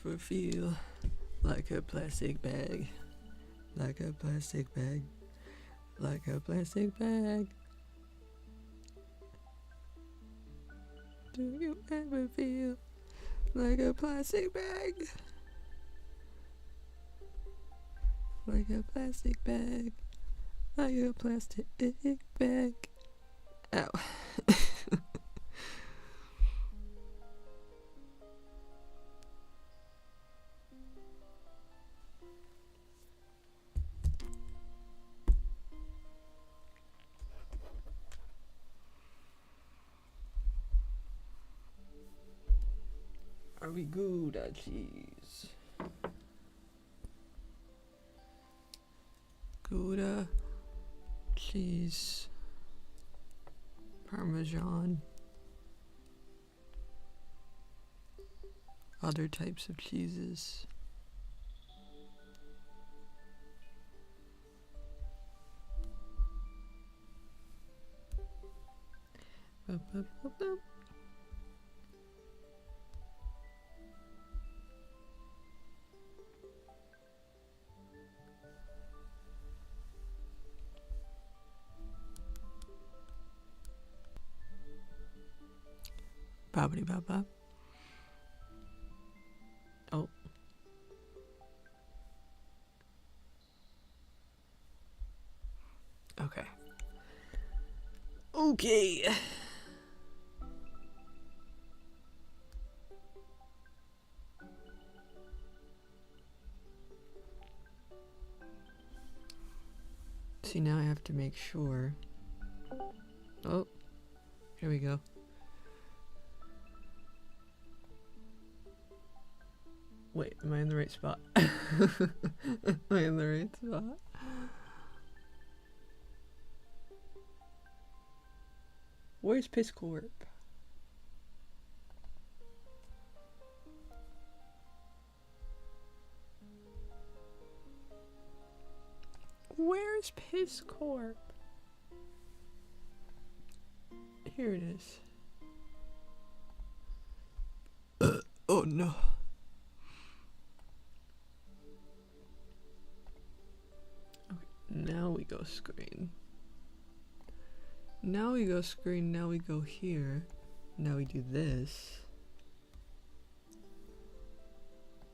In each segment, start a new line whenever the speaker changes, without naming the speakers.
ever feel like a plastic bag? Like a plastic bag. Like a plastic bag. Do you ever feel like a plastic bag? Like a plastic bag. Like a plastic bag. Ow. Are we good at cheese? Gouda, cheese, Parmesan, other types of cheeses. Boop, boop, boop, boop. Bobbity bop bop. Oh. Okay. Okay. See, now I have to make sure. Oh, here we go. Wait, am I in the right spot? Am I in the right spot? Where's Piss Corp? Where's Piss Corp? Here it is. Oh no. Okay, now we go screen. Now we go screen, now we go here. Now we do this.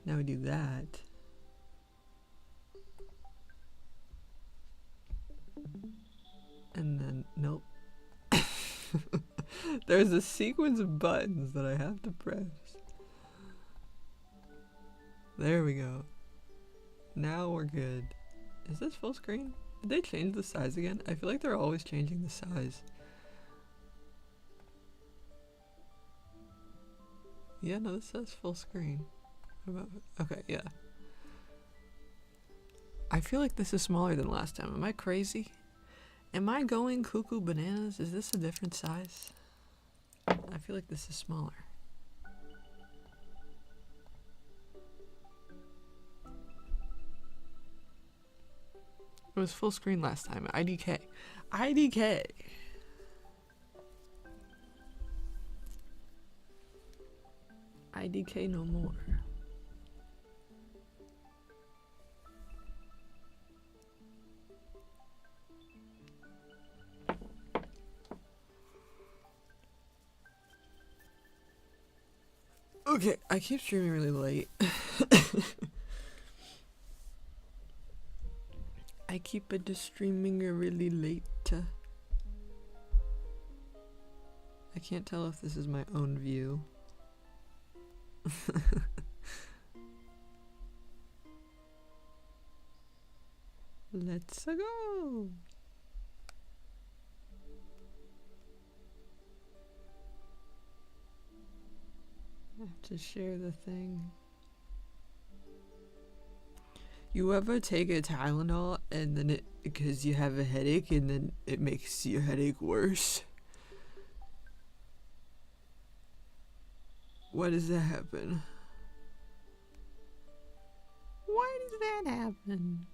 Now we do that. And then, nope. There's a sequence of buttons that I have to press. There we go. Now we're good. Is this full screen? Did they change the size again? I feel like they're always changing the size. Yeah, no, this says full screen. Okay, yeah. I feel like this is smaller than last time. Am I crazy? Am I going cuckoo bananas? Is this a different size? I feel like this is smaller. It was full screen last time. IDK. IDK. IDK no more. Okay, I keep streaming really late. I keep it streaming really late. I can't tell if this is my own view. Let's go. I have to share the thing. You ever take a Tylenol and then because you have a headache and then it makes your headache worse? Why does that happen? Why does that happen?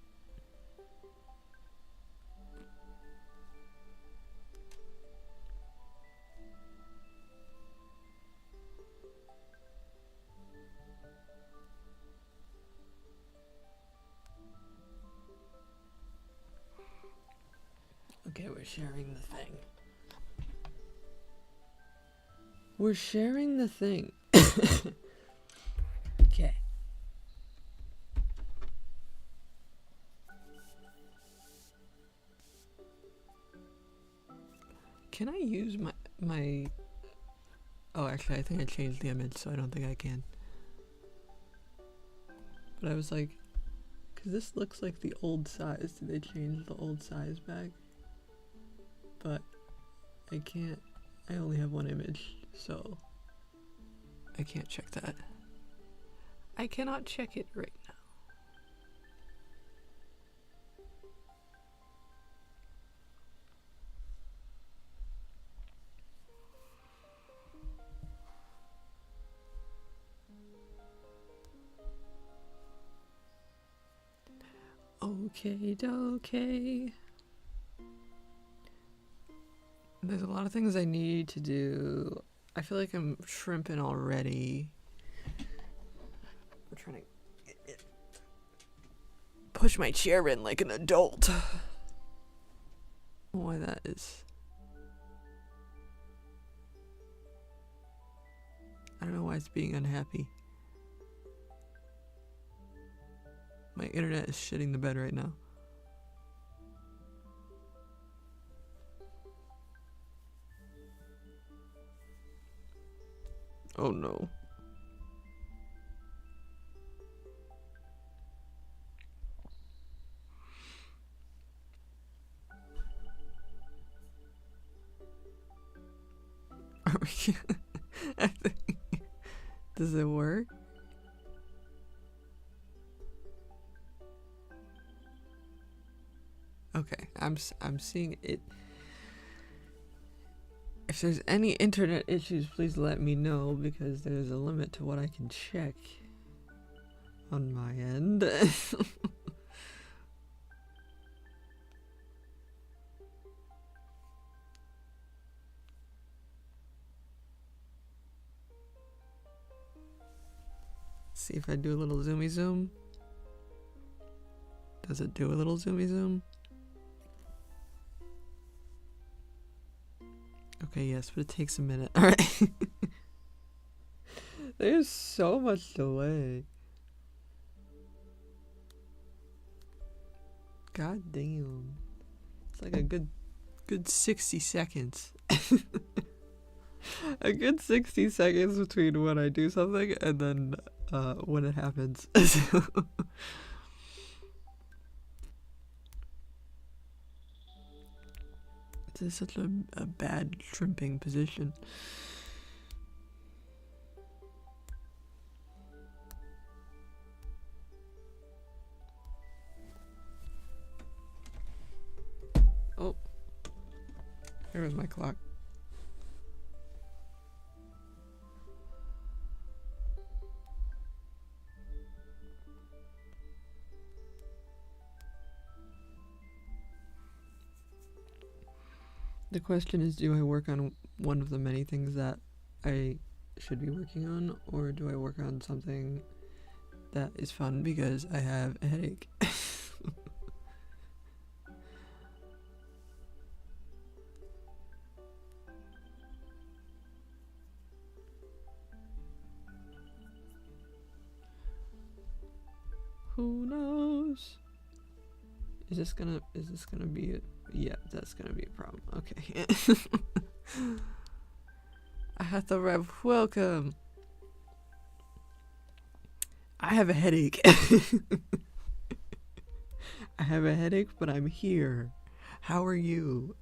Okay, we're sharing the thing. We're sharing the thing. Okay. Can I use my... Oh, actually, I think I changed the image, so I don't think I can. But I was like, because this looks like the old size. Did they change the old size back? But I can't. I only have one image, so I can't check that. I cannot check it right now. Okay, okay. There's a lot of things I need to do. I feel like I'm shrimping already. I'm trying to push my chair in like an adult. I don't know why that is. I don't know why it's being unhappy. My internet is shitting the bed right now. Oh no. Does it work? Okay, I'm seeing it. If there's any internet issues, please let me know, because there's a limit to what I can check on my end. See if I do a little zoomy zoom. Does it do a little zoomy zoom? Okay, yes, but it takes a minute. Alright. There's so much delay. God damn. It's like a good 60 seconds. A good 60 seconds between when I do something and then when it happens. This is such a bad shrimping position. Oh, there was my clock. The question is, do I work on one of the many things that I should be working on, or do I work on something that is fun because I have a headache? Who knows? Is this gonna be it? Yeah, that's gonna be a problem. Okay. I have to rev. Welcome. I have a headache. I have a headache, but I'm here. How are you?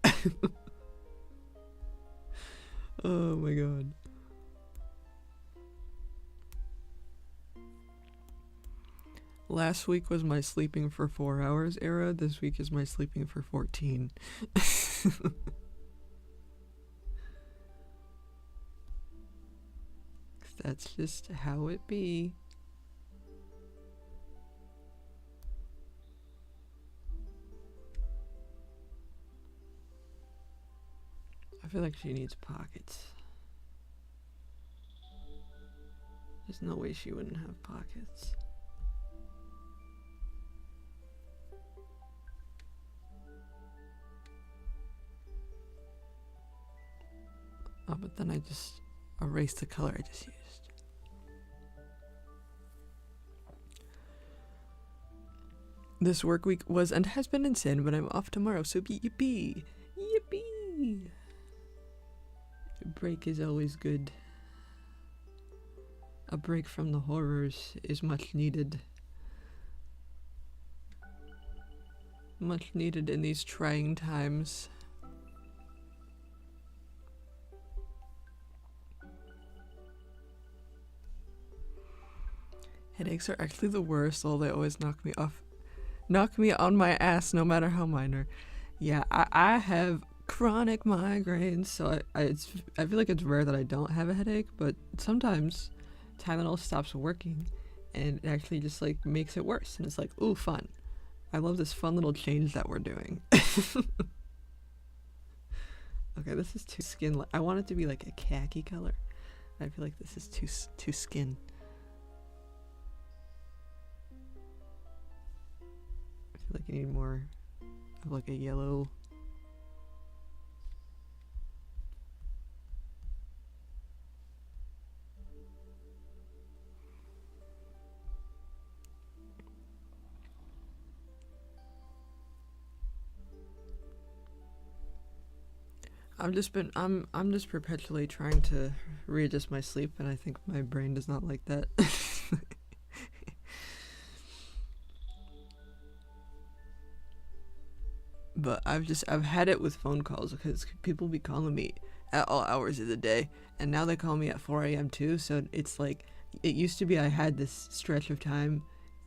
Oh my god. Last week was my sleeping for 4 hours era. This week is my sleeping for 14. That's just how it be. I feel like she needs pockets. There's no way she wouldn't have pockets. Oh, but then I just erased the color I just used. This work week was and has been insane, but I'm off tomorrow, so yippee! Yippee! A break is always good. A break from the horrors is much needed. Much needed in these trying times. Headaches are actually the worst, although they always knock me on my ass no matter how minor. Yeah, I have chronic migraines, so I feel like it's rare that I don't have a headache, but sometimes Tylenol stops working and it actually just like makes it worse, and it's like, ooh, fun. I love this fun little change that we're doing. Okay, this is too skin. I want it to be like a khaki color. I feel like this is too skin. I feel like I need more of like a yellow. I'm just perpetually trying to readjust my sleep, and I think my brain does not like that. But I've had it with phone calls because people be calling me at all hours of the day, and now they call me at 4 a.m. too, so it's like, it used to be I had this stretch of time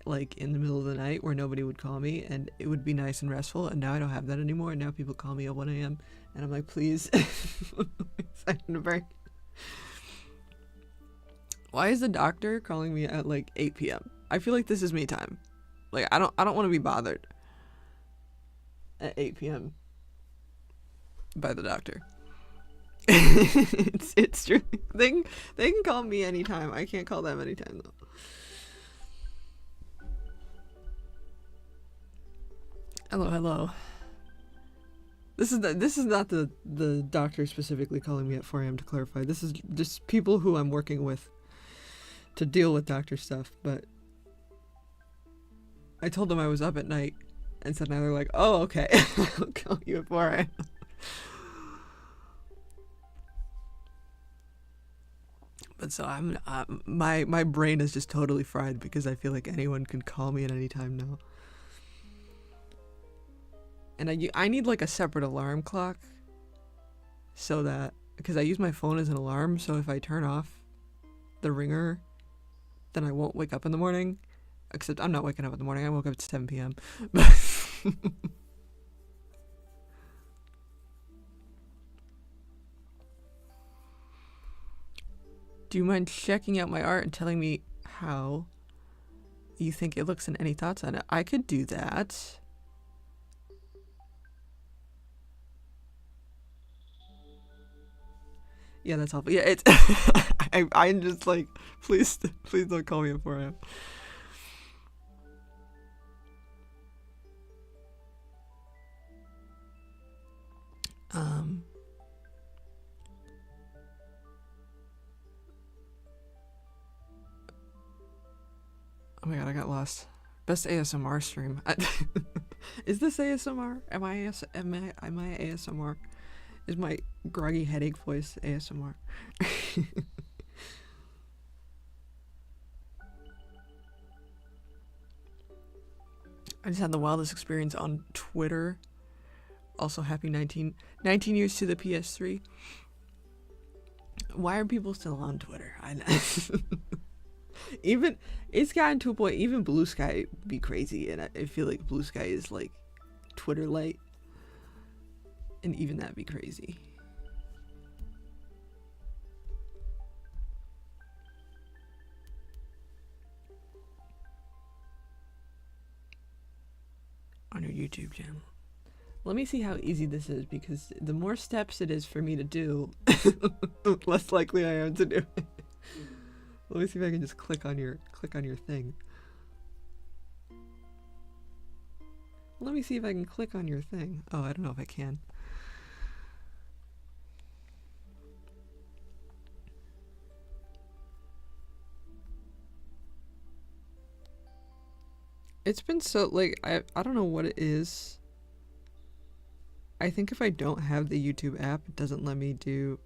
like in the middle of the night where nobody would call me and it would be nice and restful, and now I don't have that anymore, and now people call me at 1 a.m. and I'm like, please, I need a break. Why is the doctor calling me at like 8 p.m.? I feel like this is me time. Like I don't want to be bothered at 8 p.m. by the doctor. It's true. They can call me anytime. I can't call them anytime though. Hello. This is not the doctor specifically calling me at 4 a.m. to clarify. This is just people who I'm working with to deal with doctor stuff, but I told them I was up at night, and so now they're like, oh, okay, I'll call you at 4 a.m. But so my brain is just totally fried because I feel like anyone can call me at any time now. And I need like a separate alarm clock, so that, because I use my phone as an alarm, so if I turn off the ringer, then I won't wake up in the morning. Except I'm not waking up in the morning. I woke up at 7 p.m. Do you mind checking out my art and telling me how you think it looks and any thoughts on it? I could do that. Yeah, that's awful. Yeah, it's I'm just like, please don't call me at 4 a.m. Oh my god, I got lost. Best ASMR stream. Is this ASMR? Am I ASMR? Is my groggy headache voice ASMR? I just had the wildest experience on Twitter. Also, happy 19 years to the PS3. Why are people still on Twitter? I know. Even, it's gotten to a point, even Blue Sky be crazy, and I feel like Blue Sky is like Twitter light, and even that be crazy. On your YouTube channel. Let me see how easy this is, because the more steps it is for me to do, the less likely I am to do it. Let me see if I can just click on your thing. Let me see if I can click on your thing. Oh, I don't know if I can. It's been so, like, I don't know what it is. I think if I don't have the YouTube app, it doesn't let me do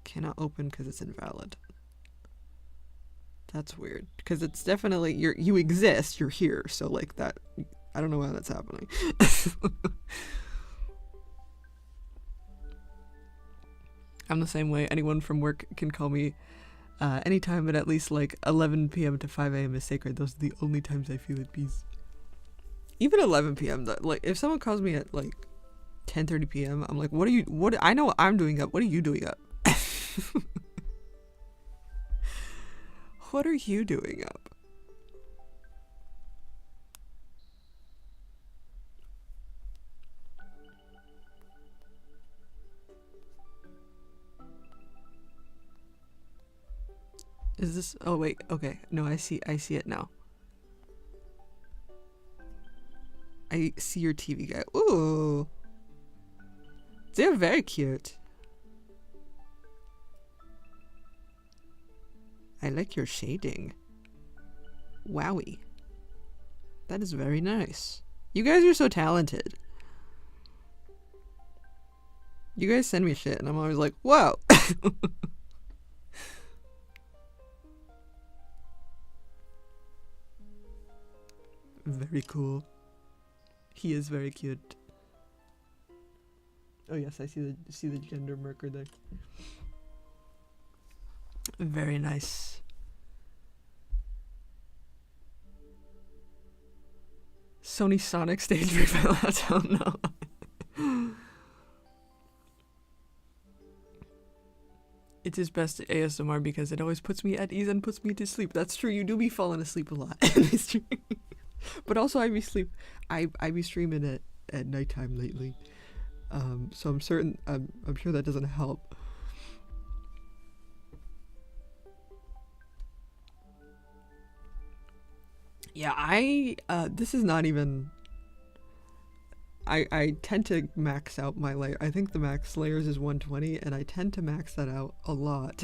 cannot open because it's invalid. That's weird, because it's definitely you exist, you're here, so like that, I don't know why that's happening. I'm the same way. Anyone from work can call me anytime, but at least like 11 p.m. to 5 a.m. is sacred. Those are the only times I feel at peace. Even 11 p.m. Like if someone calls me at like 10:30 p.m., I'm like, what I know what I'm doing up. What are you doing up? What are you doing up? Is this, oh wait, okay. No, I see it now. I see your TV guy. Ooh. They're very cute. I like your shading. Wowie. That is very nice. You guys are so talented. You guys send me shit and I'm always like, whoa. Very cool. He is very cute. Oh yes, I see the gender marker there. Very nice. Sony Sonic stage reveal. I don't know. It is best ASMR because it always puts me at ease and puts me to sleep. That's true. You do be falling asleep a lot in this stream. But also I be streaming at nighttime lately. So I'm sure that doesn't help. Yeah, this is not even, I tend to max out my layer. I think the max layers is 120 and I tend to max that out a lot.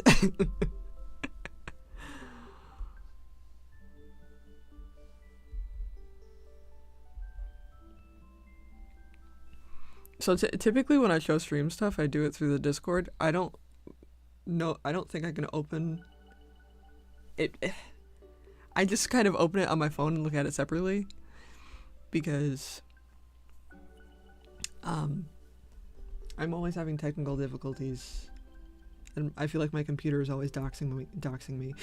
So typically when I show stream stuff, I do it through the Discord. I don't think I can open it. I just kind of open it on my phone and look at it separately because I'm always having technical difficulties and I feel like my computer is always doxing me.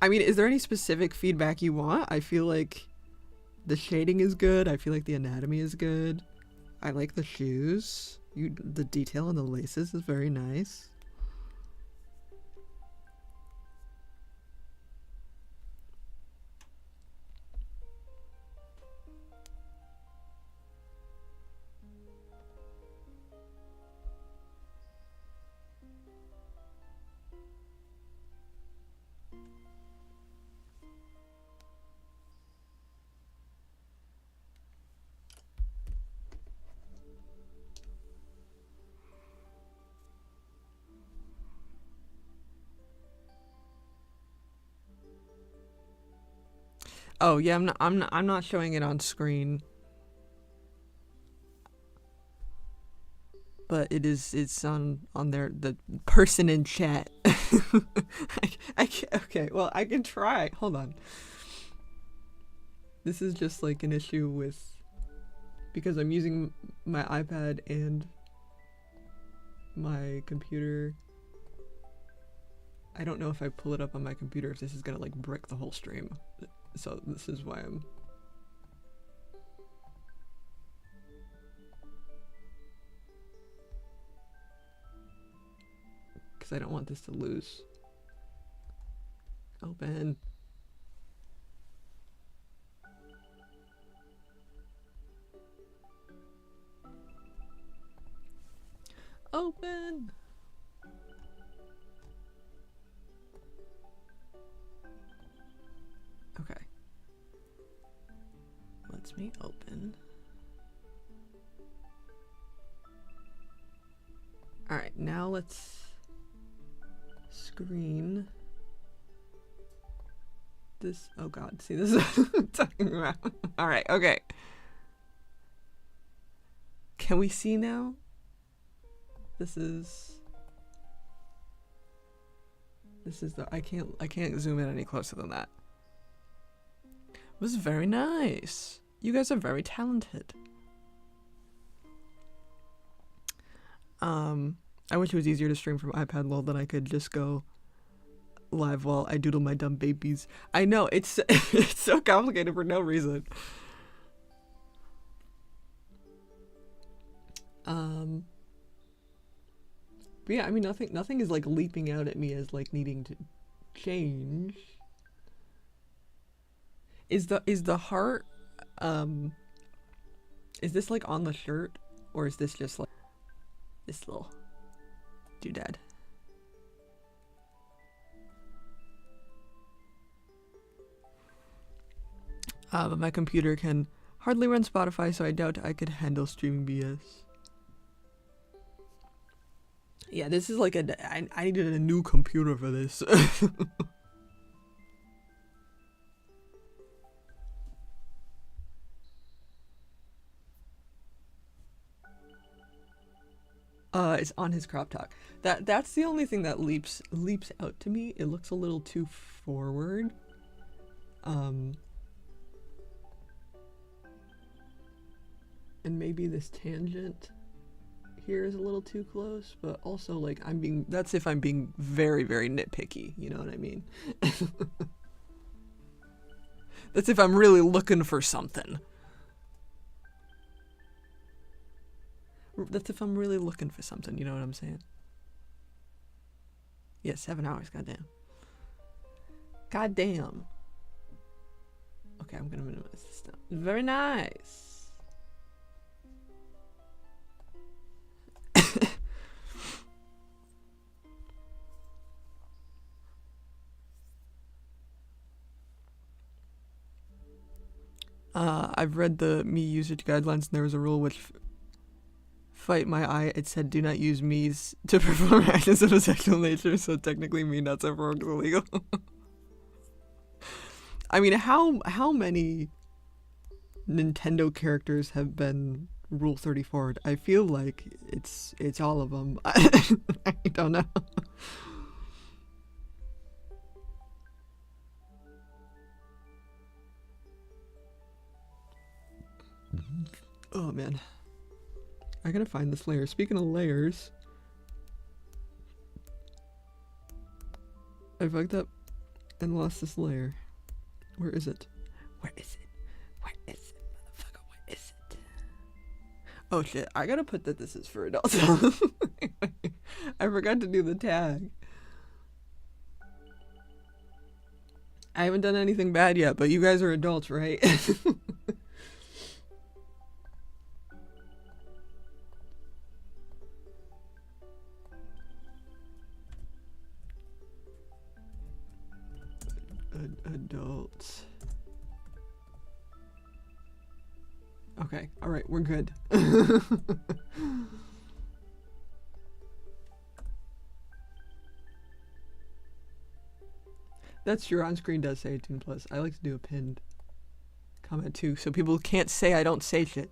I mean, is there any specific feedback you want? I feel like the shading is good. I feel like the anatomy is good. I like the shoes. The detail on the laces is very nice. Oh yeah, I'm not showing it on screen. But it's on there, the person in chat. Okay, well I can try. Hold on. This is just like an issue with, because I'm using my iPad and my computer. I don't know if I pull it up on my computer if this is gonna like brick the whole stream. So this is why I'm... because I don't want this to lose. Open. Open. Okay. Lets me open. Alright, now let's screen this, oh god, see, this is what I'm talking about. Alright, okay. Can we see now? This is the, I can't zoom in any closer than that. It was very nice. You guys are very talented. I wish it was easier to stream from iPad lol, then I could just go live while I doodle my dumb babies. I know, it's it's so complicated for no reason. But yeah, I mean nothing is like leaping out at me as like needing to change. Is the heart is this like on the shirt, or is this just like this little doodad? But my computer can hardly run Spotify, so I doubt I could handle streaming BS. Yeah, this is like I needed a new computer for this. It's on his crop top. That's the only thing that leaps out to me. It looks a little too forward. And maybe this tangent here is a little too close, but also like that's if I'm being very, very nitpicky, you know what I mean? That's if I'm really looking for something. That's if I'm really looking for something, you know what I'm saying? Yeah, 7 hours, goddamn. Goddamn. Okay, I'm gonna minimize this down. Very nice. I've read the Me usage guidelines, and there was a rule which fight my eye. It said do not use me's to perform actions of a sexual nature, so technically me nuts are illegal. I mean, how many Nintendo characters have been Rule 34? I feel like it's all of them. I don't know. Oh man, I gotta find this layer. Speaking of layers, I fucked up and lost this layer. Where is it? Where is it? Where is it, motherfucker? Where is it? Oh shit, I gotta put that this is for adults. I forgot to do the tag. I haven't done anything bad yet, but you guys are adults, right? Adults. Okay, alright, we're good. That's true, on screen does say 18 plus. I like to do a pinned comment too, so people can't say I don't say shit.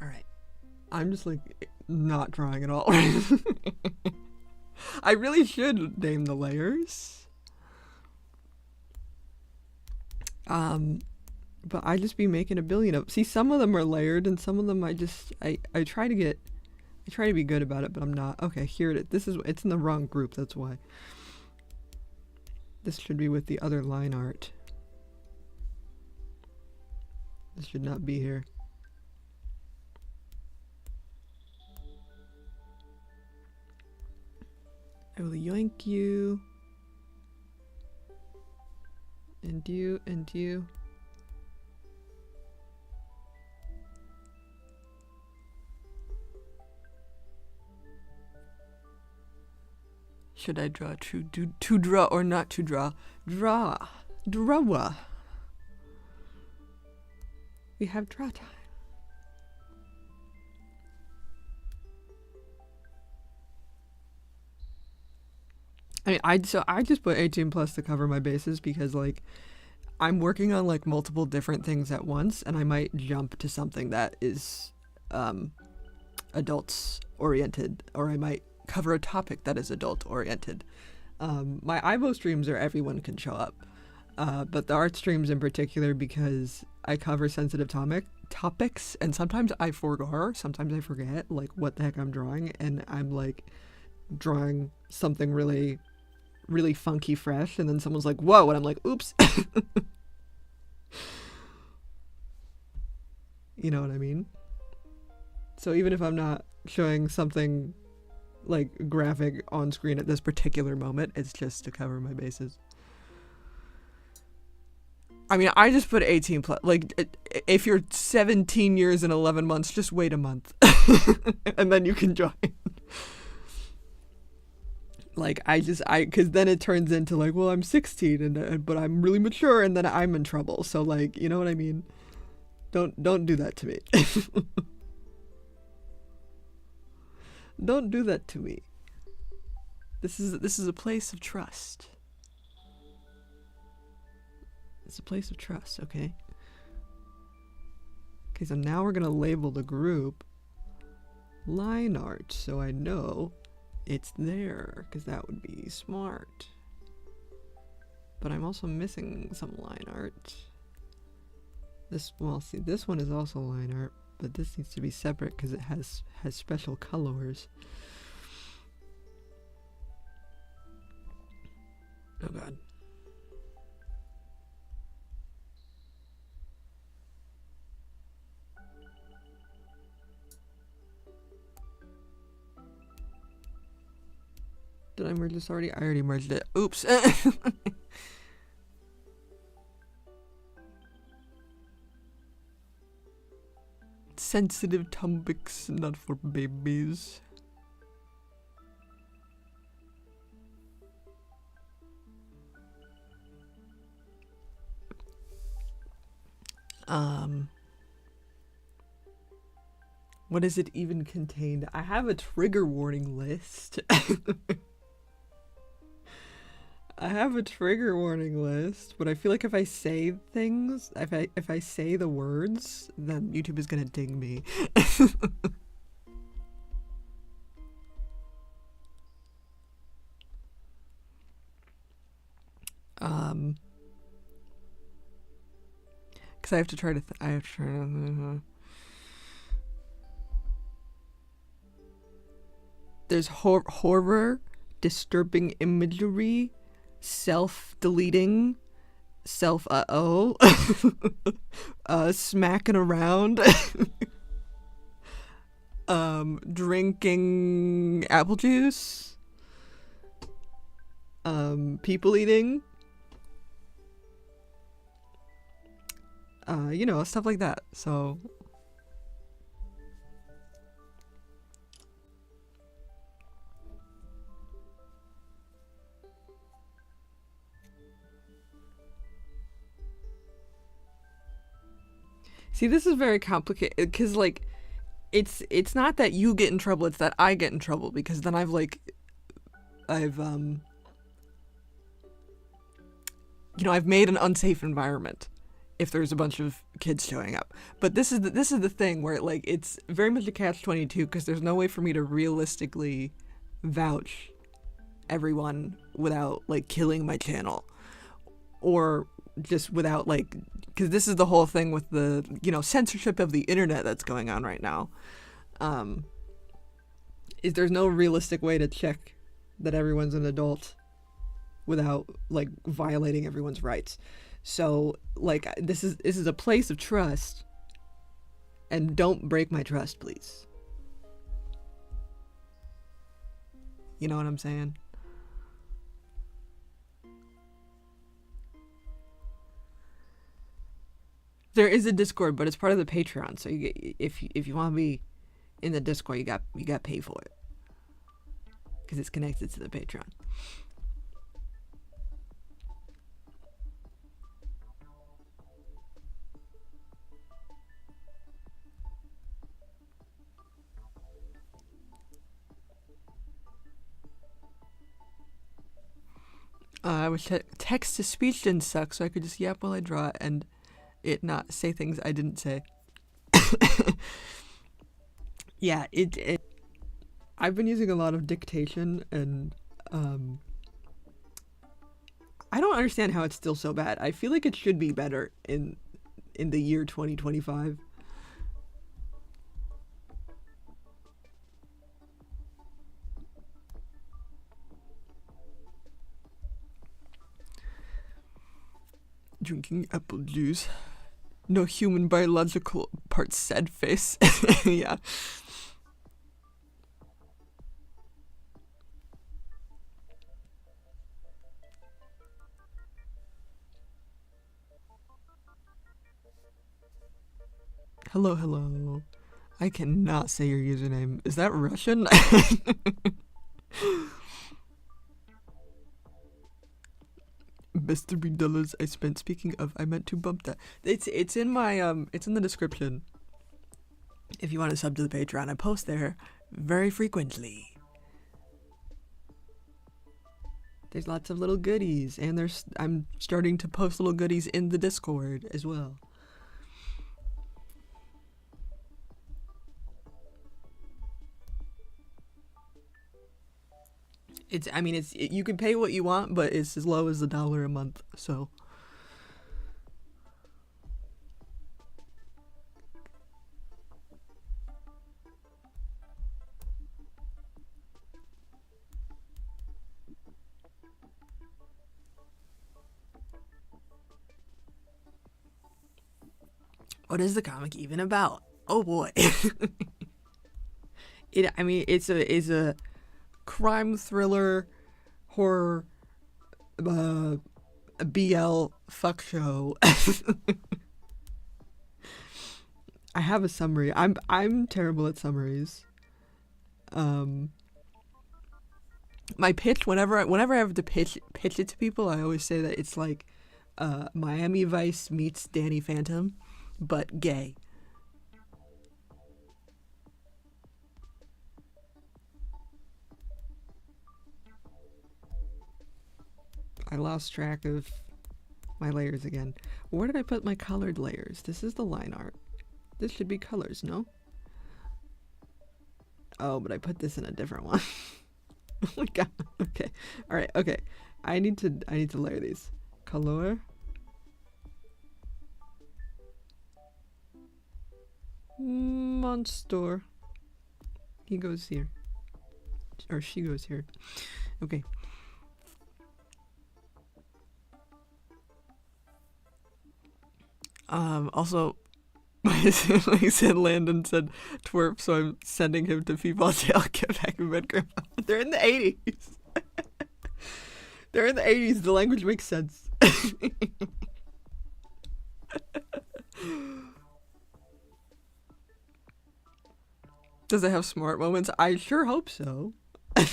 Alright. I'm just like not drawing at all. I really should name the layers. But I just be making a billion of. See, some of them are layered, and some of them I try to be good about it, but I'm not. Okay, here it is. It's in the wrong group. That's why. This should be with the other line art. This should not be here. I will yoink you. And you, and you. Should I draw to draw or not to draw? Draw. Draw. We have draw time. I mean, I just put 18 plus to cover my bases because like I'm working on like multiple different things at once, and I might jump to something that is adults oriented, or I might cover a topic that is adult oriented. My IVO streams are everyone can show up, but the art streams in particular, because I cover sensitive topics, and sometimes I sometimes I forget like what the heck I'm drawing, and I'm like drawing something really really funky fresh, and then someone's like whoa, and I'm like oops. You know what I mean? So even if I'm not showing something like graphic on screen at this particular moment, it's just to cover my bases. I mean, I just put 18 plus. Like, if you're 17 years and 11 months, just wait a month. And then you can join. Like, because then it turns into like, well, I'm 16, but I'm really mature, and then I'm in trouble. So, like, you know what I mean? Don't do that to me. Don't do that to me. This is a place of trust. It's a place of trust, okay? Okay, so now we're gonna label the group line art so I know it's there, because that would be smart. But I'm also missing some line art. This one is also line art, but this needs to be separate because it has special colors. Oh god. Did I merge this already? I already merged it. Oops. Sensitive topics, not for babies. What is it even contained? I have a trigger warning list. I have a trigger warning list, but I feel like if I say things, if I say the words, then YouTube is gonna ding me. Because I have to try to. There's horror, disturbing imagery, self-deleting, smacking around, drinking apple juice, people eating, you know, stuff like that. So see, this is very complicated because, like, it's not that you get in trouble; it's that I get in trouble because then I've made an unsafe environment if there's a bunch of kids showing up. But this is the thing where like it's very much a catch-22 because there's no way for me to realistically vouch everyone without like killing my channel, or just without like, because this is the whole thing with the, you know, censorship of the internet that's going on right now. Is there's no realistic way to check that everyone's an adult without like violating everyone's rights. So like this is a place of trust, and don't break my trust, please. You know what I'm saying? There is a Discord, but it's part of the Patreon. So you get, if you want to be in the Discord, you got to pay for it because it's connected to the Patreon. I was text to speech didn't suck, so I could just yap while I draw and it not say things I didn't say. Yeah, I've been using a lot of dictation, and I don't understand how it's still so bad. I feel like it should be better in the year 2025. Drinking apple juice. No human biological part sad face. Yeah. Hello, hello. I cannot say your username. Is that Russian? Best $3 I spent. Speaking of, I meant to bump that. It's in my it's in the description. If you want to sub to the Patreon, I post there very frequently. There's lots of little goodies, and I'm starting to post little goodies in the Discord as well. You can pay what you want, but it's as low as $1 a month, so. What is the comic even about? Oh boy. It's a crime thriller horror BL fuck show. I have a summary. I'm terrible at summaries. My pitch, whenever I have to pitch it to people, I always say that it's like Miami Vice meets Danny Phantom, but gay. I lost track of my layers again. Where did I put my colored layers? This is the line art. This should be colors, no? Oh, but I put this in a different one. Oh my god. Okay. Alright, okay. I need to layer these. Color. Monster. He goes here. Or she goes here. Okay. Also, my sibling said Landon said twerp, so I'm sending him to Feeball Jail. Get back in bed, Grandma. They're in the 80s. They're in the 80s. The language makes sense. Does it have smart moments? I sure hope so. I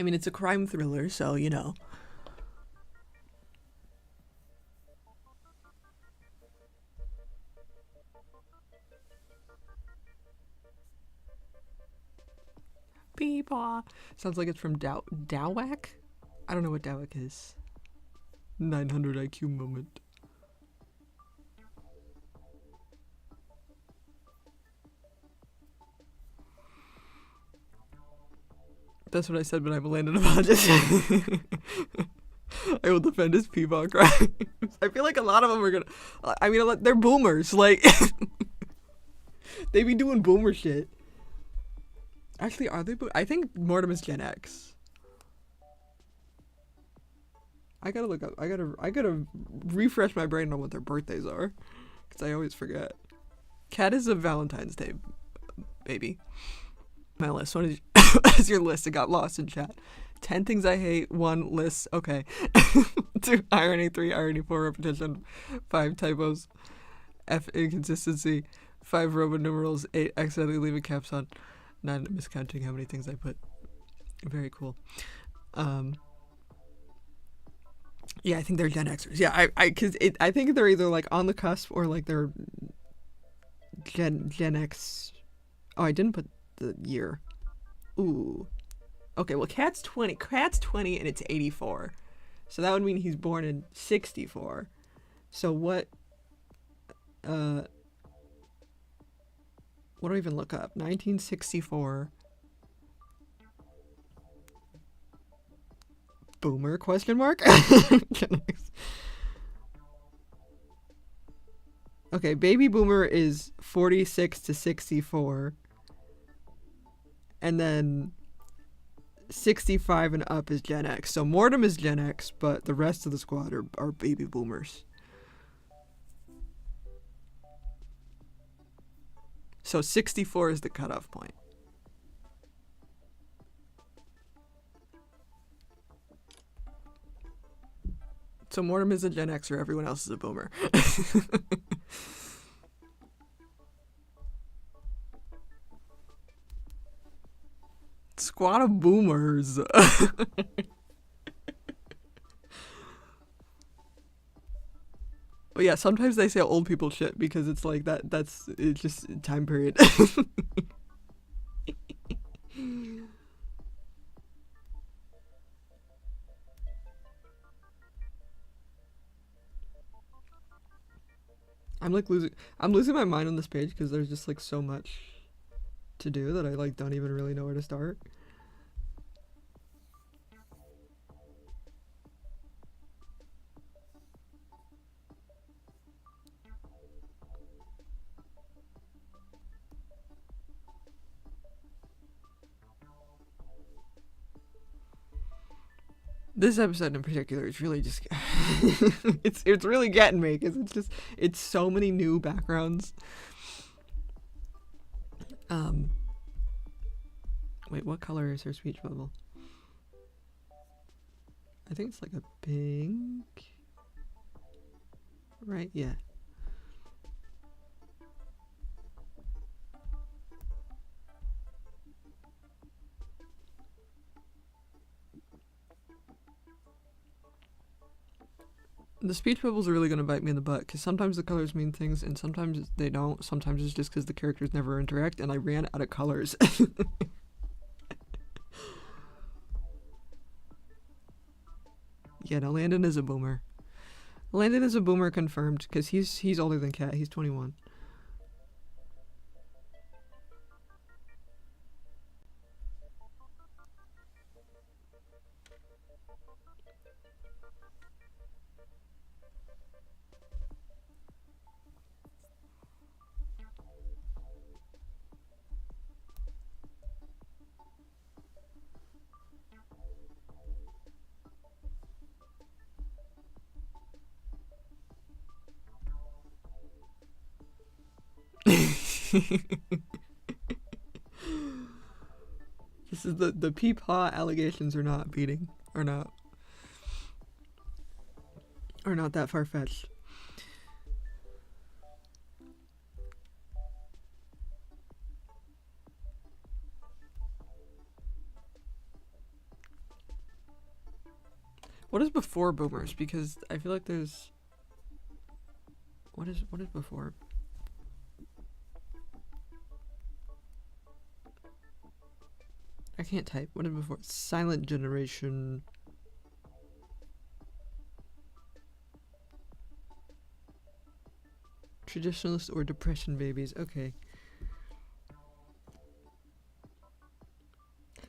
mean, it's a crime thriller, so, you know. Peepaw. Sounds like it's from Dawak? I don't know what Dawak is. 900 IQ moment. That's what I said, but I'm a Landon apologist. I will defend his Peepaw crimes. I feel like a lot of them are gonna. I mean, they're boomers. Like, they be doing boomer shit. Actually, are they? I think Mortem is Gen X. I gotta look up. I gotta refresh my brain on what their birthdays are, because I always forget. Cat is a Valentine's Day baby. My list. What is your list? It got lost in chat. 10 things I hate. 1 list. Okay. 2 irony. 3 irony. 4 repetition. 5 typos. F inconsistency. 5 Roman numerals. 8 accidentally leaving caps on. 9 miscounting how many things I put. Very cool. Yeah, I think they're Gen Xers. Yeah, I think they're either like on the cusp or like they're Gen X. Oh, I didn't put the year. Ooh. Okay, well, Cat's 20. Cat's 20 and it's 84. So that would mean he's born in 64. So what do I even look up? 1964. Boomer, question mark? Okay, baby boomer is 46 to 64. And then 65 and up is Gen X. So Mortem is Gen X, but the rest of the squad are baby boomers. So 64 is the cutoff point. So Mortem is a Gen Xer, everyone else is a boomer. Squad of boomers. But yeah, sometimes they say old people shit because it's like that's it's just time period. I'm losing my mind on this page because there's just like so much to do that I like don't even really know where to start. This episode in particular is really just it's really getting me because it's so many new backgrounds. Wait, what color is her speech bubble? I think it's like a pink. Right, yeah. The speech bubbles are really going to bite me in the butt because sometimes the colors mean things and sometimes they don't. Sometimes it's just because the characters never interact and I ran out of colors. Yeah, no, Landon is a boomer. Landon is a boomer confirmed because he's older than Kat. He's 21. This is the Peepaw allegations are not that far-fetched. What is before boomers? Because I feel like there's what is before? I can't type. What is before? Silent generation. Traditionalist or depression babies. Okay.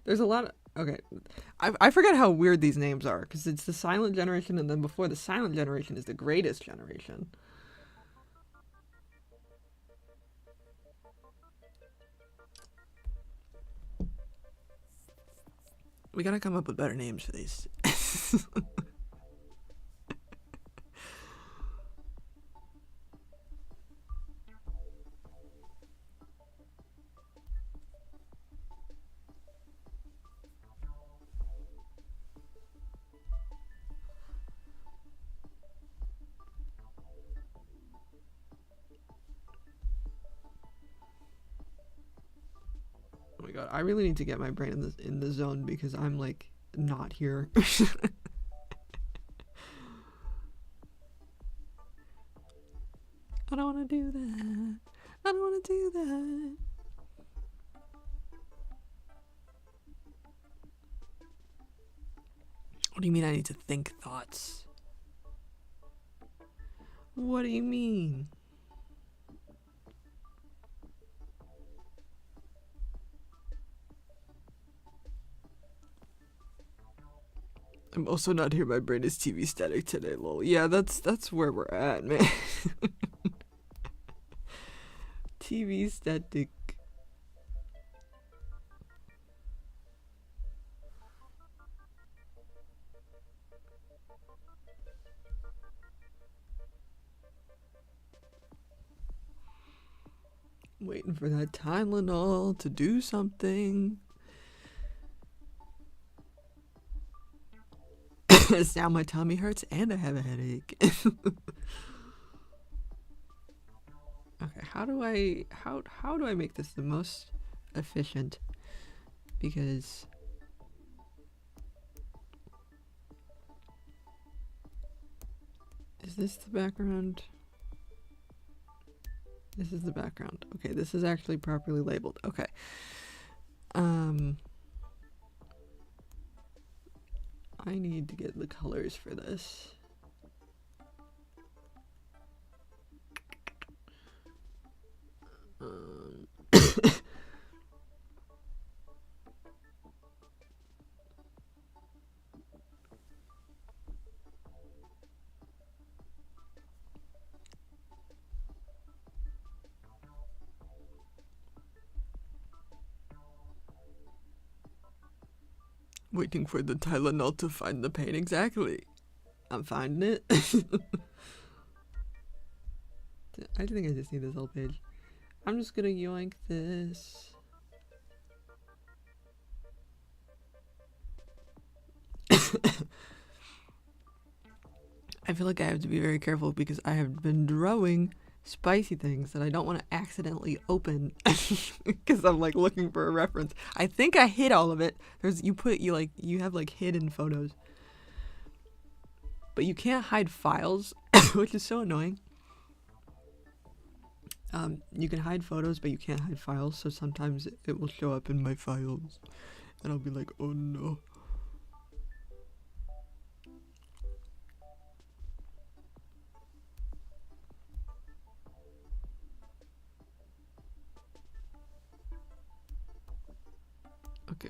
There's a lot of... Okay. I forget how weird these names are because it's the silent generation and then before the silent generation is the greatest generation. We gotta come up with better names for these. Oh my god, I really need to get my brain in the zone because I'm like not here. I don't want to do that. I don't want to do that. What do you mean I need to think thoughts? What do you mean? I'm also not here. My brain is TV static today, lol. Yeah, that's where we're at, man. TV static. Waiting for that Tylenol to do something. Now my tummy hurts and I have a headache. Okay, how do I make this the most efficient? Because is this the background? This is the background. Okay, this is actually properly labeled. Okay. I need to get the colors for this. Waiting for the Tylenol to find the pain. Exactly. I'm finding it. I think I just need this whole page. I'm just gonna yoink this. I feel like I have to be very careful because I have been drawing spicy things that I don't want to accidentally open because I'm like looking for a reference. I think I hid all of it. You have like hidden photos, but you can't hide files, which is so annoying. You can hide photos, but you can't hide files. So sometimes it will show up in my files, and I'll be like, oh no. Okay,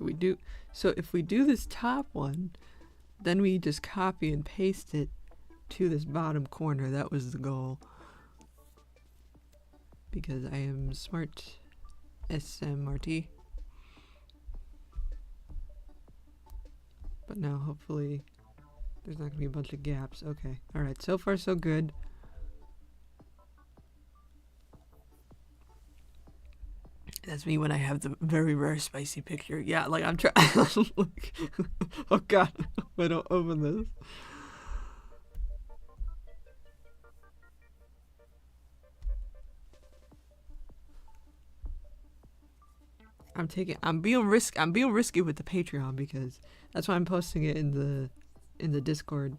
so if we do this top one, then we just copy and paste it to this bottom corner. That was the goal. Because I am smart SMRT. But now hopefully there's not going to be a bunch of gaps. Okay, alright, so far so good. That's me when I have the very rare spicy picture. Yeah, like I'm trying. Oh god, I don't open this. I'm being risky with the Patreon because that's why I'm posting it in the Discord.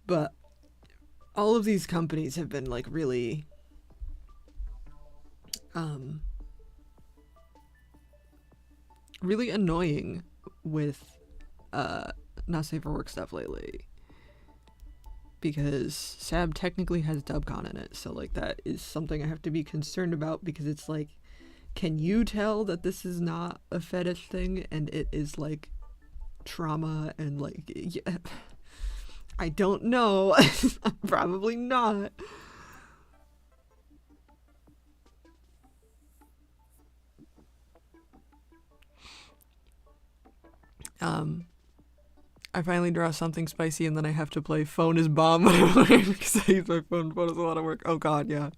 But all of these companies have been like really really annoying with not safe for work stuff lately, because SAB technically has Dubcon in it, so like that is something I have to be concerned about, because it's like, can you tell that this is not a fetish thing and it is like trauma and like, yeah, I don't know. Probably not. I finally draw something spicy and then I have to play Phone is Bomb because I use my phone. Phone is a lot of work. Oh god, yeah.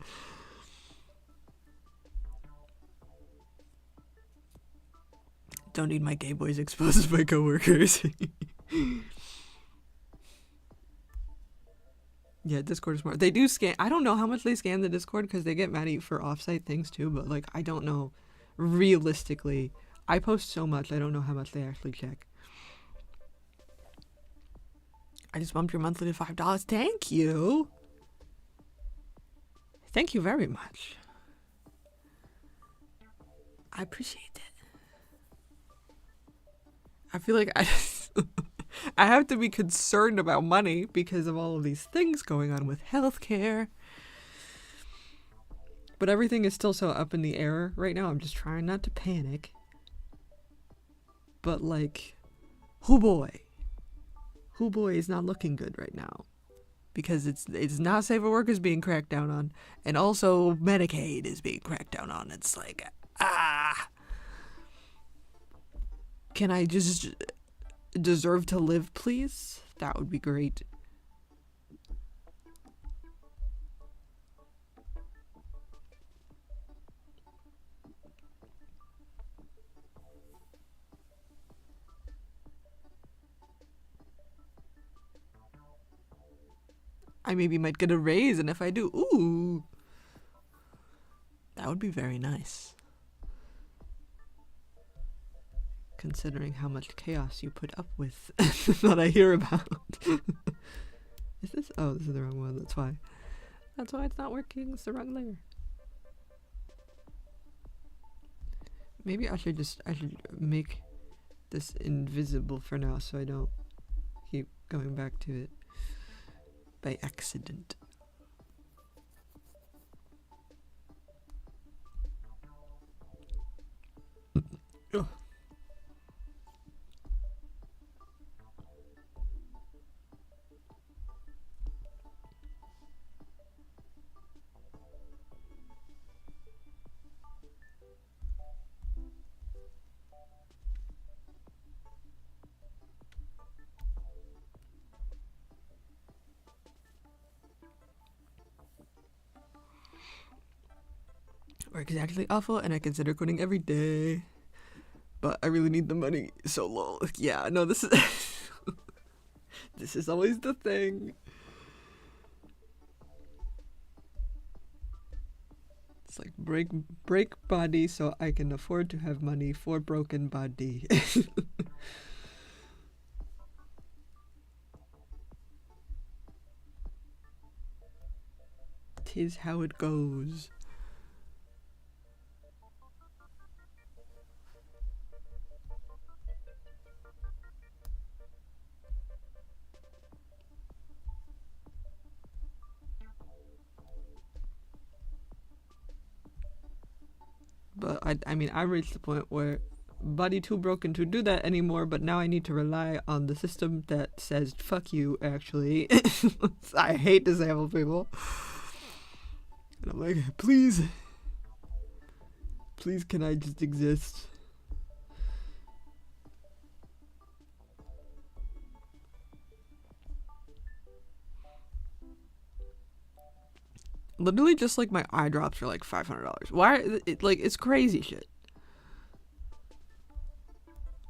Don't need my gay boys exposed by coworkers. Yeah, Discord is smart. They do scan. I don't know how much they scan the Discord because they get mad at you for offsite things too, but like I don't know. Realistically, I post so much, I don't know how much they actually check. I just bumped your monthly to $5. Thank you. Thank you very much. I appreciate it. I feel like I have to be concerned about money because of all of these things going on with healthcare. But everything is still so up in the air right now. I'm just trying not to panic. But like, hoo boy is not looking good right now. Because it's not safe for work is being cracked down on. And also Medicaid is being cracked down on. It's like, can I just deserve to live, please? That would be great. I maybe might get a raise, and if I do, ooh, that would be very nice. Considering how much chaos you put up with that I hear about. Is this? Oh, this is the wrong one. That's why. That's why it's not working. It's the wrong layer. Maybe I should make this invisible for now so I don't keep going back to it by accident. Oh. Or exactly awful, and I consider quitting every day. But I really need the money, so lol. Yeah, no, this is this is always the thing. It's like break body so I can afford to have money for broken body. Tis how it goes. But I mean, I reached the point where body too broken to do that anymore, but now I need to rely on the system that says fuck you, actually. I hate disabled people. And I'm like, please can I just exist? Literally just like my eye drops for like $500. Why? It's crazy shit.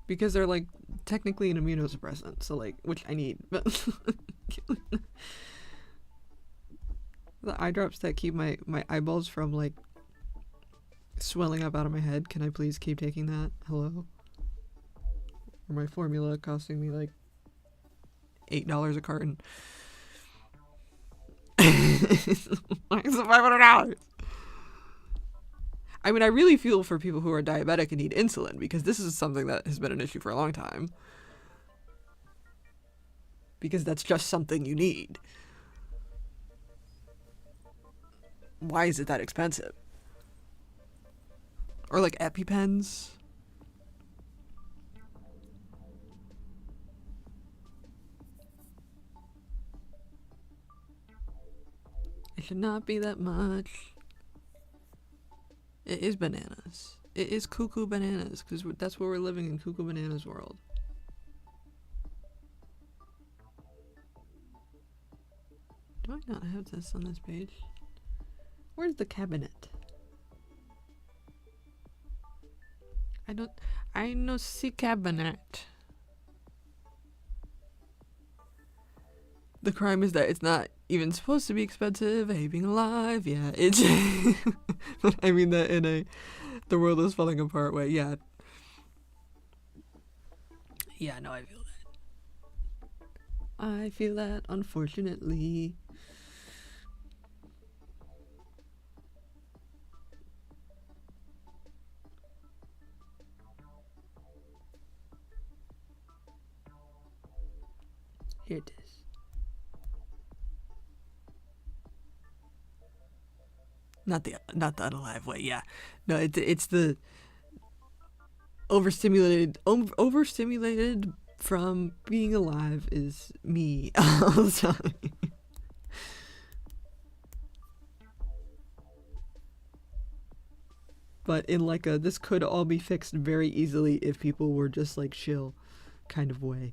Because they're like technically an immunosuppressant, so like, which I need, but the eye drops that keep my eyeballs from like swelling up out of my head. Can I please keep taking that? Hello? Or my formula costing me like $8 a carton. Why is it $500? I mean, I really feel for people who are diabetic and need insulin, because this is something that has been an issue for a long time. Because that's just something you need. Why is it that expensive? Or like EpiPens. It should not be that much. It is bananas. It is cuckoo bananas, because that's where we're living, in cuckoo bananas world. Do I not have this on this page? Where's the cabinet? I no see cabinet. The crime is that it's not even supposed to be expensive. Hey, being alive, yeah, it's. But I mean that in the world is falling apart way. Yeah. Yeah, no, I feel that. I feel that, unfortunately. Here it is. Not the unalive way, yeah. No, it's the overstimulated from being alive is me all the time. But in like a this could all be fixed very easily if people were just like chill kind of way.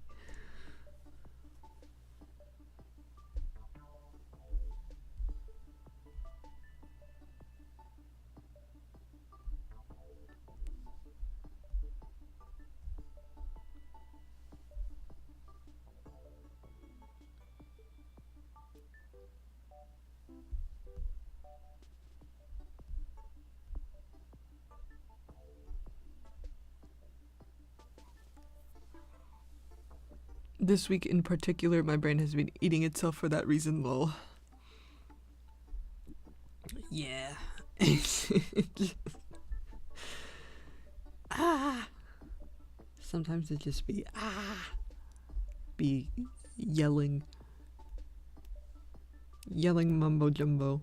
This week in particular, my brain has been eating itself for that reason, lol. Yeah. Sometimes it just be yelling mumbo jumbo.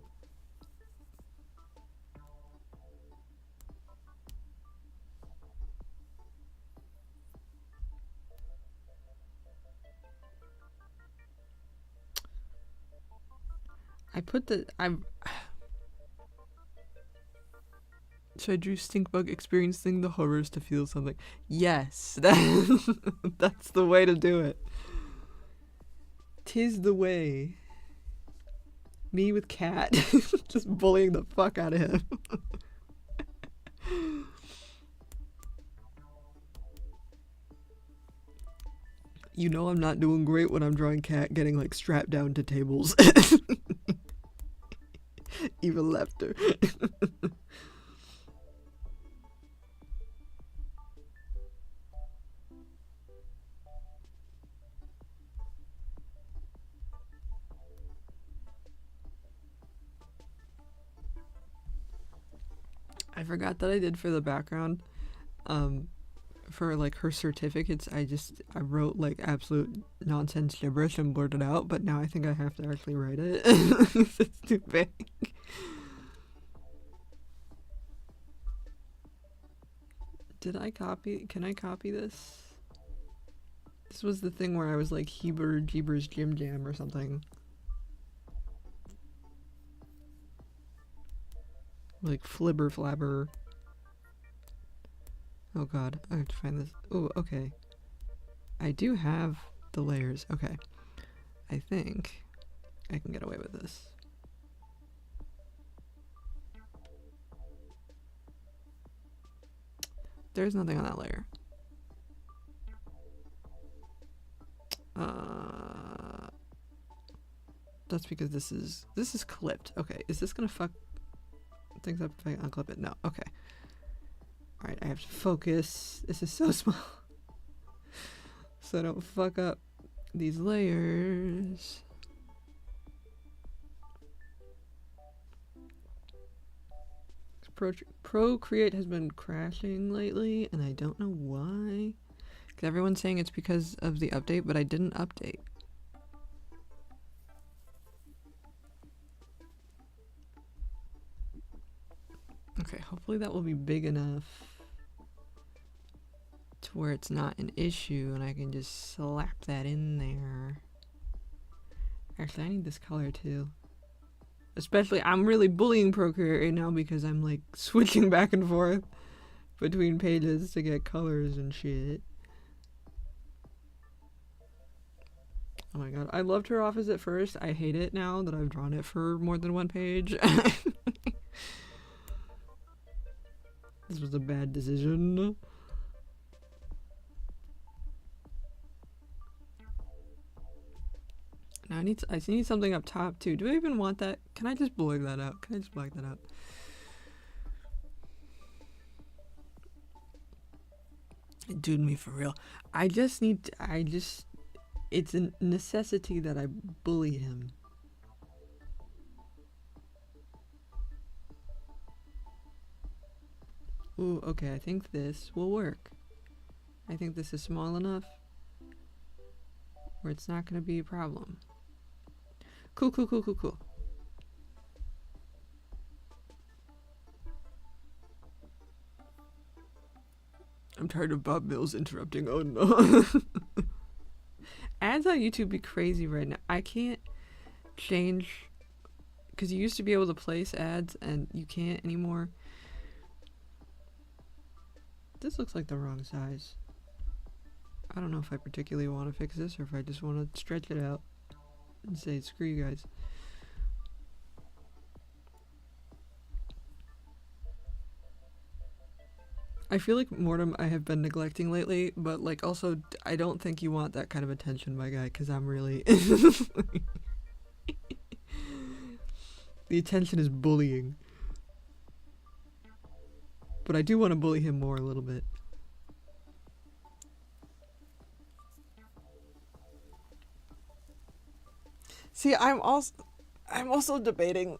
So I drew Stinkbug experiencing the horrors to feel something. Yes, that's the way to do it. 'Tis the way. Me with cat, just bullying the fuck out of him. You know I'm not doing great when I'm drawing cat getting like strapped down to tables. Even left her. I forgot that I did for the background. For like her certificates, I wrote like absolute nonsense gibberish and blurted out, but now I think I have to actually write it. It's too big. Can I copy this? This was the thing where I was like Heber Jeebers Jim Jam or something. Like Flibber Flabber. Oh god, I have to find this. Oh, okay. I do have the layers. Okay. I think I can get away with this. There's nothing on that layer. That's because this is clipped. Okay, is this gonna fuck things up if I unclip it? No. Okay. Alright, I have to focus. This is so small. So I don't fuck up these layers. Procreate has been crashing lately, and I don't know why. Because everyone's saying it's because of the update, but I didn't update. Okay, hopefully that will be big enough to where it's not an issue and I can just slap that in there. Actually, I need this color too. Especially, I'm really bullying Procreate right now because I'm like switching back and forth between pages to get colors and shit. Oh my god, I loved her office at first. I hate it now that I've drawn it for more than one page. This was a bad decision. Now I need something up top too. Do I even want that? Can I just blur that out? Can I just black that out? Dude, me for real. It's a necessity that I bully him. Ooh, okay, I think this will work. I think this is small enough. where it's not going to be a problem. Cool, cool, cool, cool, cool. I'm tired of Bob Mills interrupting. Oh no. Ads on YouTube be crazy right now. I can't change, because you used to be able to place ads and you can't anymore. This looks like the wrong size. I don't know if I particularly want to fix this or if I just want to stretch it out and say screw you guys. I feel like Mortem I have been neglecting lately, but like also I don't think you want that kind of attention, my guy, because I'm really the attention is bullying. But I do want to bully him more a little bit. See, I'm also debating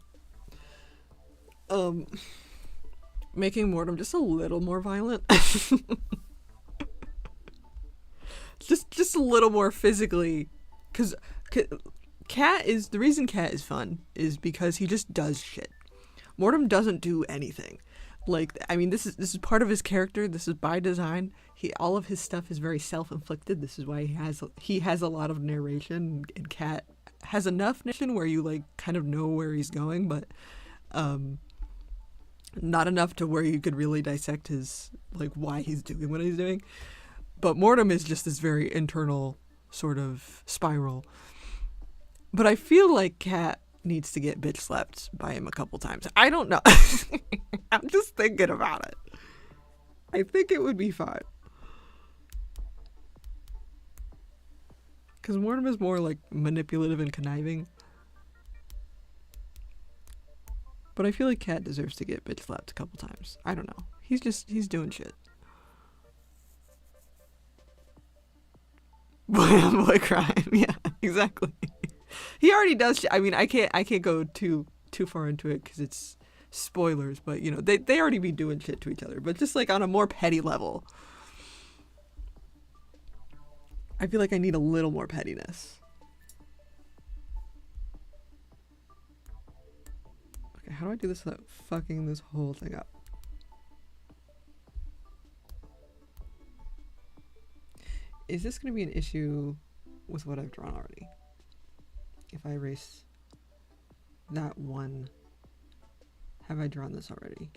making Mortem just a little more violent. just a little more physically, cuz Cat is the reason Cat is fun is because he just does shit. Mortem doesn't do anything. Like, I mean, this is part of his character. This is by design. All of his stuff is very self-inflicted. This is why he has a lot of narration, and Cat has enough narration where you like kind of know where he's going, but not enough to where you could really dissect his like why he's doing what he's doing. But Mortem is just this very internal sort of spiral. But I feel like Cat needs to get bitch slapped by him a couple times. I don't know. I'm just thinking about it. I think it would be fine. Because Mortem is more like manipulative and conniving. But I feel like Cat deserves to get bitch slapped a couple times. I don't know. He's doing shit. Boy crime. Yeah, exactly. He already does shit. I mean, I can't go too far into it because it's spoilers, but you know, they already be doing shit to each other, but just like on a more petty level. I feel like I need a little more pettiness. Okay, how do I do this without fucking this whole thing up? Is this going to be an issue with what I've drawn already? If I erase that one, have I drawn this already?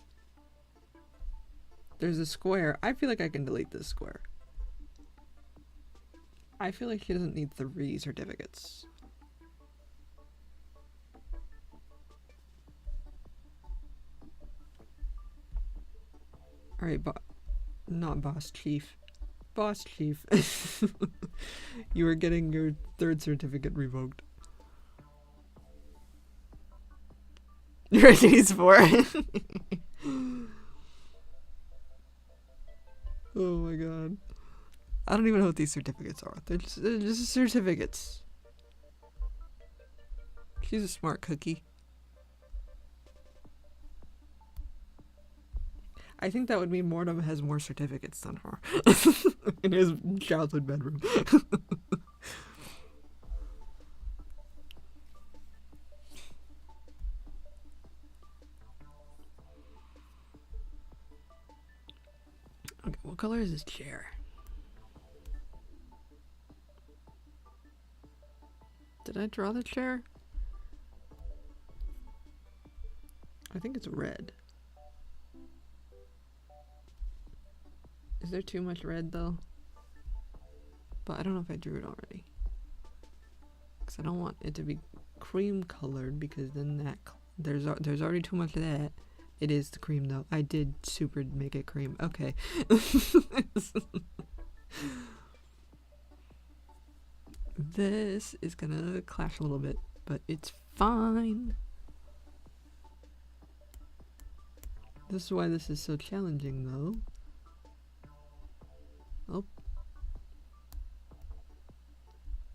There's a square. I feel like I can delete this square. I feel like she doesn't need 3 certificates. Alright, not boss chief. Boss chief. You are getting your 3rd certificate revoked. Needs 4. Oh my god. I don't even know what these certificates are. They're just certificates. She's a smart cookie. I think that would mean Mortem has more certificates than her in his childhood bedroom. Okay, what color is this chair? Did I draw the chair? I think it's red. Is there too much red though? But I don't know if I drew it already. Because I don't want it to be cream colored, because then that there's already too much of that. It is the cream though. I did super make it cream. Okay. This is gonna clash a little bit, but it's fine. This is why this is so challenging though. Oh.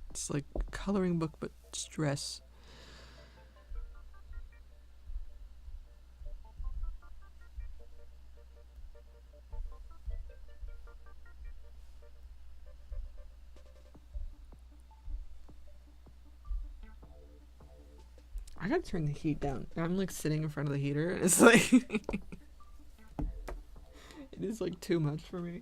It's like a coloring book, but stress. I gotta turn the heat down. I'm like sitting in front of the heater and it's like it is like too much for me.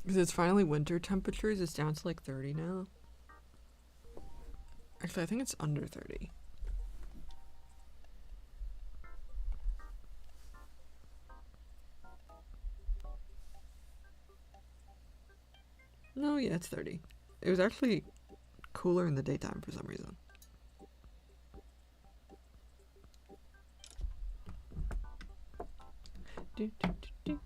Because it's finally winter temperatures. It's down to like 30 now. Actually, I think it's under 30. No, yeah, it's 30. It was actually cooler in the daytime for some reason. Do, do, do, do.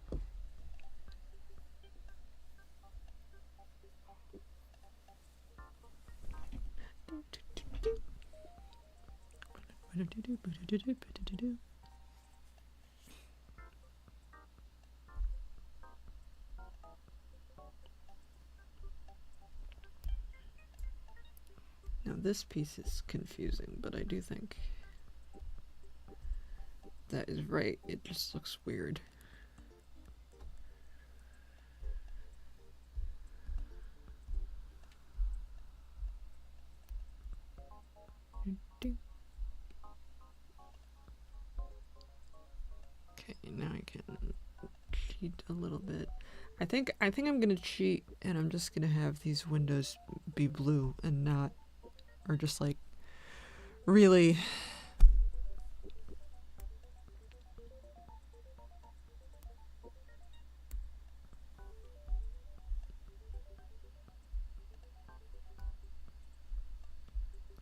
Now this piece is confusing, but I do think that is right. It just looks weird. Okay, now I can cheat a little bit. I think I'm gonna cheat and I'm just gonna have these windows be blue and not, or just like really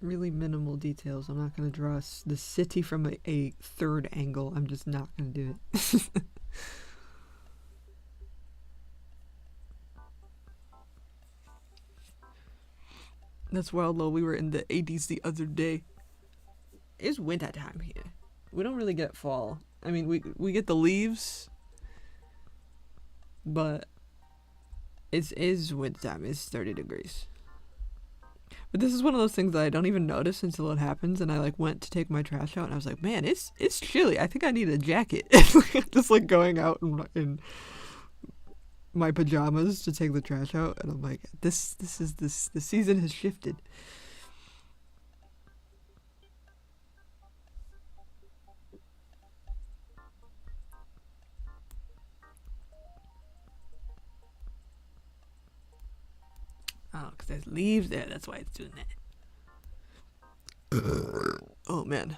really minimal details. I'm not gonna draw the city from a third angle. I'm just not gonna do it. That's wild, though. We were in the 80s the other day. It's winter time here. We don't really get fall. I mean, we get the leaves, but it is winter time. It's 30 degrees. But this is one of those things that I don't even notice until it happens, and I like went to take my trash out, and I was like, man, it's chilly. I think I need a jacket. Just like going out in my pajamas to take the trash out, and I'm like, the season has shifted. Oh, because there's leaves there. That's why it's doing that. Oh, man.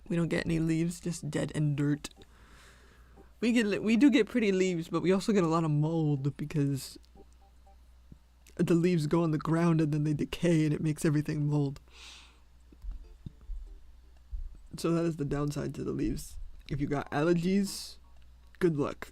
We don't get any leaves, just dead and dirt. We do get pretty leaves, but we also get a lot of mold because the leaves go on the ground and then they decay and it makes everything mold. So that is the downside to the leaves. If you got allergies, good luck.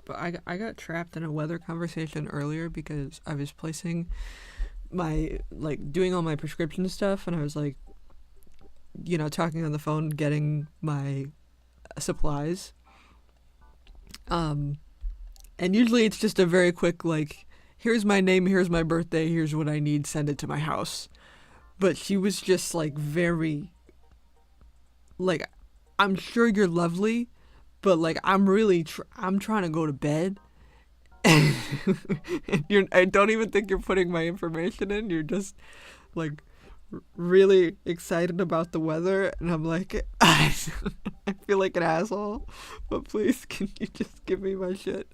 But I got trapped in a weather conversation earlier because I was placing my, like, doing all my prescription stuff, and I was like, you know, talking on the phone, getting my supplies. And usually it's just a very quick, like, here's my name, here's my birthday, here's what I need, send it to my house. But she was just, like, very, like, I'm sure you're lovely, but, like, I'm really, I'm trying to go to bed. I don't even think you're putting my information in. You're just, like, really excited about the weather, and I'm like, I feel like an asshole, but please, can you just give me my shit?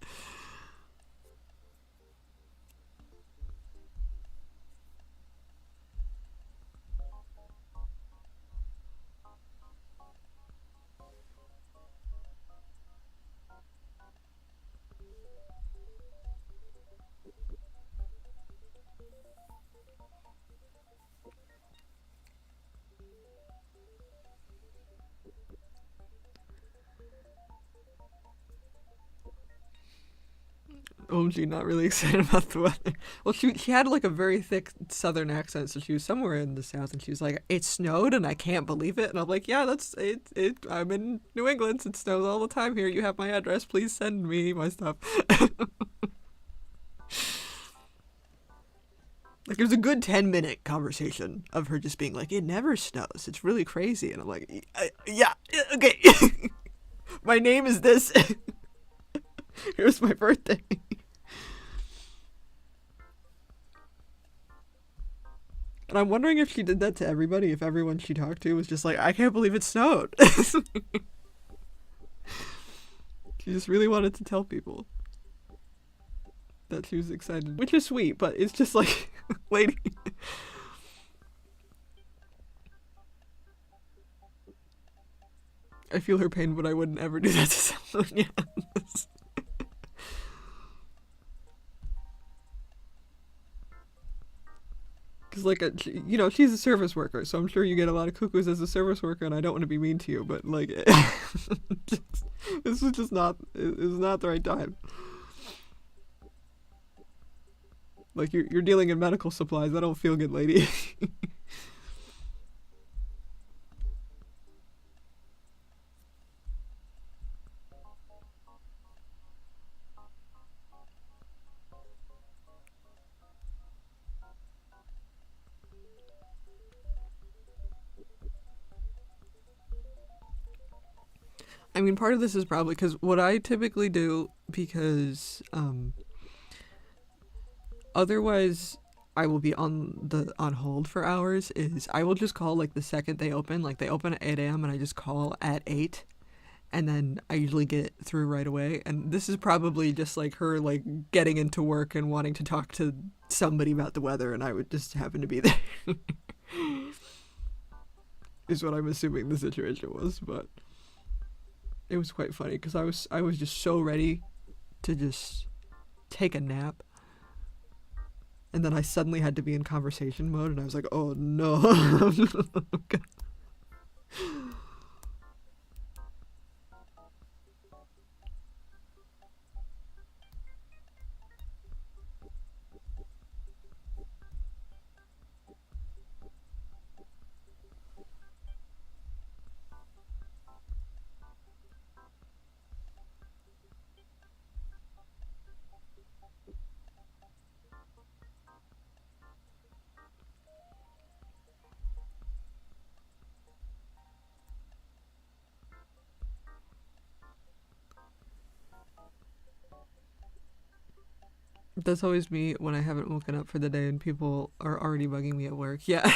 OMG, not really excited about the weather. Well, she had like a very thick southern accent, so she was somewhere in the south, and she was like, "It snowed, and I can't believe it." And I'm like, "Yeah, that's it. I'm in New England. It snows all the time here. You have my address. Please send me my stuff." Like, it was a good 10-minute conversation of her just being like, "It never snows. It's really crazy." And I'm like, "Yeah, okay." My name is this. Here's my birthday. And I'm wondering if she did that to everybody, if everyone she talked to was just like, "I can't believe it snowed." She just really wanted to tell people that she was excited, which is sweet, but it's just like, lady. I feel her pain, but I wouldn't ever do that to someone. Yes. Because, like, she's a service worker, so I'm sure you get a lot of cuckoos as a service worker, and I don't want to be mean to you, but, like, this was just not, it was not the right time. Like, you're dealing in medical supplies. I don't feel good, lady. I mean, part of this is probably because what I typically do, because otherwise I will be on hold for hours, is I will just call like the second they open. Like, they open at 8 a.m. and I just call at 8, and then I usually get through right away. And this is probably just like her like getting into work and wanting to talk to somebody about the weather, and I would just happen to be there. Is what I'm assuming the situation was, but it was quite funny because I was just so ready to just take a nap, and then I suddenly had to be in conversation mode, and I was like, "Oh no!" That's always me when I haven't woken up for the day and people are already bugging me at work. Yeah,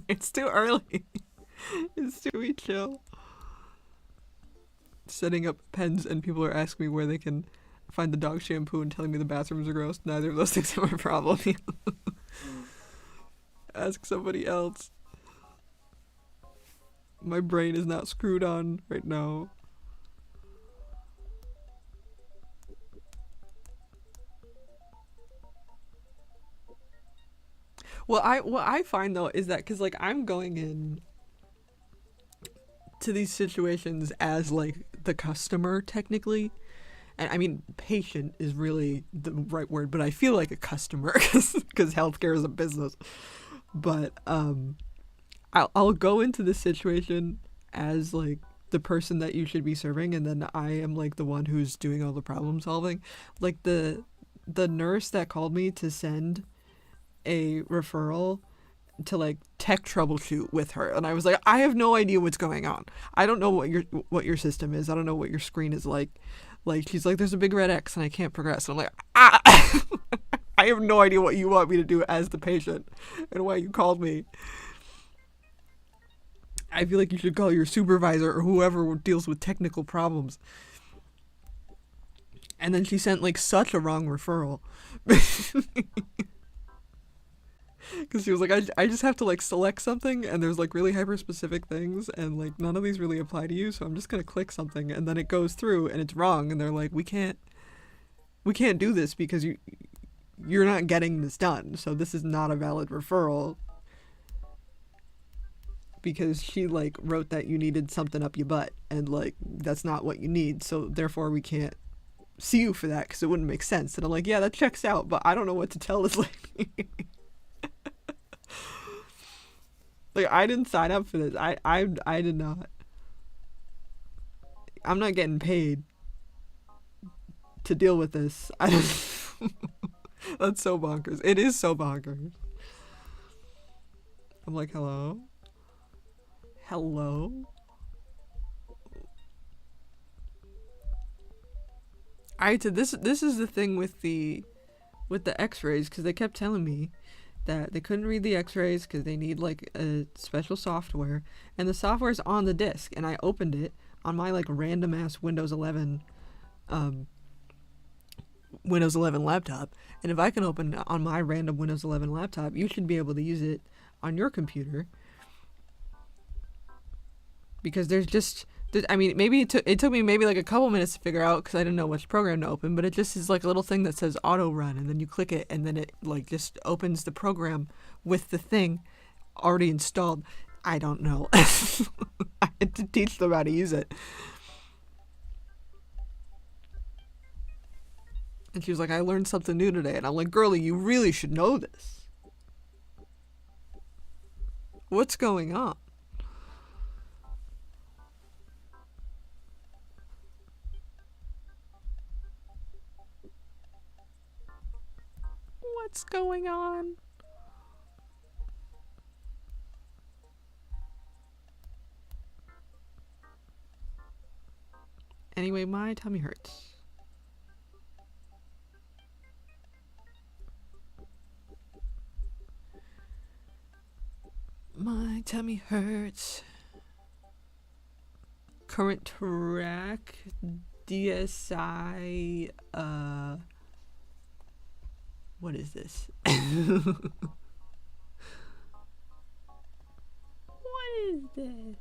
it's too early. It's too chill. Setting up pens and people are asking me where they can find the dog shampoo and telling me the bathrooms are gross. Neither of those things are my problem. Ask somebody else. My brain is not screwed on right now. What I find though is that because like I'm going in to these situations as like the customer technically, and I mean patient is really the right word, but I feel like a customer because healthcare is a business. But I'll go into this situation as like the person that you should be serving, and then I am like the one who's doing all the problem solving. Like the nurse that called me to send a referral to like tech troubleshoot with her, and I was like, I have no idea what's going on. I don't know what your system is. I don't know what your screen is like. Like, she's like, there's a big red X and I can't progress. And I'm like, I have no idea what you want me to do as the patient and why you called me. I feel like you should call your supervisor or whoever deals with technical problems. And then she sent like such a wrong referral. Because she was like, I just have to like select something and there's like really hyper specific things and like none of these really apply to you, so I'm just gonna click something and then it goes through and it's wrong and they're like, we can't do this because you're not getting this done, so this is not a valid referral. Because she like wrote that you needed something up your butt and like that's not what you need, so therefore we can't see you for that because it wouldn't make sense. And I'm like, yeah, that checks out, but I don't know what to tell this lady. Like, I didn't sign up for this. I did not. I'm not getting paid to deal with this. That's so bonkers. It is so bonkers. I'm like, hello? Hello? Alright, so this is the thing with the x-rays, because they kept telling me that they couldn't read the x-rays because they need like a special software, and the software's on the disk, and I opened it on my like random ass Windows 11 laptop, and if I can open it on my random Windows 11 laptop, you should be able to use it on your computer. Because there's just, I mean, maybe it took me maybe like a couple minutes to figure out because I didn't know which program to open, but it just is like a little thing that says auto run, and then you click it and then it like just opens the program with the thing already installed. I don't know. I had to teach them how to use it. And she was like, I learned something new today. And I'm like, girlie, you really should know this. What's going on? What's going on? Anyway, my tummy hurts. My tummy hurts. Current track, DSI, what is this? What is this?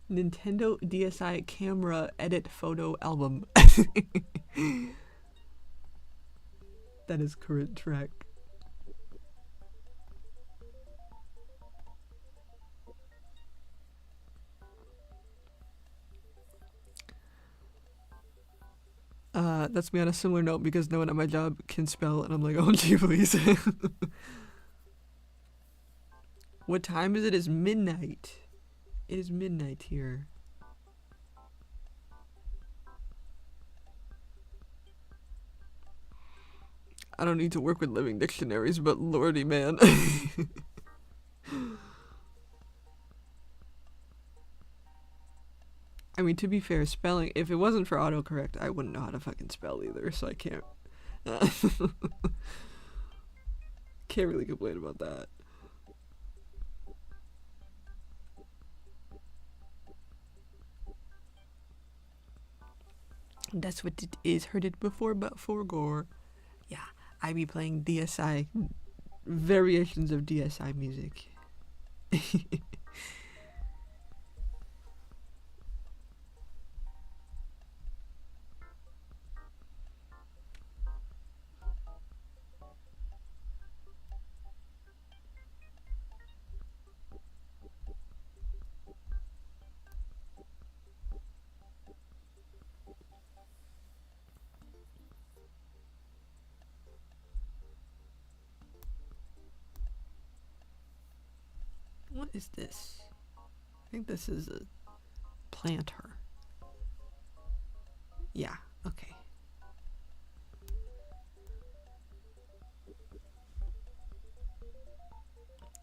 Nintendo DSi camera edit photo album. That is current track. That's me on a similar note because no one at my job can spell, and I'm like, oh gee, please. What time is it? It's midnight. It is midnight here. I don't need to work with living dictionaries, but lordy man. I mean, to be fair, spelling, if it wasn't for autocorrect, I wouldn't know how to fucking spell either, so I can't. Can't really complain about that. That's what it is. Heard it before, but for gore. Yeah, I be playing DSi, variations of DSi music. What is this? I think this is a planter. Yeah, okay.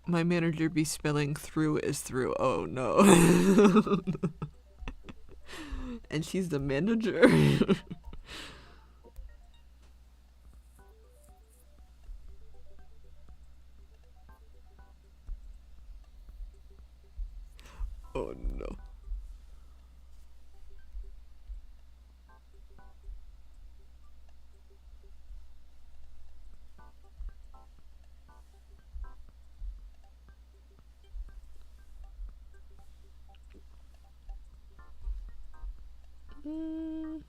My manager be spelling through as through. Oh no. And she's the manager. Oh no. Mm.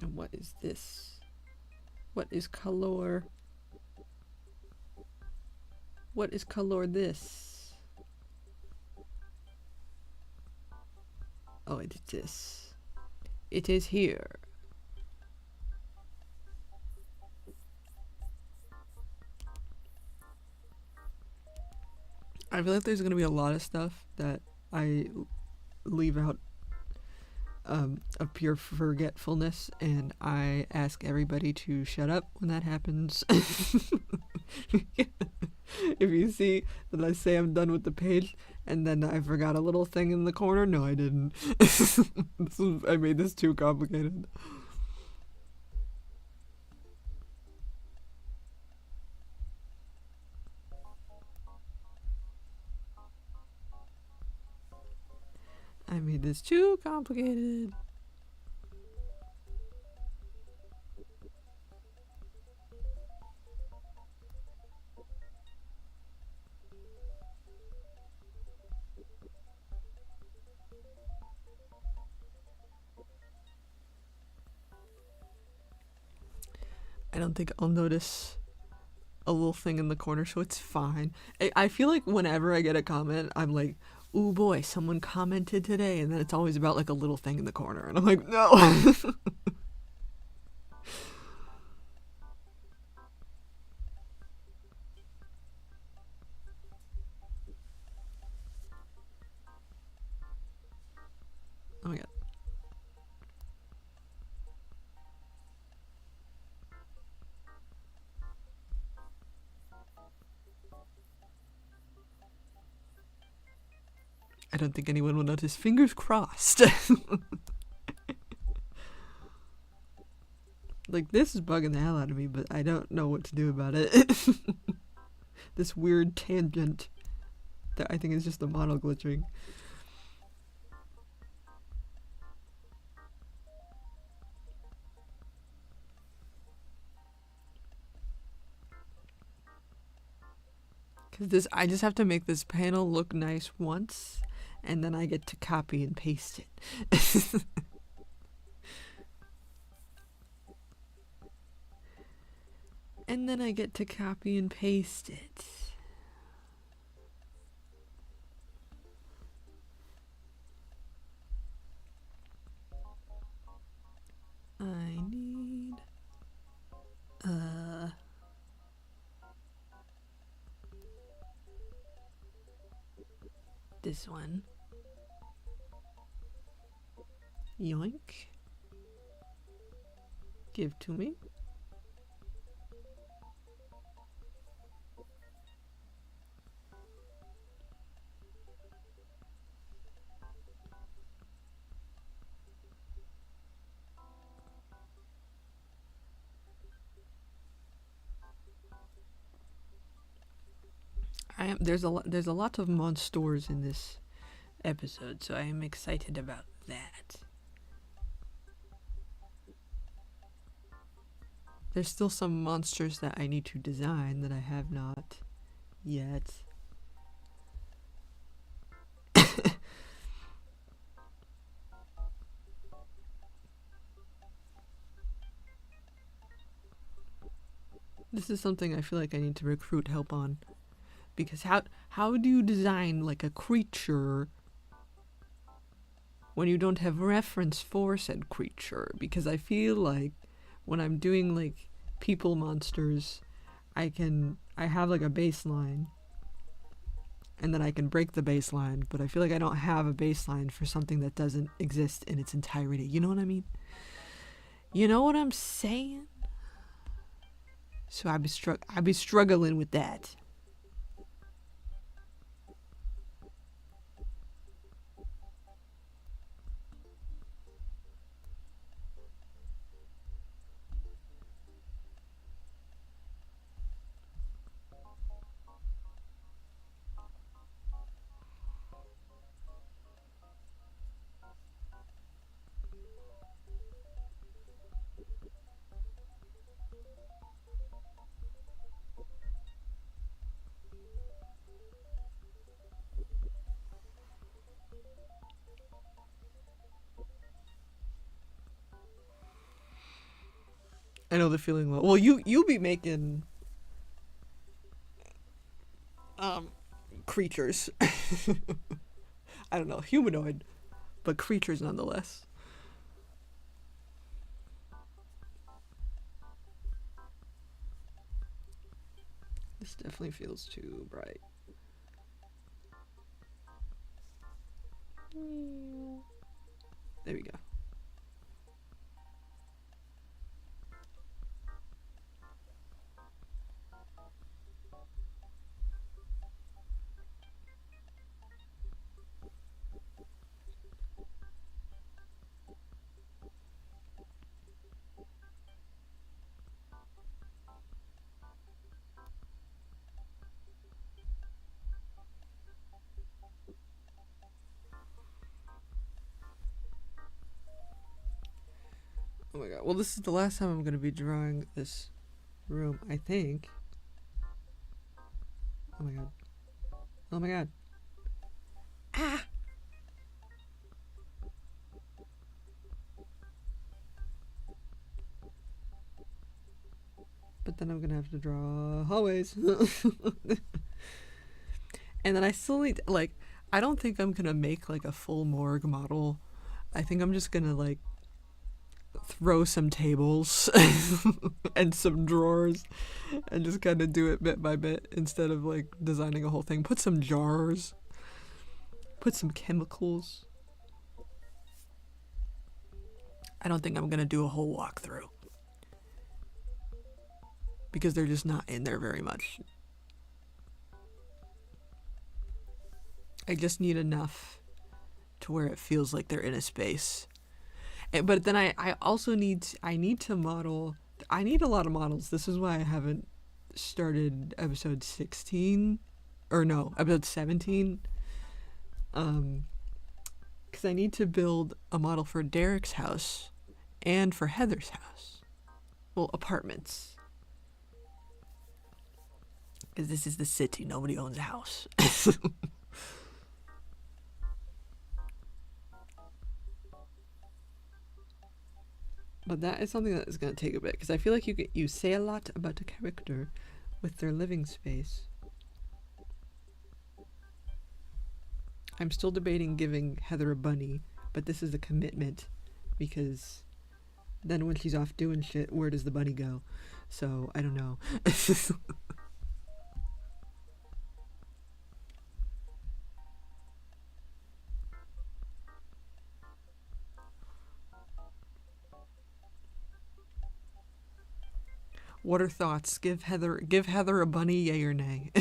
And what is this? What is color? What is color this? Oh, it is this. It is here. I feel like there's gonna be a lot of stuff that I leave out of pure forgetfulness, and I ask everybody to shut up when that happens. If you see that I say I'm done with the page and then I forgot a little thing in the corner, no, I didn't. I made this too complicated. I made this too complicated. I don't think I'll notice a little thing in the corner, so it's fine. I feel like whenever I get a comment, I'm like, ooh boy, someone commented today, and then it's always about like a little thing in the corner, and I'm like, no. Oh my god. I don't think anyone will notice. Fingers crossed. Like, this is bugging the hell out of me, but I don't know what to do about it. This weird tangent that I think is just the model glitching. Because I just have to make this panel look nice once, and then I get to copy and paste it. And then I get to copy and paste it. I need this one. Yoink. Give to me. There's a lot of monsters in this episode, so I am excited about that. There's still some monsters that I need to design that I have not yet. This is something I feel like I need to recruit help on. Because how do you design like a creature when you don't have reference for said creature? Because I feel like when I'm doing like people monsters, I have like a baseline, and then I can break the baseline, but I feel like I don't have a baseline for something that doesn't exist in its entirety. You know what I mean? You know what I'm saying? So I'd be struggling with that. I know the feeling well. Well, you'll be making creatures. I don't know, humanoid, but creatures nonetheless. This definitely feels too bright. There we go. Oh my god. Well, this is the last time I'm going to be drawing this room, I think. Oh my god. Oh my god. Ah! But then I'm going to have to draw hallways. And then I still need, like, I don't think I'm going to make, like, a full morgue model. I think I'm just going to, like, throw some tables and some drawers and just kind of do it bit by bit instead of like designing a whole thing. Put some jars, put some chemicals. I don't think I'm gonna do a whole walkthrough because they're just not in there very much. I just need enough to where it feels like they're in a space. But then I also need to model. I need a lot of models. This is why I haven't started episode 16, or no, episode 17. Because I need to build a model for Derek's house and for Heather's house. Well, apartments. Because this is the city. Nobody owns a house. But that is something that is going to take a bit, because I feel like you say a lot about a character with their living space. I'm still debating giving Heather a bunny, but this is a commitment, because then when she's off doing shit, where does the bunny go? So, I don't know. What are thoughts? Give Heather a bunny, yay or nay?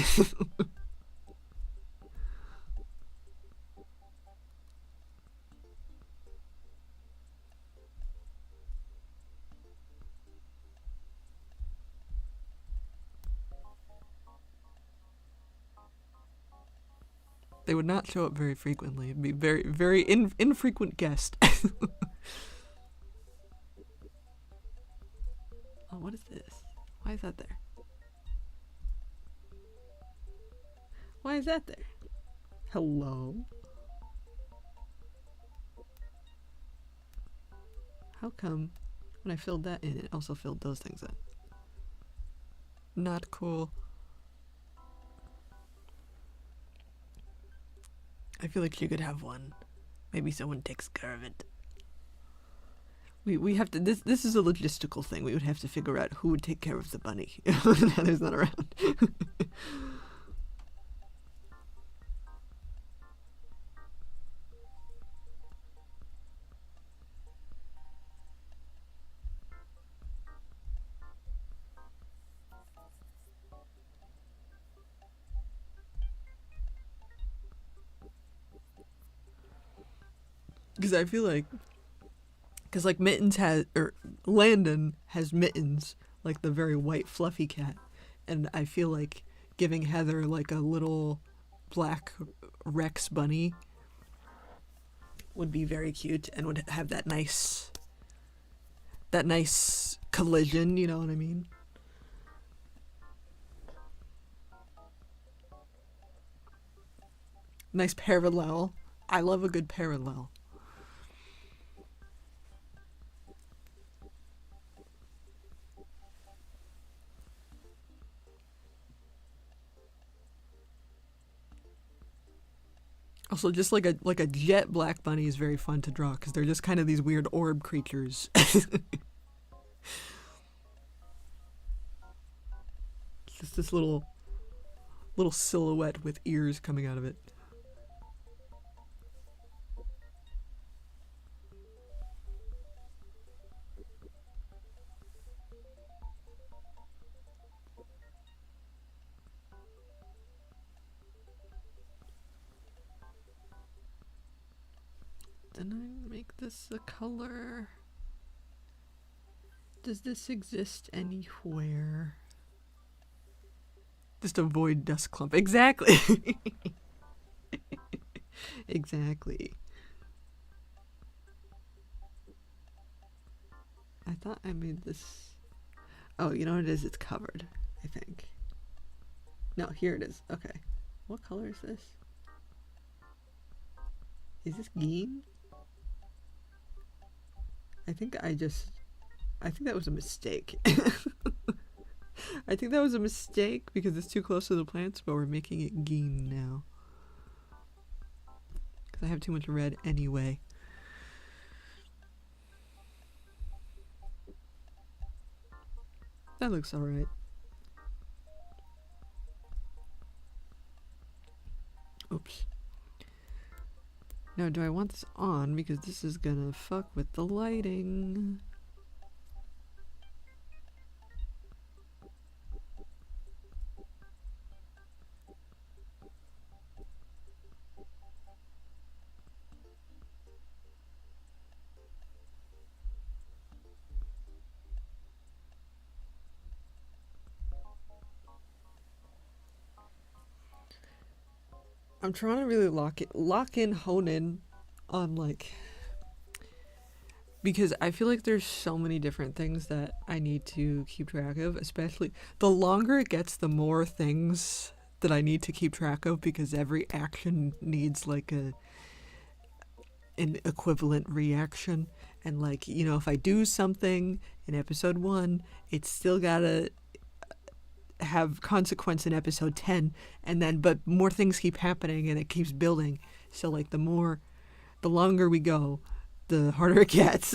They would not show up very frequently. It'd be very infrequent guest. Oh, what is this? Why is that there? Why is that there? Hello? How come when I filled that in, it also filled those things in? Not cool. I feel like you could have one. Maybe someone takes care of it. We have to, this is a logistical thing. We would have to figure out who would take care of the bunny when Heather's not around. Because I feel like, because like Mittens has, or Landon has Mittens, like the very white fluffy cat, and I feel like giving Heather like a little black Rex bunny would be very cute and would have that nice collision, you know what I mean? Nice parallel. I love a good parallel. Also, just like a jet black bunny is very fun to draw because they're just kind of these weird orb creatures. Just this little silhouette with ears coming out of it. Then I make this a color. Does this exist anywhere? Just avoid dust clump. Exactly. Exactly. I thought I made this. Oh, you know what it is? It's covered, I think. No, here it is. Okay. What color is this? Is this green? I think that was a mistake. I think that was a mistake because it's too close to the plants, but we're making it green now. Because I have too much red anyway. That looks alright. Oops. Now, do I want this on? Because this is gonna fuck with the lighting. I'm trying to really lock in, hone in on like, because I feel like there's so many different things that I need to keep track of, especially the longer it gets, the more things that I need to keep track of because every action needs like an equivalent reaction. And like, you know, if I do something in episode 1, it's still gotta have consequence in episode 10, and then but more things keep happening and it keeps building, so like the longer we go, the harder it gets.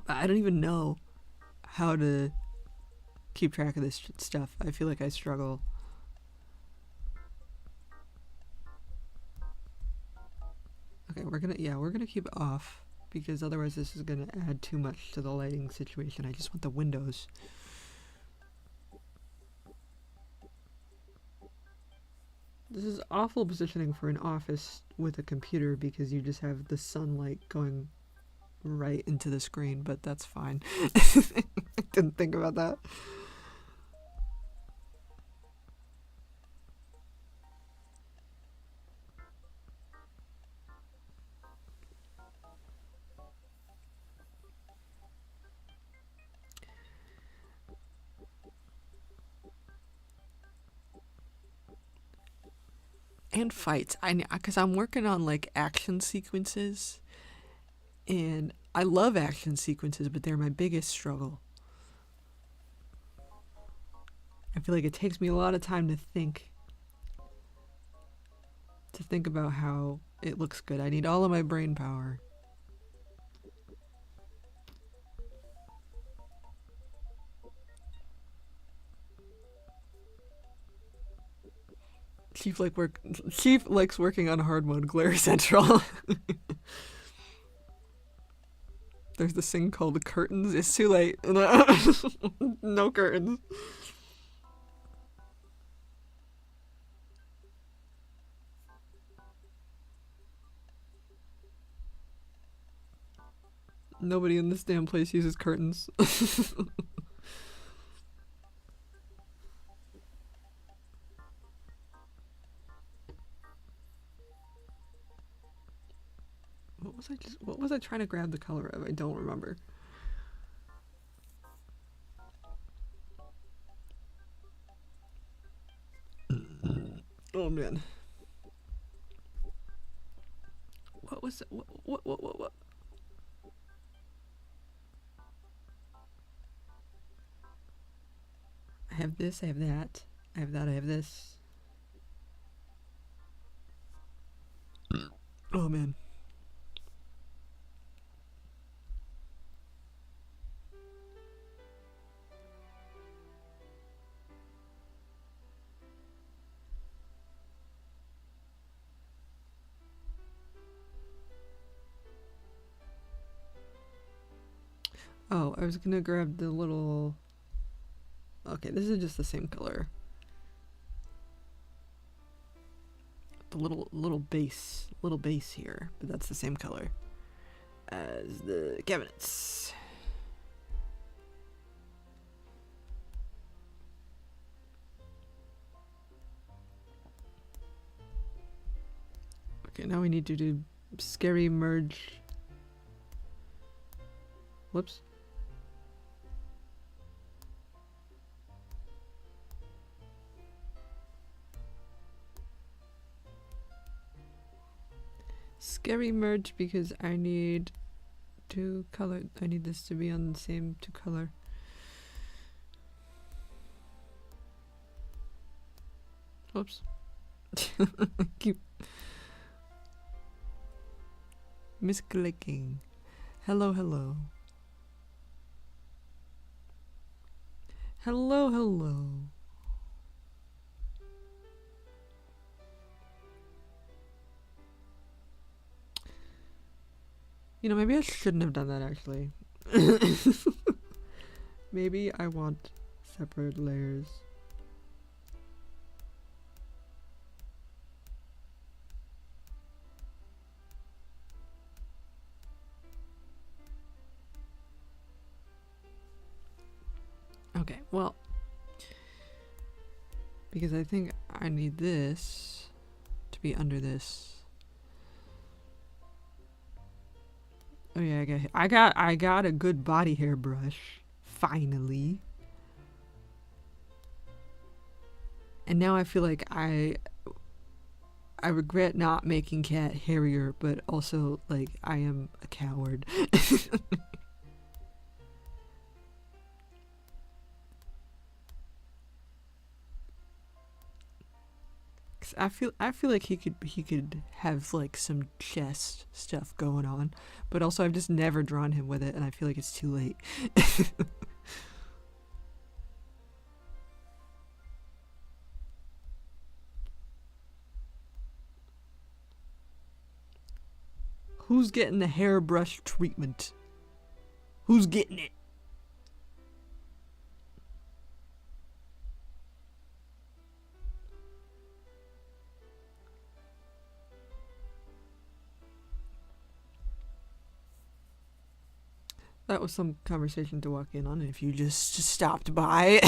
I don't even know how to keep track of this stuff. I feel like I struggle. Okay, we're gonna keep it off because otherwise this is gonna add too much to the lighting situation. I just want the windows. This is awful positioning for an office with a computer because you just have the sunlight going right into the screen, but that's fine. I didn't think about that. And fights. Because I'm working on like action sequences, and I love action sequences, but they're my biggest struggle. I feel like it takes me a lot of time to think about how it looks good. I need all of my brain power. Chief likes working on hard mode, Glare Central. There's this thing called the curtains. It's too late. No curtains. Nobody in this damn place uses curtains. What was I trying to grab the color of? I don't remember. Oh man. What was it? What? have this, I have that. I have that, I have this. Oh man. Oh, I was gonna grab the little... Okay, this is just the same color. The little base here, but that's the same color as the cabinets. Okay, now we need to do scary merge. Whoops. Scary merge because I need to color. I need this to be on the same to color. Whoops. Keep misclicking. Hello, hello. Hello, hello. You know, maybe I shouldn't have done that actually. Maybe I want separate layers. Okay, well, because I think I need this to be under this. Oh yeah, I got a good body hair brush finally. And now I feel like I regret not making Cat hairier, but also like I am a coward. I feel like he could have like some chest stuff going on, but also I've just never drawn him with it, and I feel like it's too late. Who's getting the hairbrush treatment? Who's getting it? That was some conversation to walk in on if you just stopped by.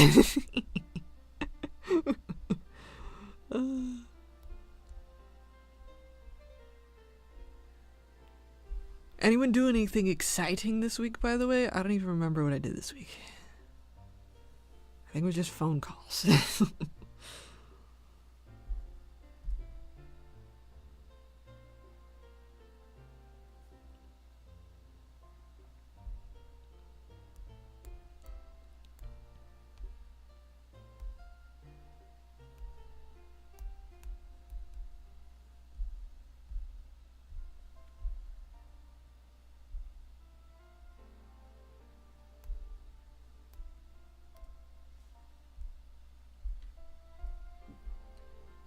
Anyone do anything exciting this week, by the way? I don't even remember what I did this week. I think it was just phone calls.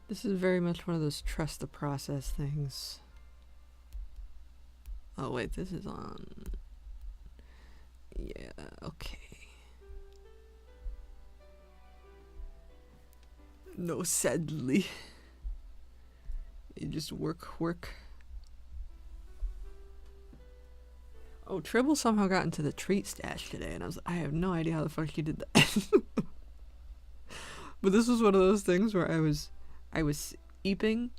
This is very much one of those trust the process things. Oh wait, this is on... Yeah, okay. No, sadly. You just work. Oh, Tribble somehow got into the treat stash today, and I have no idea how the fuck she did that. But this was one of those things where I was eeping,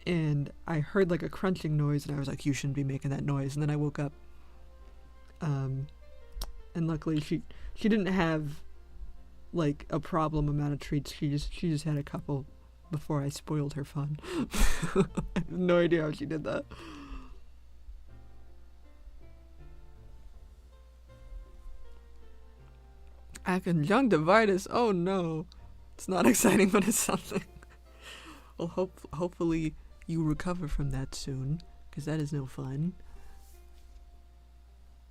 and I heard like a crunching noise, and I was like, you shouldn't be making that noise. And then I woke up, and luckily she didn't have like a problem amount of treats. She just had a couple before I spoiled her fun. I have no idea how she did that. A conjunctivitis. Oh no. It's not exciting, but it's something. Well, hopefully you recover from that soon, because that is no fun.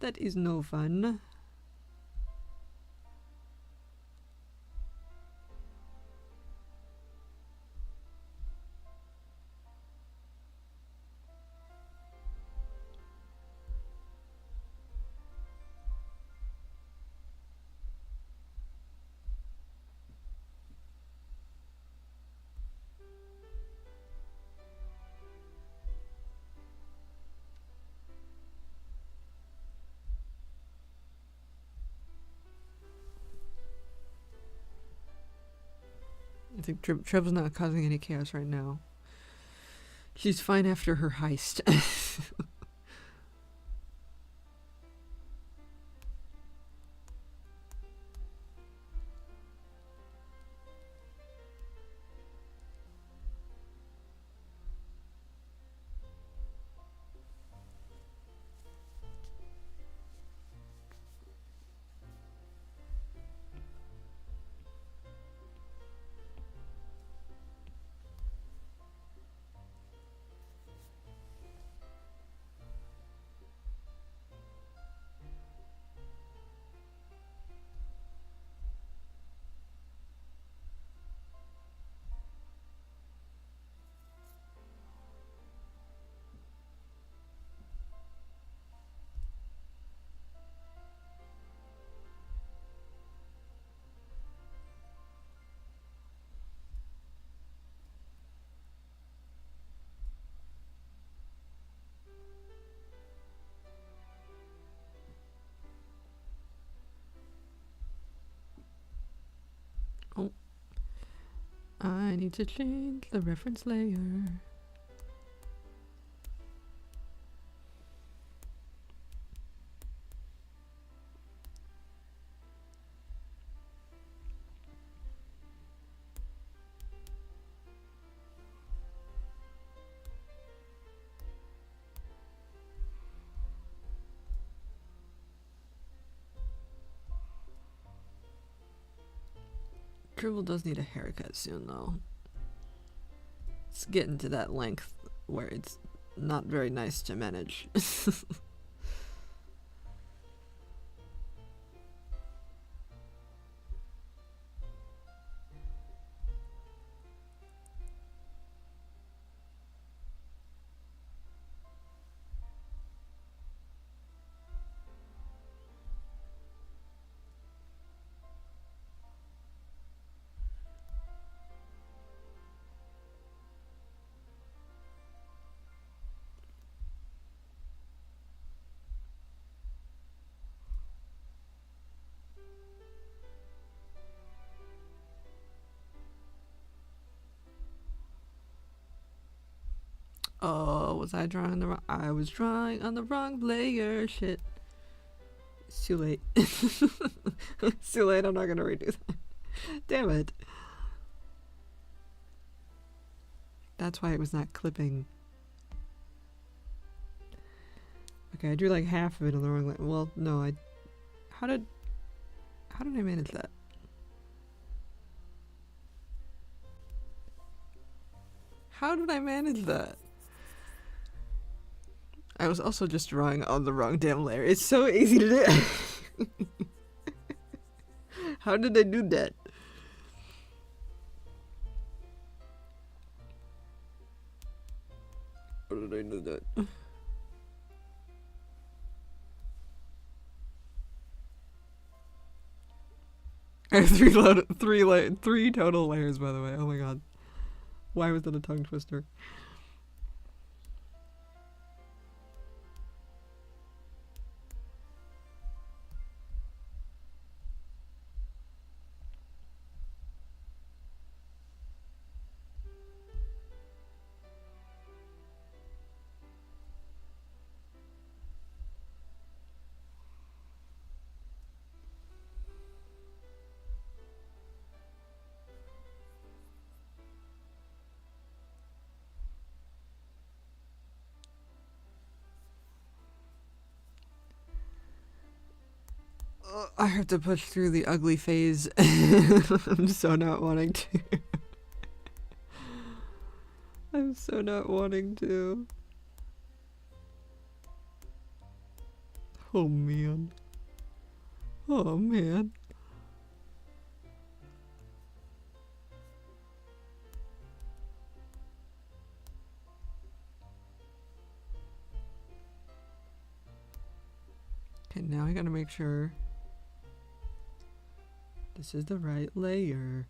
That is no fun. I think Treble's not causing any chaos right now. She's fine after her heist. Oh. I need to change the reference layer. Dribble does need a haircut soon, though. It's getting to that length where it's not very nice to manage. Oh, was I drawing the wrong? I was drawing on the wrong layer. Shit. It's too late. It's too late. I'm not gonna redo that. Damn it. That's why it was not clipping. Okay, I drew like half of it on the wrong layer. Well, no, how did I manage that? How did I manage that? I was also just drawing on the wrong damn layer. It's so easy to do. How did I do that? How did I do that? I have three total layers, by the way. Oh my god. Why was that a tongue twister? I have to push through the ugly phase. I'm so not wanting to. I'm so not wanting to. Oh man. Oh man. Okay, now I gotta make sure this is the right layer.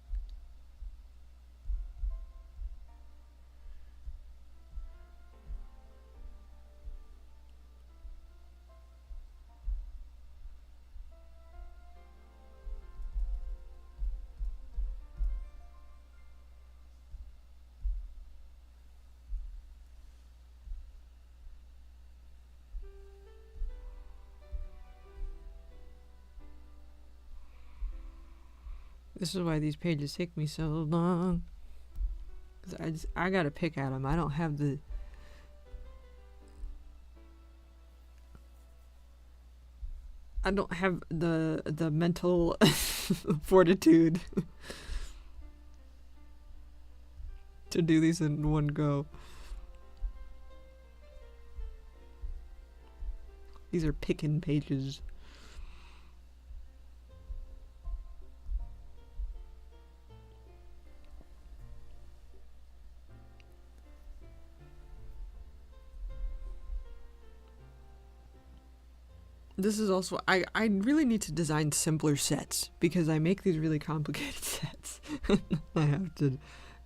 This is why these pages take me so long. Cause I gotta pick at them. I don't have the mental fortitude to do these in one go. These are picking pages. This is also, I really need to design simpler sets because I make these really complicated sets. I have to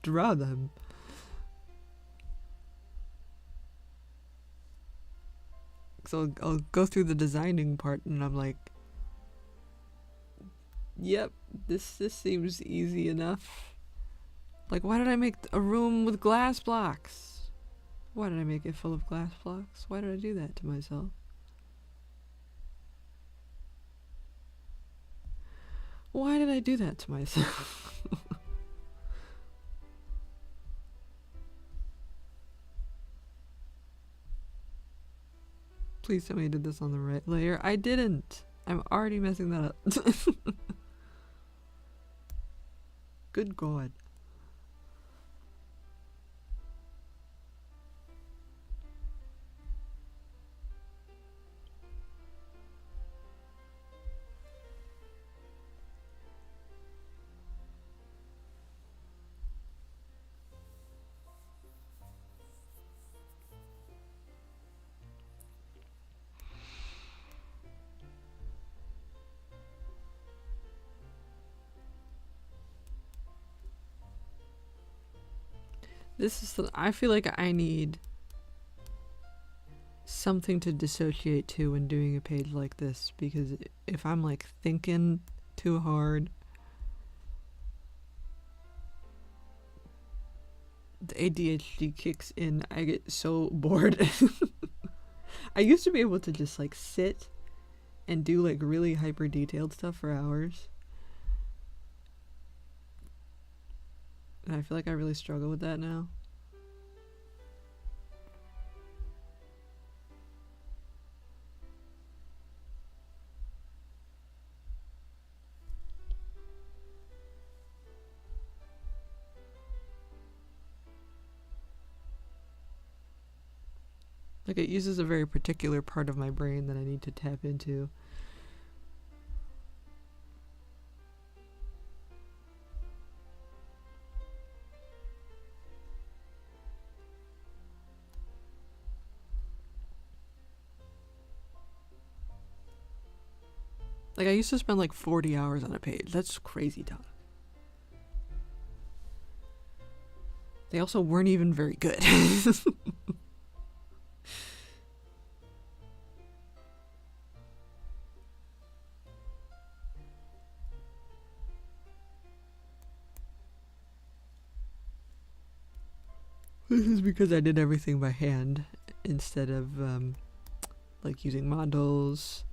draw them. So I'll go through the designing part and I'm like, yep, this seems easy enough. Like, why did I make a room with glass blocks? Why did I make it full of glass blocks? Why did I do that to myself? Why did I do that to myself? Please tell me I did this on the right layer. I didn't. I'm already messing that up. Good God. I feel like I need something to dissociate to when doing a page like this, because if I'm like thinking too hard, the ADHD kicks in. I get so bored. I used to be able to just like sit and do like really hyper detailed stuff for hours. And I feel like I really struggle with that now. Like, it uses a very particular part of my brain that I need to tap into. Like, I used to spend like 40 hours on a page. That's crazy talk. They also weren't even very good. This is because I did everything by hand instead of like using models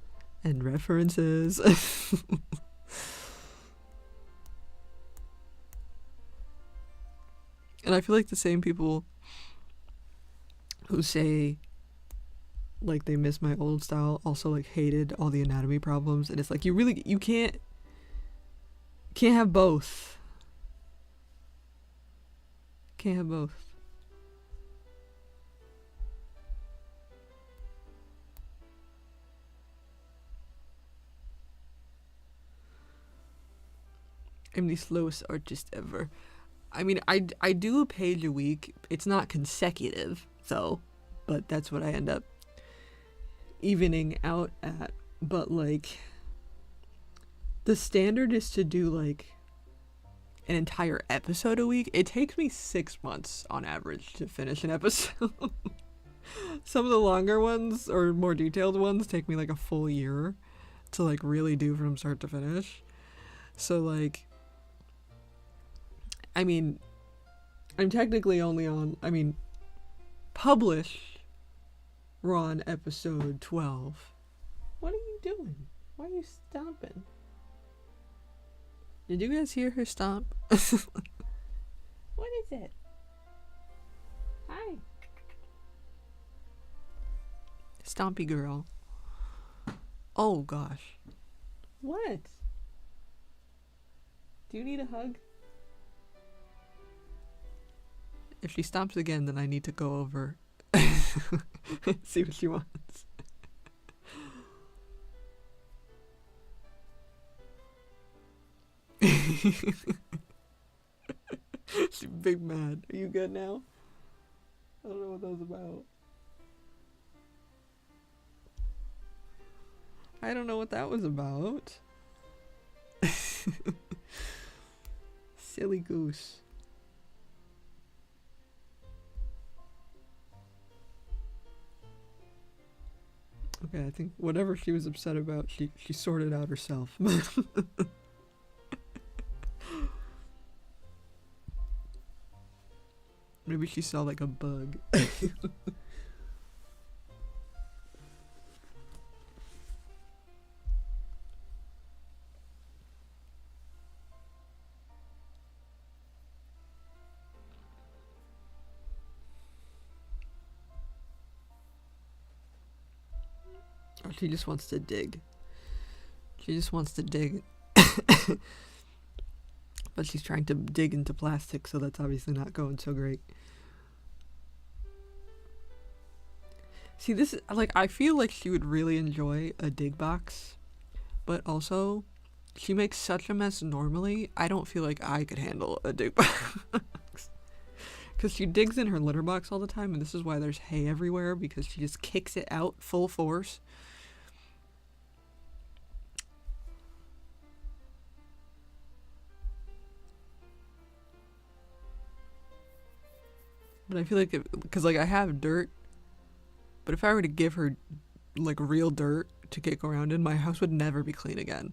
and references. And I feel like the same people who say like they miss my old style, also like hated all the anatomy problems, and it's like you can't have both. Can't have both. I'm the slowest artist ever. I mean, I do a page a week. It's not consecutive, though, but that's what I end up evening out at. But, like, the standard is to do, like, an entire episode a week. It takes me 6 months on average to finish an episode. Some of the longer ones, or more detailed ones, take me, like, a full year to, like, really do from start to finish. So, like, I mean, I'm technically only on, publish, we're on episode 12. What are you doing? Why are you stomping? Did you guys hear her stomp? What is it? Hi. Stompy girl. Oh gosh. What? Do you need a hug? If she stomps again, then I need to go over. See what she wants. She's big mad. Are you good now? I don't know what that was about. I don't know what that was about. Silly goose. Okay, I think whatever she was upset about, she sorted out herself. Maybe she saw like a bug. Or she just wants to dig. She just wants to dig. But she's trying to dig into plastic, so that's obviously not going so great. See, this is, like, I feel like she would really enjoy a dig box, but also, she makes such a mess normally, I don't feel like I could handle a dig box. Because she digs in her litter box all the time, and this is why there's hay everywhere, because she just kicks it out full force. But I feel like, because like I have dirt, but if I were to give her like real dirt to kick around in, my house would never be clean again.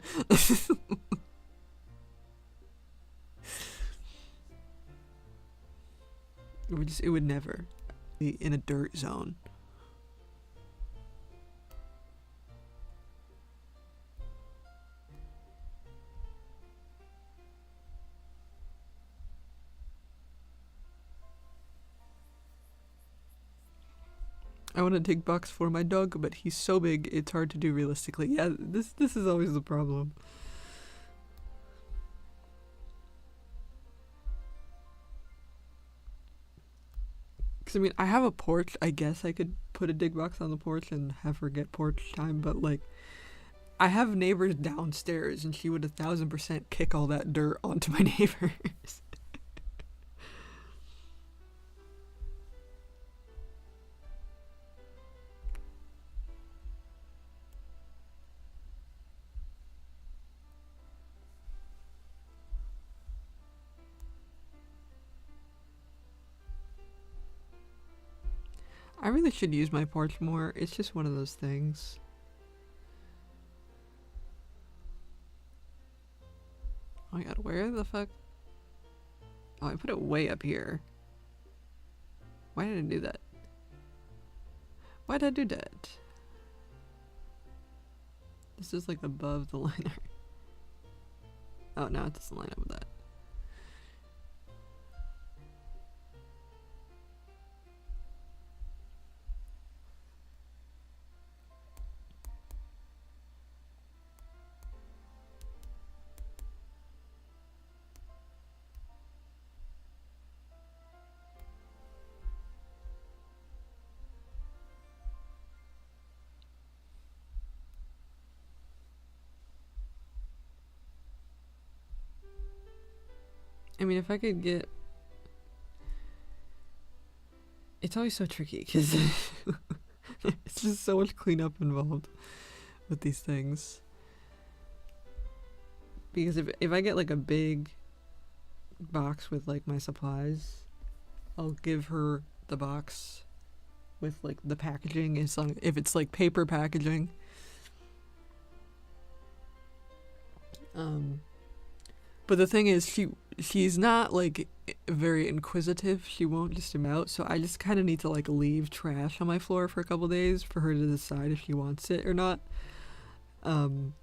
It would never be in a dirt zone. I want to dig box for my dog, but he's so big it's hard to do realistically. Yeah, this is always the problem. Because I mean, I have a porch. I guess I could put a dig box on the porch and have her get porch time, but like, I have neighbors downstairs, and she would 1000% kick all that dirt onto my neighbors. I really should use my porch more. It's just one of those things. Oh my god, where the fuck? Oh, I put it way up here. Why did I do that? Why did I do that? This is like above the liner. Oh, now it doesn't line up with that. I mean, if I could get... It's always so tricky because it's just so much cleanup involved with these things. Because if I get like a big box with like my supplies, I'll give her the box with like the packaging. If it's like paper packaging. But the thing is, she's not like very inquisitive. She won't just come out. So I just kind of need to like leave trash on my floor for a couple days for her to decide if she wants it or not. And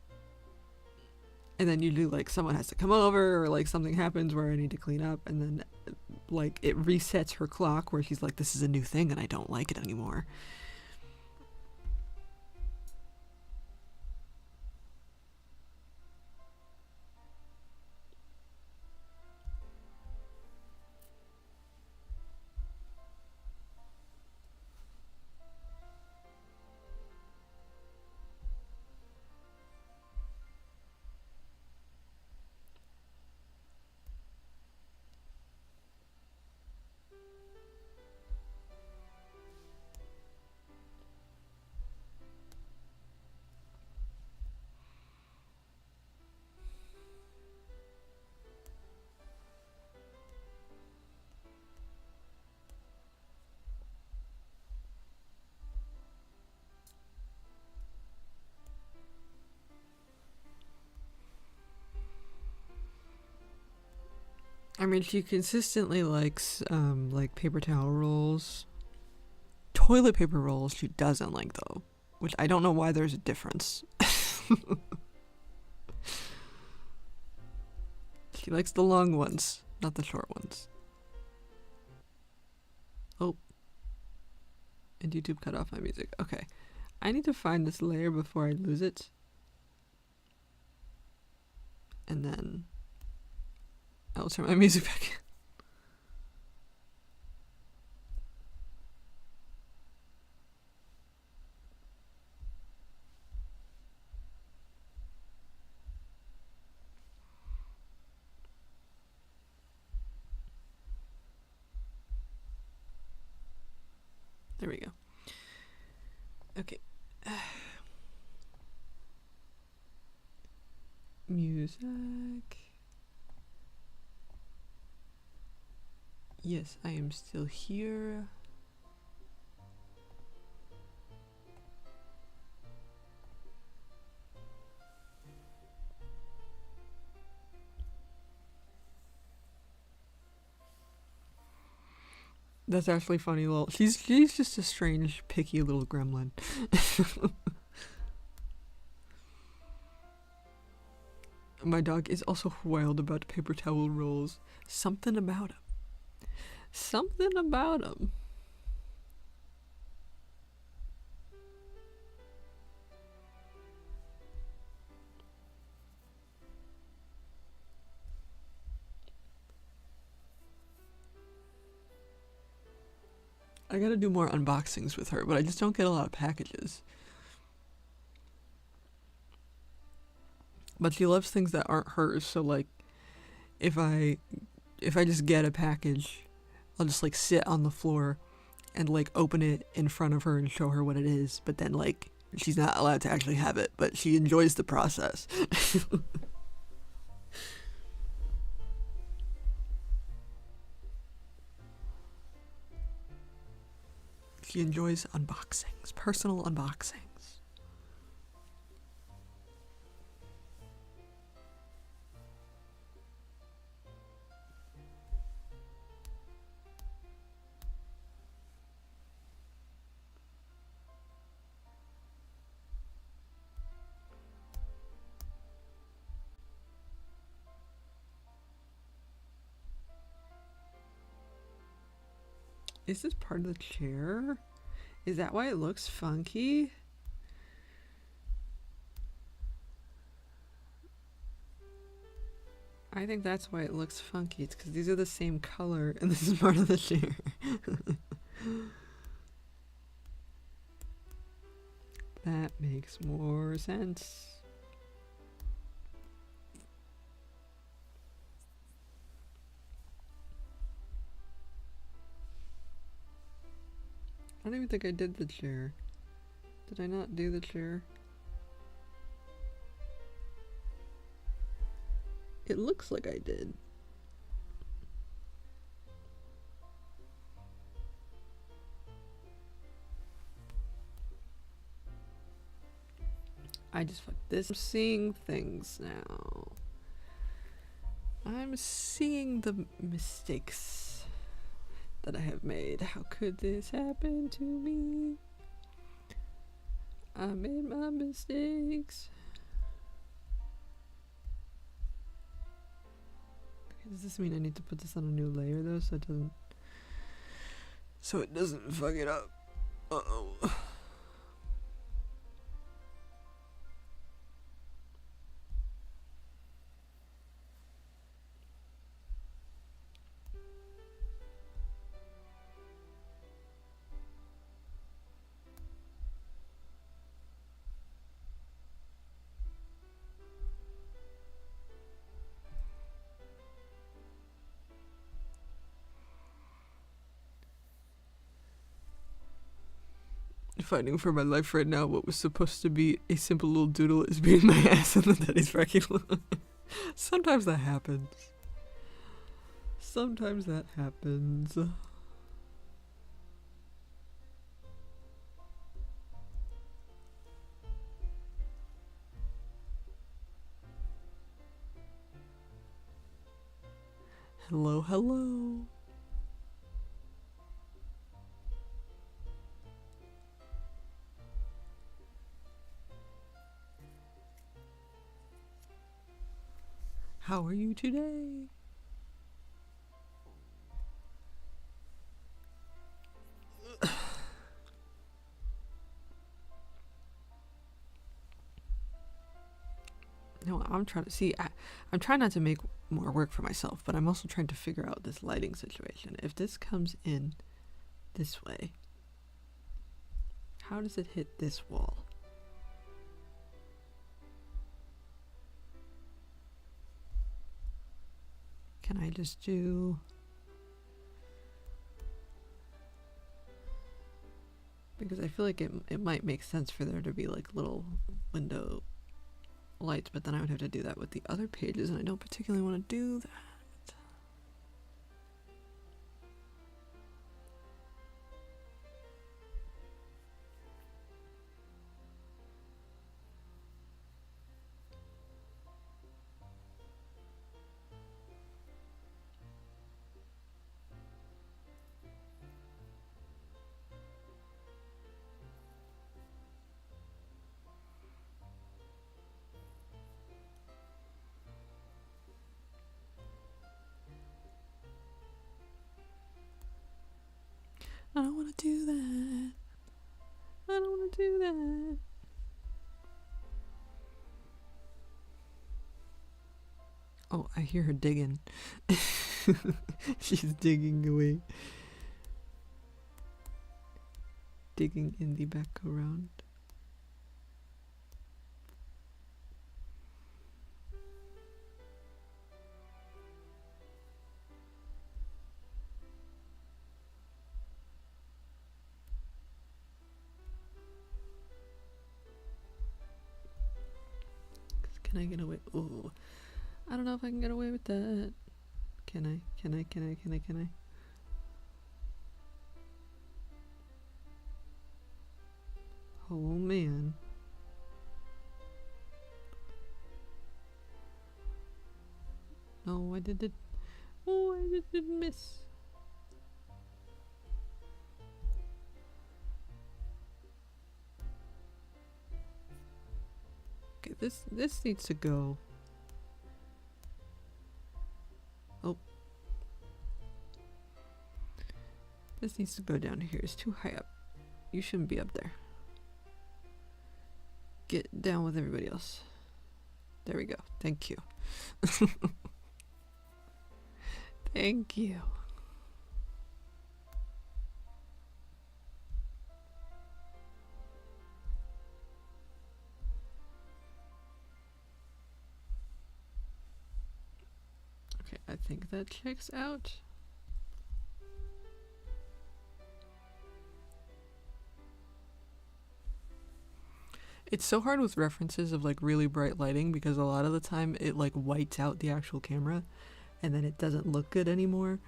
then usually like someone has to come over or like something happens where I need to clean up, and then like it resets her clock where she's like, this is a new thing and I don't like it anymore. I mean, she consistently likes like paper towel rolls. Toilet paper rolls she doesn't like though, which I don't know why there's a difference. She likes the long ones, not the short ones. Oh. And YouTube cut off my music. Okay. I need to find this layer before I lose it. And then I'll turn my music back in. There we go. Okay. Music. Yes, I am still here. That's actually funny, lol. She's just a strange, picky little gremlin. My dog is also wild about paper towel rolls. Something about him. Something about him. I gotta do more unboxings with her, but I just don't get a lot of packages. But she loves things that aren't hers, so like if I just get a package, I'll just like sit on the floor and like open it in front of her and show her what it is, but then like she's not allowed to actually have it, but she enjoys the process. She enjoys unboxings, personal unboxings. Is this part of the chair? Is that why it looks funky? I think that's why it looks funky. It's because these are the same color and this is part of the chair. That makes more sense. don't even think I did the chair. Did I not do the chair? It looks like I did. I just fucked this. I'm seeing things now. I'm seeing the mistakes that I have made. How could this happen to me? I made my mistakes. Does this mean I need to put this on a new layer though, so it doesn't fuck it up? Uh-oh. Fighting for my life right now. What was supposed to be a simple little doodle is being my ass in the daddy's wrecking. Sometimes that happens. Sometimes that happens. Hello, hello. How are you today? No, I'm trying to see. I'm trying not to make more work for myself, but I'm also trying to figure out this lighting situation. If this comes in this way, how does it hit this wall? Can I just do... Because I feel like it might make sense for there to be like little window lights, but then I would have to do that with the other pages, and I don't particularly want to do that. I don't want to do that. I don't want to do that. Oh, I hear her digging. She's digging away. Digging in the background. Can I get away? Oh, I don't know if I can get away with that. Can I? Can I? Can I? Can I? Can I? Oh man. No, I did it. Oh, I didn't miss. Okay, this needs to go. Oh. This needs to go down here. It's too high up. You shouldn't be up there. Get down with everybody else. There we go. Thank you. Thank you. Okay, I think that checks out. It's so hard with references of like really bright lighting because a lot of the time it like whites out the actual camera and then it doesn't look good anymore.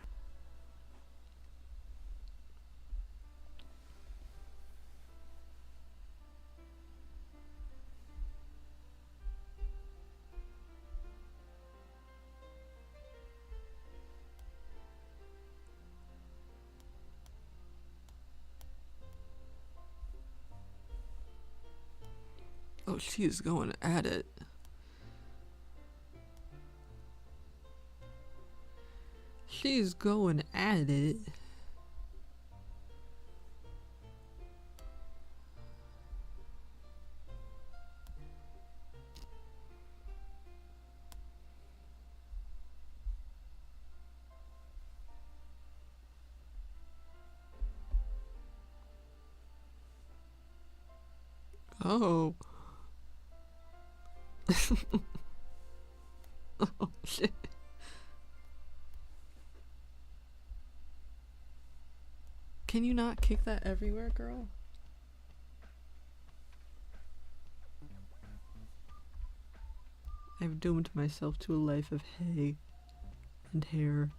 Oh, she is going at it. She's going at it. Oh. Oh, shit. Can you not kick that everywhere, girl? I've doomed myself to a life of hay and hair.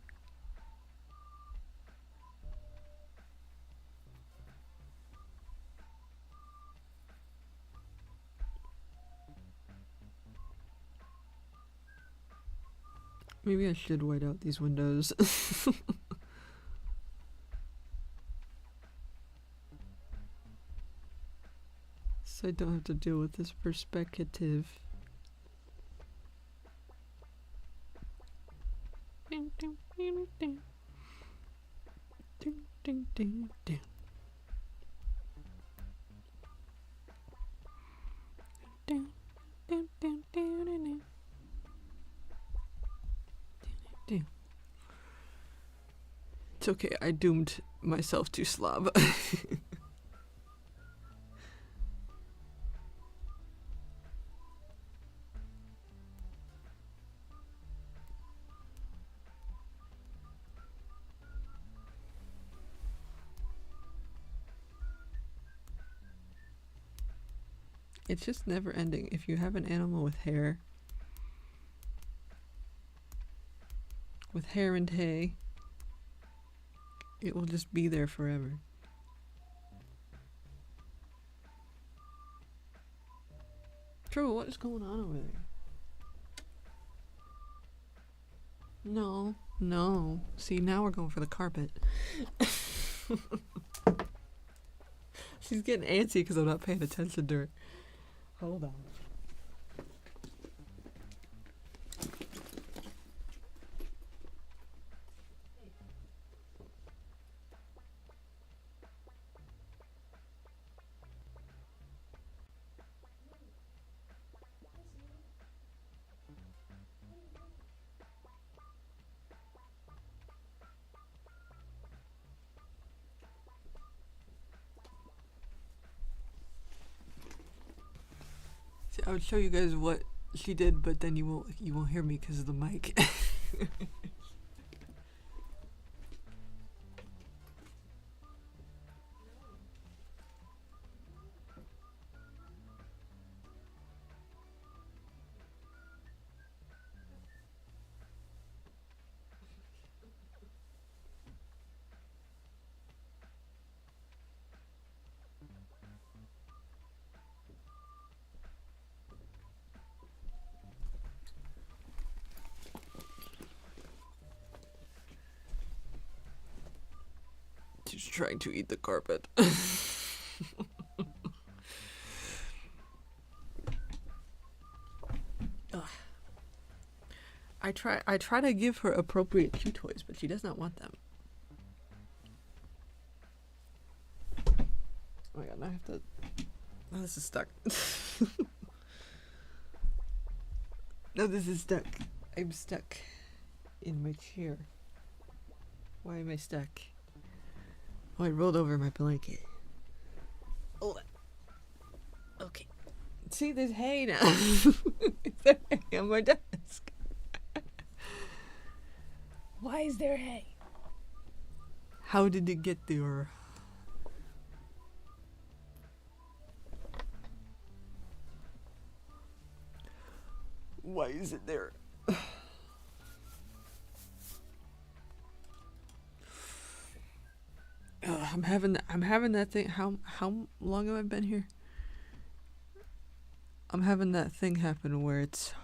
Maybe I should white out these windows. So I don't have to deal with this perspective. Ding, ding, ding, ding. Ding, ding, ding, ding. Ding, ding, ding, ding, ding. Ding. It's okay, I doomed myself to slob. It's just never ending. If you have an animal with hair and hay, it will just be there forever. True, what is going on over there? No. See, now we're going for the carpet. She's getting antsy because I'm not paying attention to her. Hold on. See, I would show you guys what she did, but then you won't hear me because of the mic. She's trying to eat the carpet. I try to give her appropriate chew toys, but she does not want them. Oh my god, now I have to... Oh, this is stuck. No, this is stuck. I'm stuck in my chair. Why am I stuck? Oh, I rolled over my blanket. Oh, okay. See, there's hay now. There's hay on my desk. Why is there hay? How did it get there? Why is it there? I'm having that thing. How long have I been here? I'm having that thing happen where it's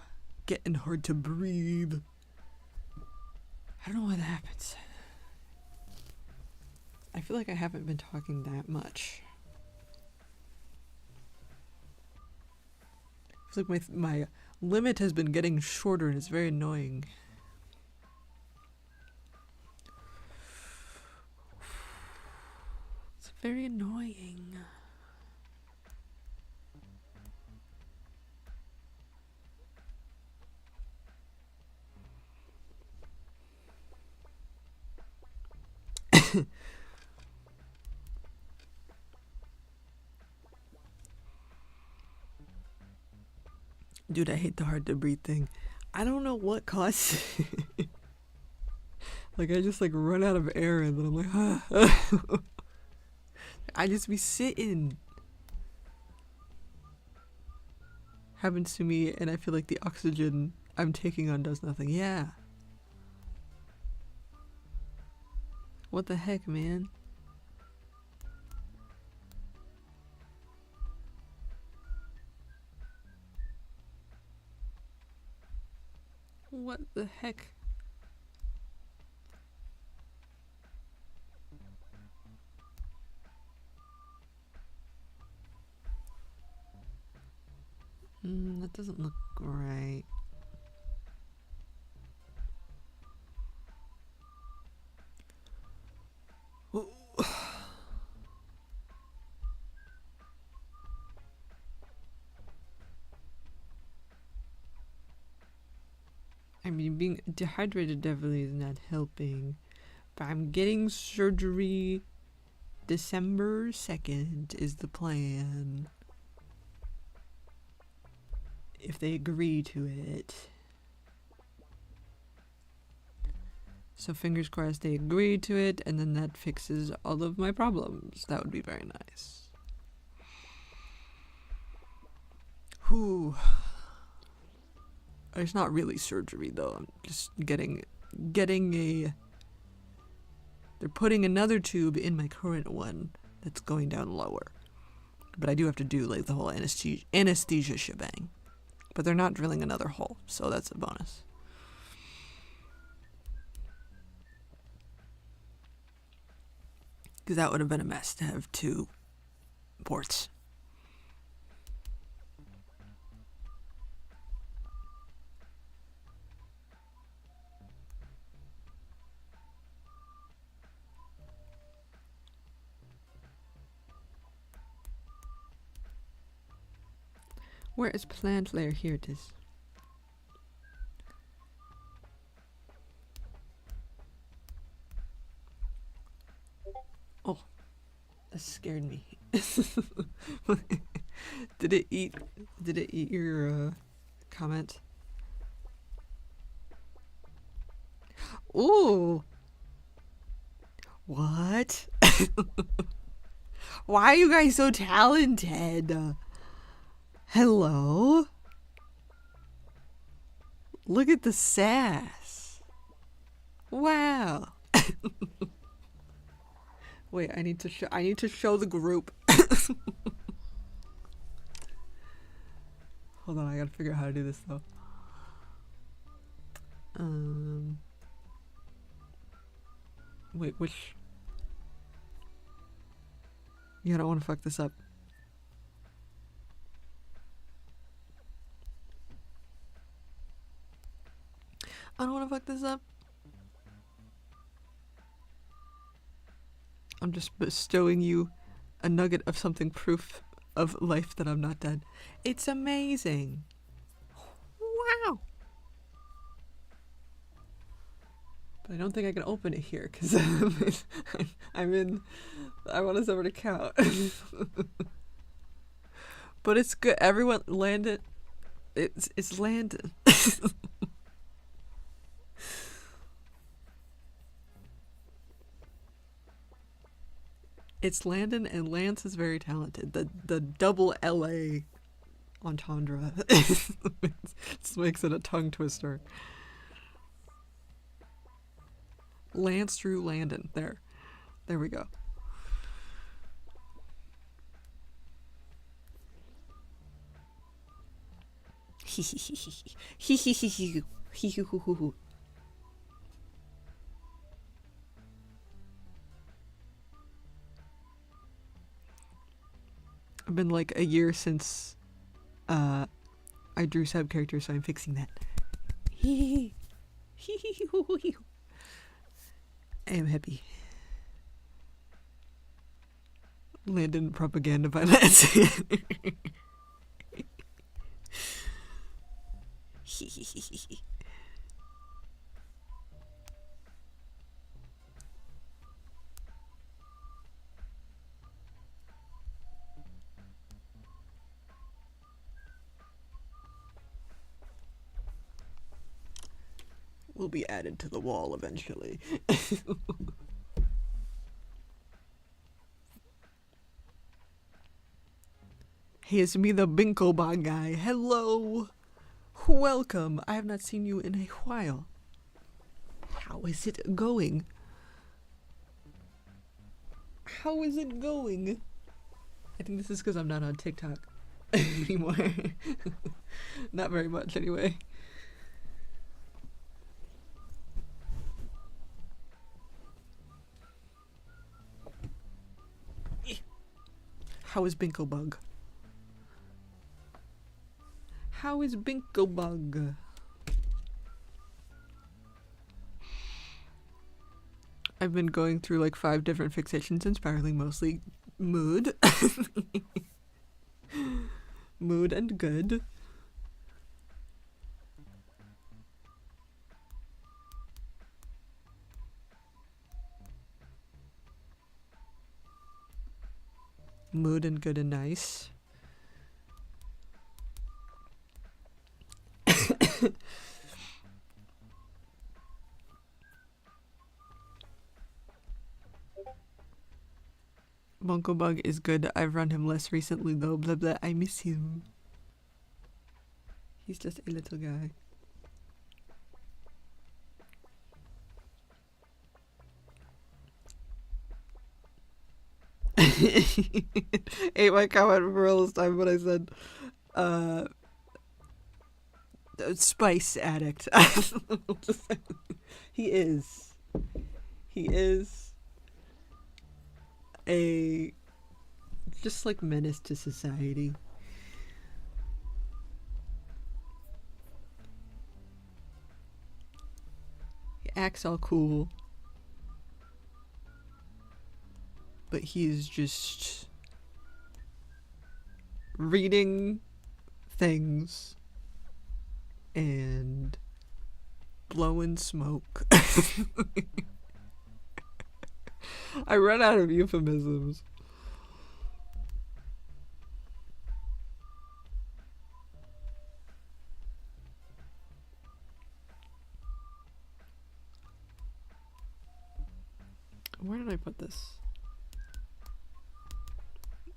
getting hard to breathe. I don't know why that happens. I feel like I haven't been talking that much. I feel like my limit has been getting shorter and it's very annoying. It's very annoying. Dude, I hate the hard to breathe thing. I don't know what causes it. Like, I just, like, run out of air and then I'm like, ah. I just be sitting. Happens to me, and I feel like the oxygen I'm taking on does nothing. Yeah. What the heck, man? What the heck? That doesn't look right. I mean, being dehydrated definitely is not helping. But I'm getting surgery December 2nd is the plan. If they agree to it. So fingers crossed they agree to it, and then that fixes all of my problems. That would be very nice. Whew. It's not really surgery though. I'm just getting a... They're putting another tube in my current one that's going down lower. But I do have to do like the whole anesthesia shebang. But they're not drilling another hole, so that's a bonus. Because that would have been a mess to have 2 ports. Where is plant layer? Here it is. Oh, that scared me. Did it eat your comment? Ooh. What? Why are you guys so talented? Hello? Look at the sass. Wow. Wait, I need to show the group. Hold on, I gotta figure out how to do this though. Wait, which... Yeah, I don't want to fuck this up. I don't want to fuck this up. I'm just bestowing you a nugget of something proof of life that I'm not dead. It's amazing. Wow. But I don't think I can open it here because I'm in... I want a separate account. But it's good. Everyone landed. It's landed. It's Landon, and Lance is very talented. The double LA entendre. This makes it a tongue twister. Lance Drew Landon. There we go. It's been like a year since I drew sub characters, so I'm fixing that. I am happy. Landon propaganda by Lansing. Will be added to the wall eventually. Hey, it's me, the Binklebot guy. Hello. Welcome. I have not seen you in a while. How is it going? How is it going? I think this is because I'm not on TikTok anymore. Not very much, anyway. How is Binklebug? How is Binklebug? I've been going through like 5 different fixations and spiraling, mostly mood. Mood and good. Mood and good and nice. Bunklebug is good. I've run him less recently though. Blah blah. I miss him. He's just a little guy. Ate my comment for real this time when I said spice addict. He is a just like menace to society. He acts all cool, but he's just reading things and blowing smoke. I run out of euphemisms. Where did I put this?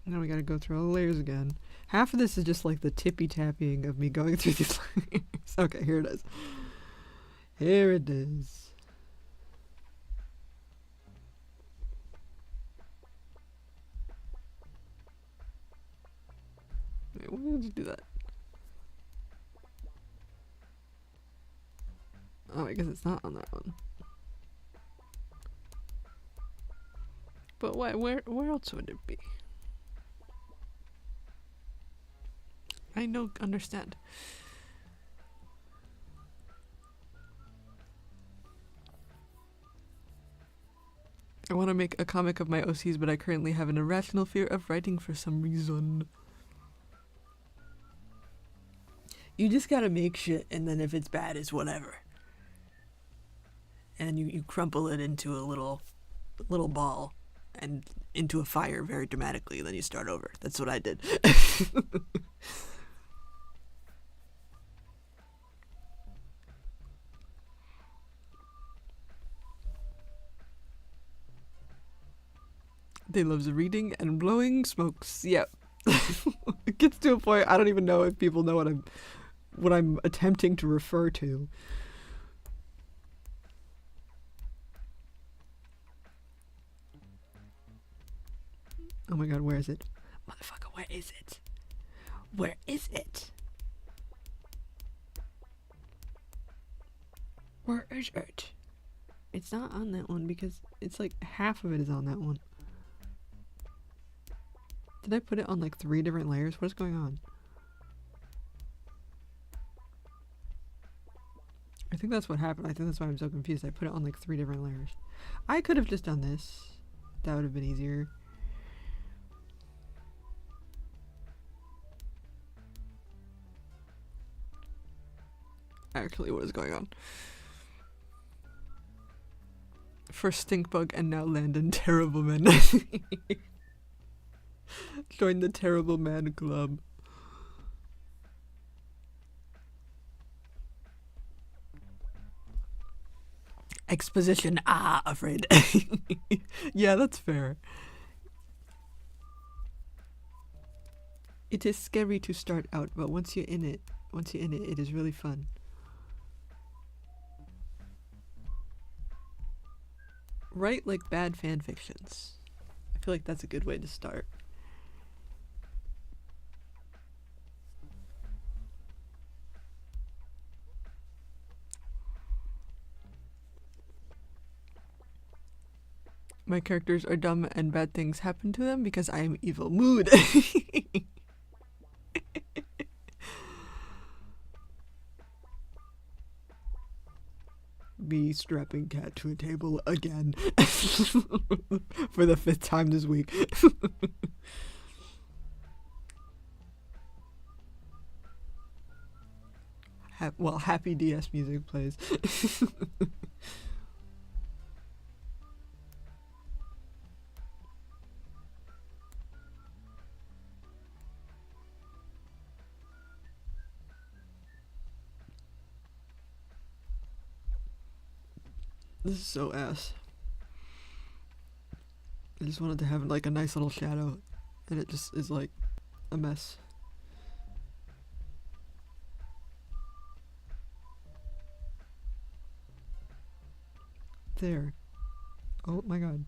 Now we gotta go through all the layers again. Half of this is just like the tippy-tapping of me going through these layers. Okay, here it is. Here it is. Wait, why did you do that? Oh, I guess it's not on that one. But why? Where else would it be? I don't understand. I want to make a comic of my OCs, but I currently have an irrational fear of writing for some reason. You just gotta make shit, and then if it's bad, it's whatever. And you crumple it into a little ball, and into a fire very dramatically, then you start over. That's what I did. They loves reading and blowing smokes. Yep. It gets to a point I don't even know if people know what I'm attempting to refer to. Oh my god, where is it? Motherfucker, where is it? Where is it? Where is it? It's not on that one because it's like half of it is on that one. Did I put it on like 3 different layers? What is going on? I think that's what happened. I think that's why I'm so confused. I put it on like 3 different layers. I could have just done this. That would have been easier. Actually, what is going on? First Stinkbug and now Landon Terrible Men. Join the Terrible Man Club. Exposition, afraid. Yeah, that's fair. It is scary to start out, but once you're in it, it is really fun. Write like bad fan fictions. I feel like that's a good way to start. My characters are dumb and bad things happen to them because I am evil. Mood. Me strapping cat to a table again. For the 5th time this week. Well, happy DS music plays. This is so ass. I just wanted to have like a nice little shadow, and it just is like a mess. There. Oh my god.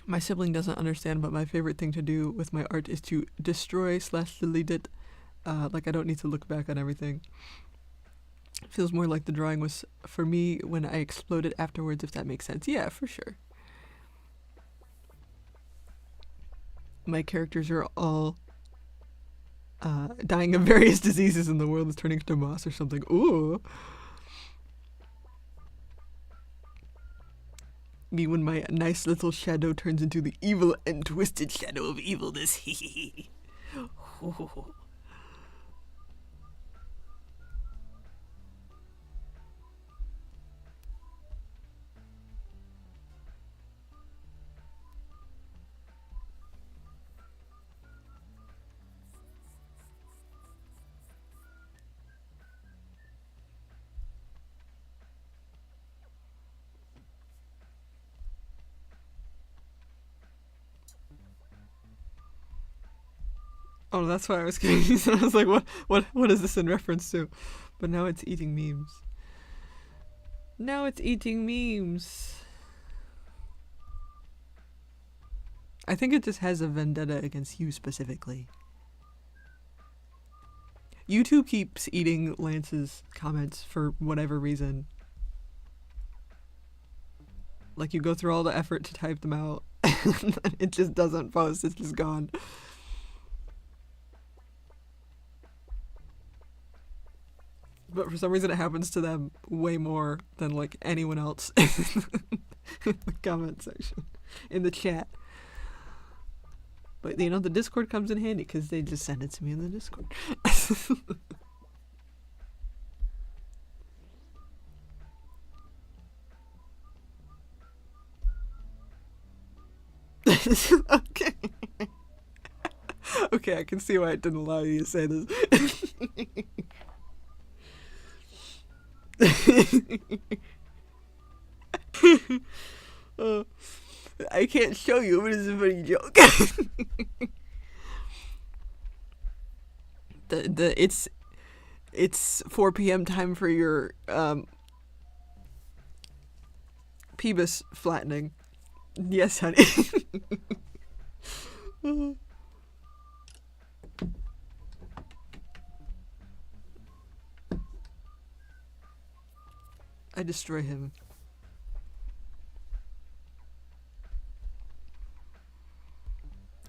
My sibling doesn't understand, but my favorite thing to do with my art is to destroy/delete it. Like I don't need to look back on everything. It feels more like the drawing was for me when I exploded afterwards, if that makes sense. Yeah, for sure. My characters are all dying of various diseases and the world is turning to moss or something. Ooh. Me when my nice little shadow turns into the evil and twisted shadow of evilness. Oh, that's why I was confused. I was like, what is this in reference to? But now it's eating memes. Now it's eating memes. I think it just has a vendetta against you specifically. YouTube keeps eating Lance's comments for whatever reason. Like you go through all the effort to type them out, and it just doesn't post, it's just gone. But for some reason it happens to them way more than like anyone else in the comment section, in the chat. But you know, the Discord comes in handy because they just send it to me in the Discord. Okay. Okay, I can see why it didn't allow you to say this. I can't show you, but it's a funny joke. It's 4 p.m. time for your pubis flattening. Yes, honey. I destroy him.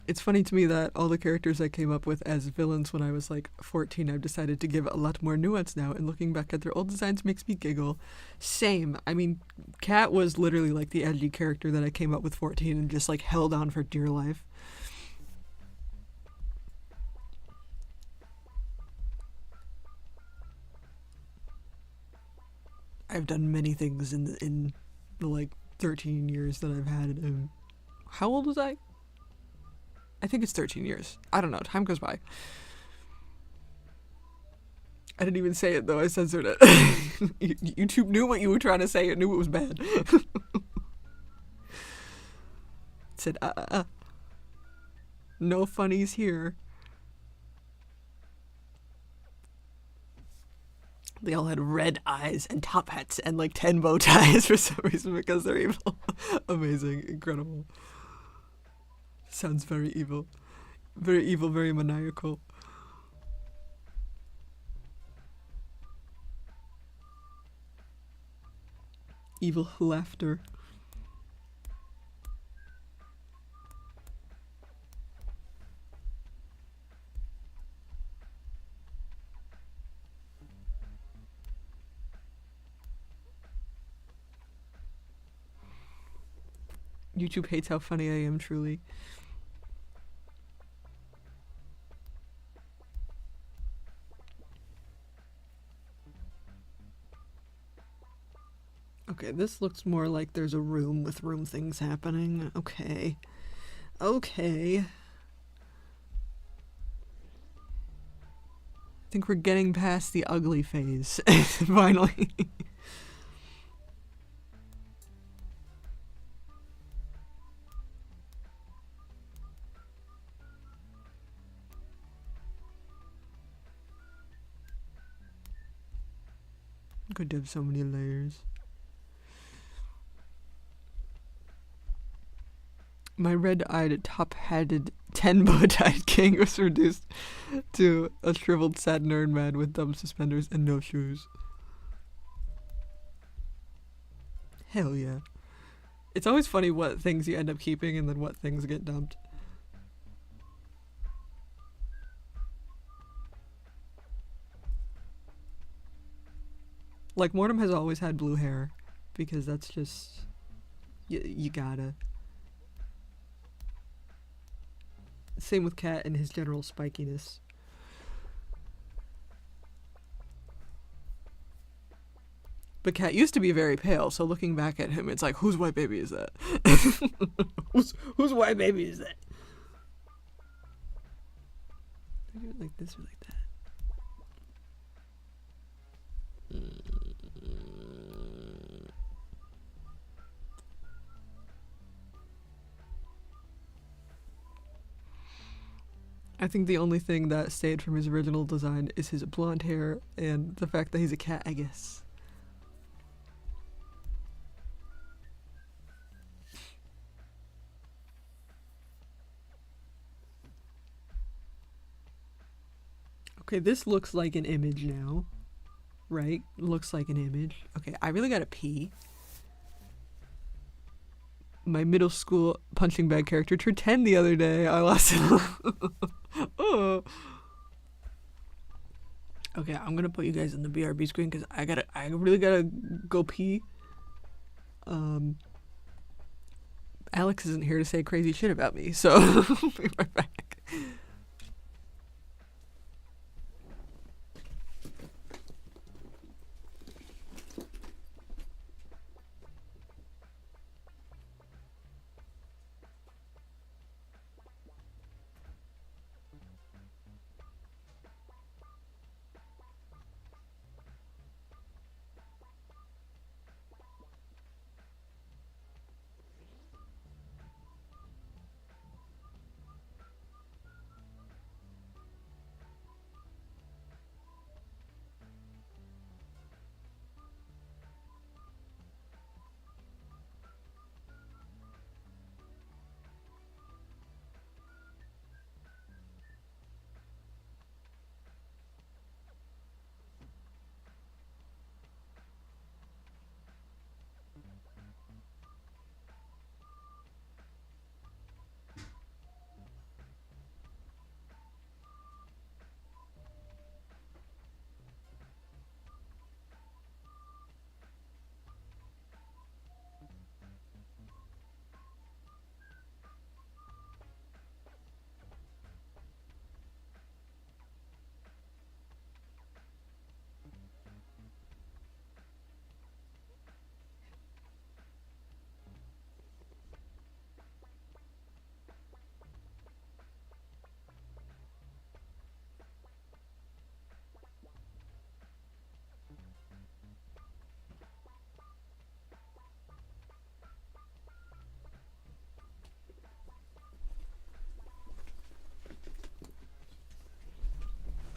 It's funny to me that all the characters I came up with as villains when I was like 14, I've decided to give a lot more nuance now, and looking back at their old designs makes me giggle. Same. I mean, Cat was literally like the edgy character that I came up with 14 and just like held on for dear life. I've done many things in the like 13 years that I've had him. How old was I? I think it's 13 years. I don't know. Time goes by. I didn't even say it, though. I censored it. YouTube knew what you were trying to say. It knew it was bad. It said, no funnies here. They all had red eyes and top hats and like 10 bow ties for some reason because they're evil. Amazing. Incredible. Sounds very evil. Very evil, very maniacal. Evil laughter. YouTube hates how funny I am, truly. Okay, this looks more like there's a room with room things happening. Okay. Okay. I think we're getting past the ugly phase. Finally. Could have so many layers. My red-eyed, top-hatted, 10-bow-tied king was reduced to a shriveled, sad nerd man with dumb suspenders and no shoes. Hell yeah. It's always funny what things you end up keeping and then what things get dumped. Like, Mortem has always had blue hair, because that's just... You gotta. Same with Cat and his general spikiness. But Cat used to be very pale, so looking back at him, it's like, whose white baby is that? whose white baby is that? Do it like this or like that? I think the only thing that stayed from his original design is his blonde hair and the fact that he's a cat, I guess. Okay, this looks like an image now. Right? Looks like an image. Okay, I really gotta pee. My middle school punching bag character turned 10 the other day. I lost it. Oh. Okay, I'm gonna put you guys on the BRB screen because I really gotta go pee. Alex isn't here to say crazy shit about me, so I'll be right back.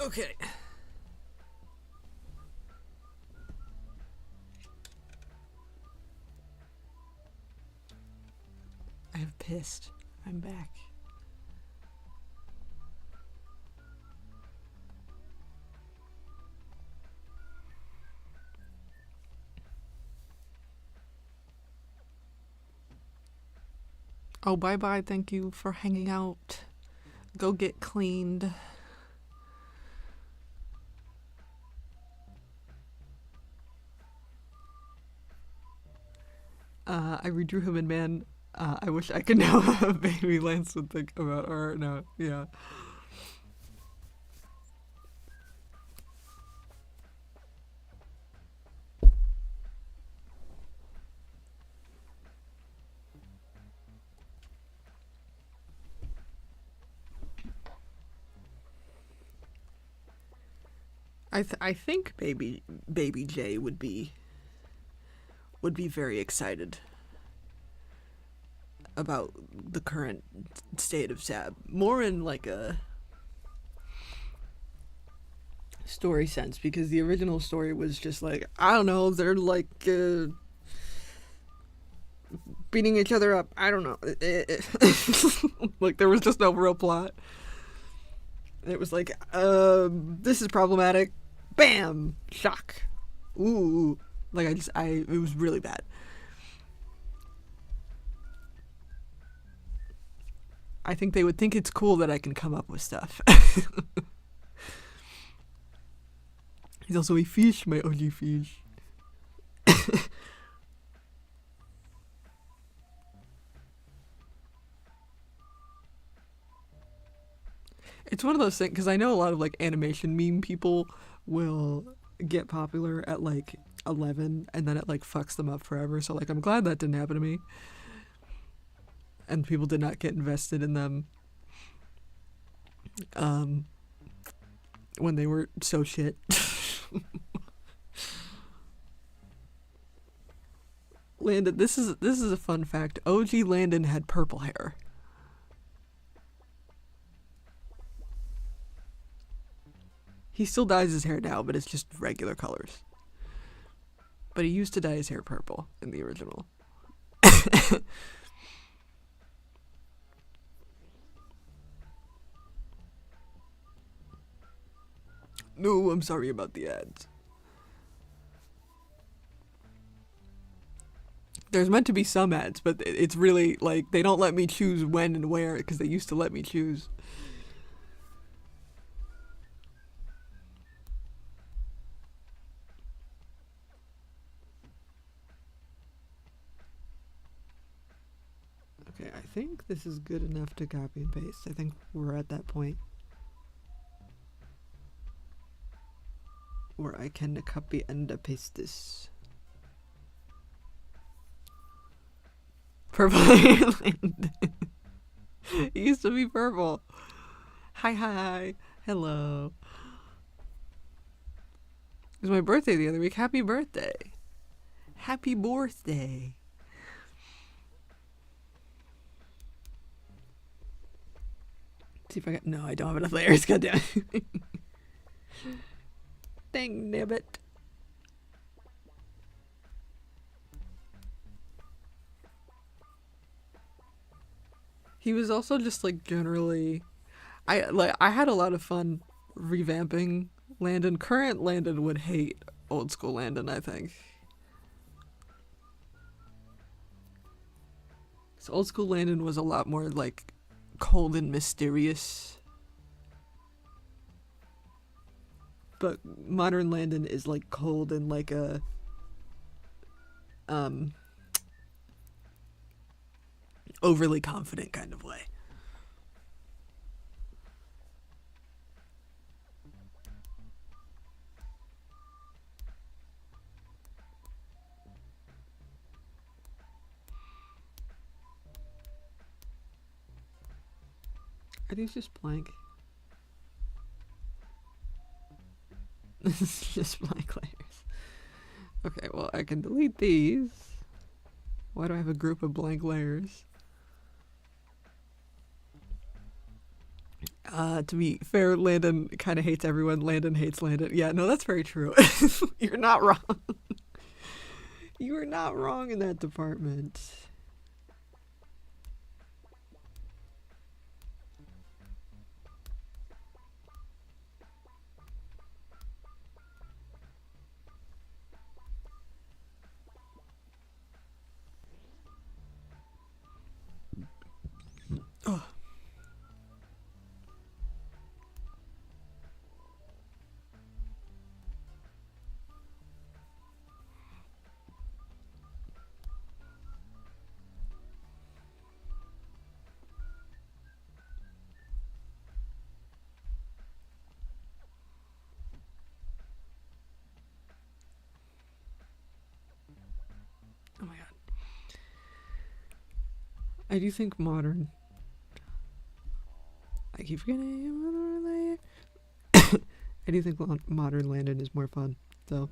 Okay. I have pissed. I'm back. Oh, bye-bye. Thank you for hanging out. Go get cleaned. I redrew him in man. I wish I could know how Baby Lance would think about art. No, yeah. I think Baby J would be very excited about the current state of Sab. More in like a story sense, because the original story was just like, I don't know, they're like beating each other up. I don't know. Like there was just no real plot. It was like, this is problematic. Bam! Shock. Ooh. Like it was really bad. I think they would think it's cool that I can come up with stuff. He's also a fish, my OG fish. It's one of those things, because I know a lot of like animation meme people will get popular at like 11 and then it like fucks them up forever. So like I'm glad that didn't happen to me. And people did not get invested in them when they were so shit. Landon, this is a fun fact. OG Landon had purple hair. He still dyes his hair now, but it's just regular colors. But he used to dye his hair purple in the original. No, I'm sorry about the ads. There's meant to be some ads, but it's really like they don't let me choose when and where, because they used to let me choose. Okay, I think this is good enough to copy and paste. I think we're at that point where I can copy and paste this. Purple Ireland. It used to be purple. Hi. Hello. It was my birthday the other week. Happy birthday. Happy birthday. See if I got... No, I don't have enough layers. Goddamn. Dang nabbit. He was also just like generally... I had a lot of fun revamping Landon. Current Landon would hate old school Landon, I think. So old school Landon was a lot more like cold and mysterious. But modern Landon is like cold and like a overly confident kind of way. Are these just blank? This is just blank layers. Okay, well, I can delete these. Why do I have a group of blank layers? To be fair, Landon kind of hates everyone. Landon hates Landon. Yeah, no, that's very true. You're not wrong. You are not wrong in that department. Oh. Oh my god. I do think modern. I keep forgetting. I do think modern Landon is more fun, though.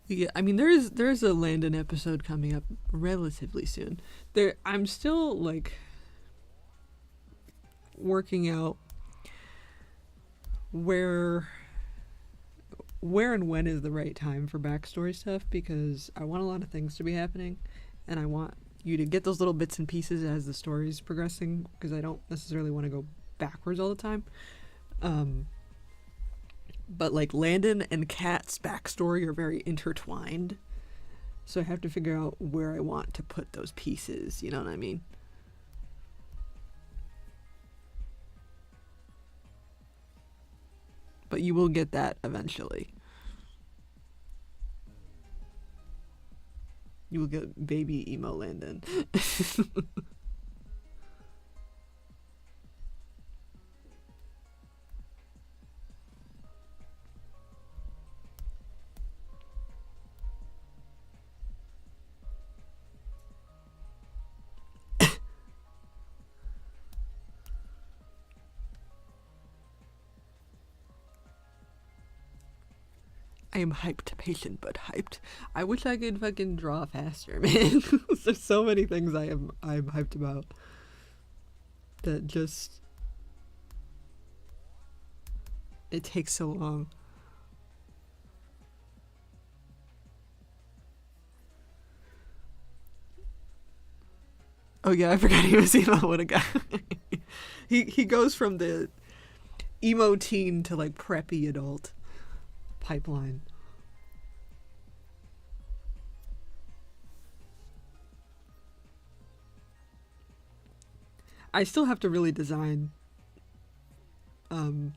Yeah, I mean there's a Landon episode coming up relatively soon. I'm still like working out where and when is the right time for backstory stuff, because I want a lot of things to be happening and I want you to get those little bits and pieces as the story's progressing, because I don't necessarily want to go backwards all the time. But like Landon and Kat's backstory are very intertwined, so I have to figure out where I want to put those pieces, you know what I mean? But you will get that eventually. You will get baby emo Landon. I am hyped, patient but hyped. I wish I could fucking draw faster, man. There's so many things I'm hyped about that just it takes so long. Oh yeah, I forgot he was emo. What a guy. He goes from the emo teen to like preppy adult pipeline. I still have to really design the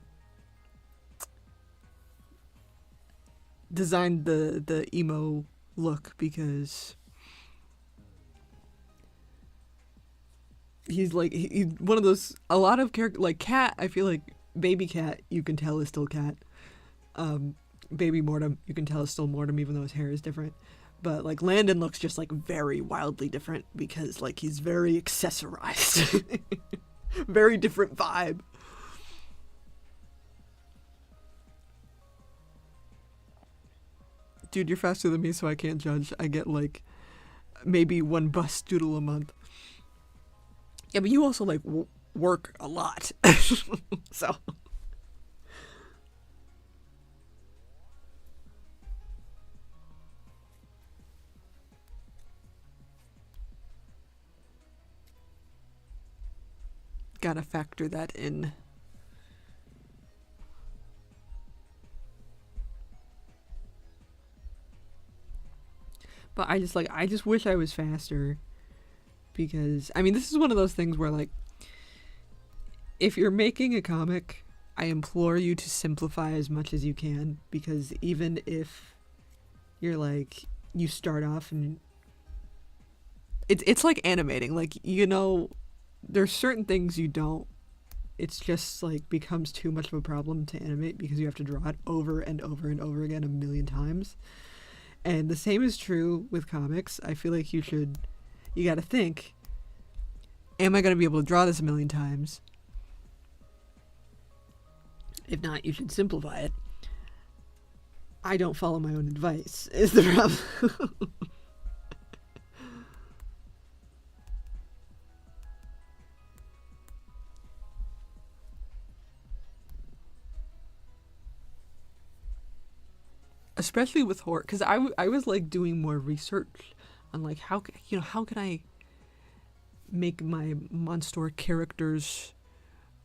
emo look, because he's like he's one of those, a lot of character like Cat. I feel like baby Cat, you can tell is still Cat. Baby Mortem, you can tell is still Mortem, even though his hair is different. But like Landon looks just like very wildly different, because like he's very accessorized. Very different vibe. Dude, you're faster than me, so I can't judge. I get like maybe one bust doodle a month. Yeah, but you also like work a lot. So gotta factor that in. But I just wish I was faster, because I mean this is one of those things where like if you're making a comic, I implore you to simplify as much as you can, because even if you're like you start off and it's like animating, like you know there's certain things you don't. It's just like becomes too much of a problem to animate because you have to draw it over and over and over again a million times. And the same is true with comics. I feel like you got to think, am I going to be able to draw this a million times? If not, you should simplify it. I don't follow my own advice, is the problem. Especially with horror, because I was like doing more research on like how can I make my monster characters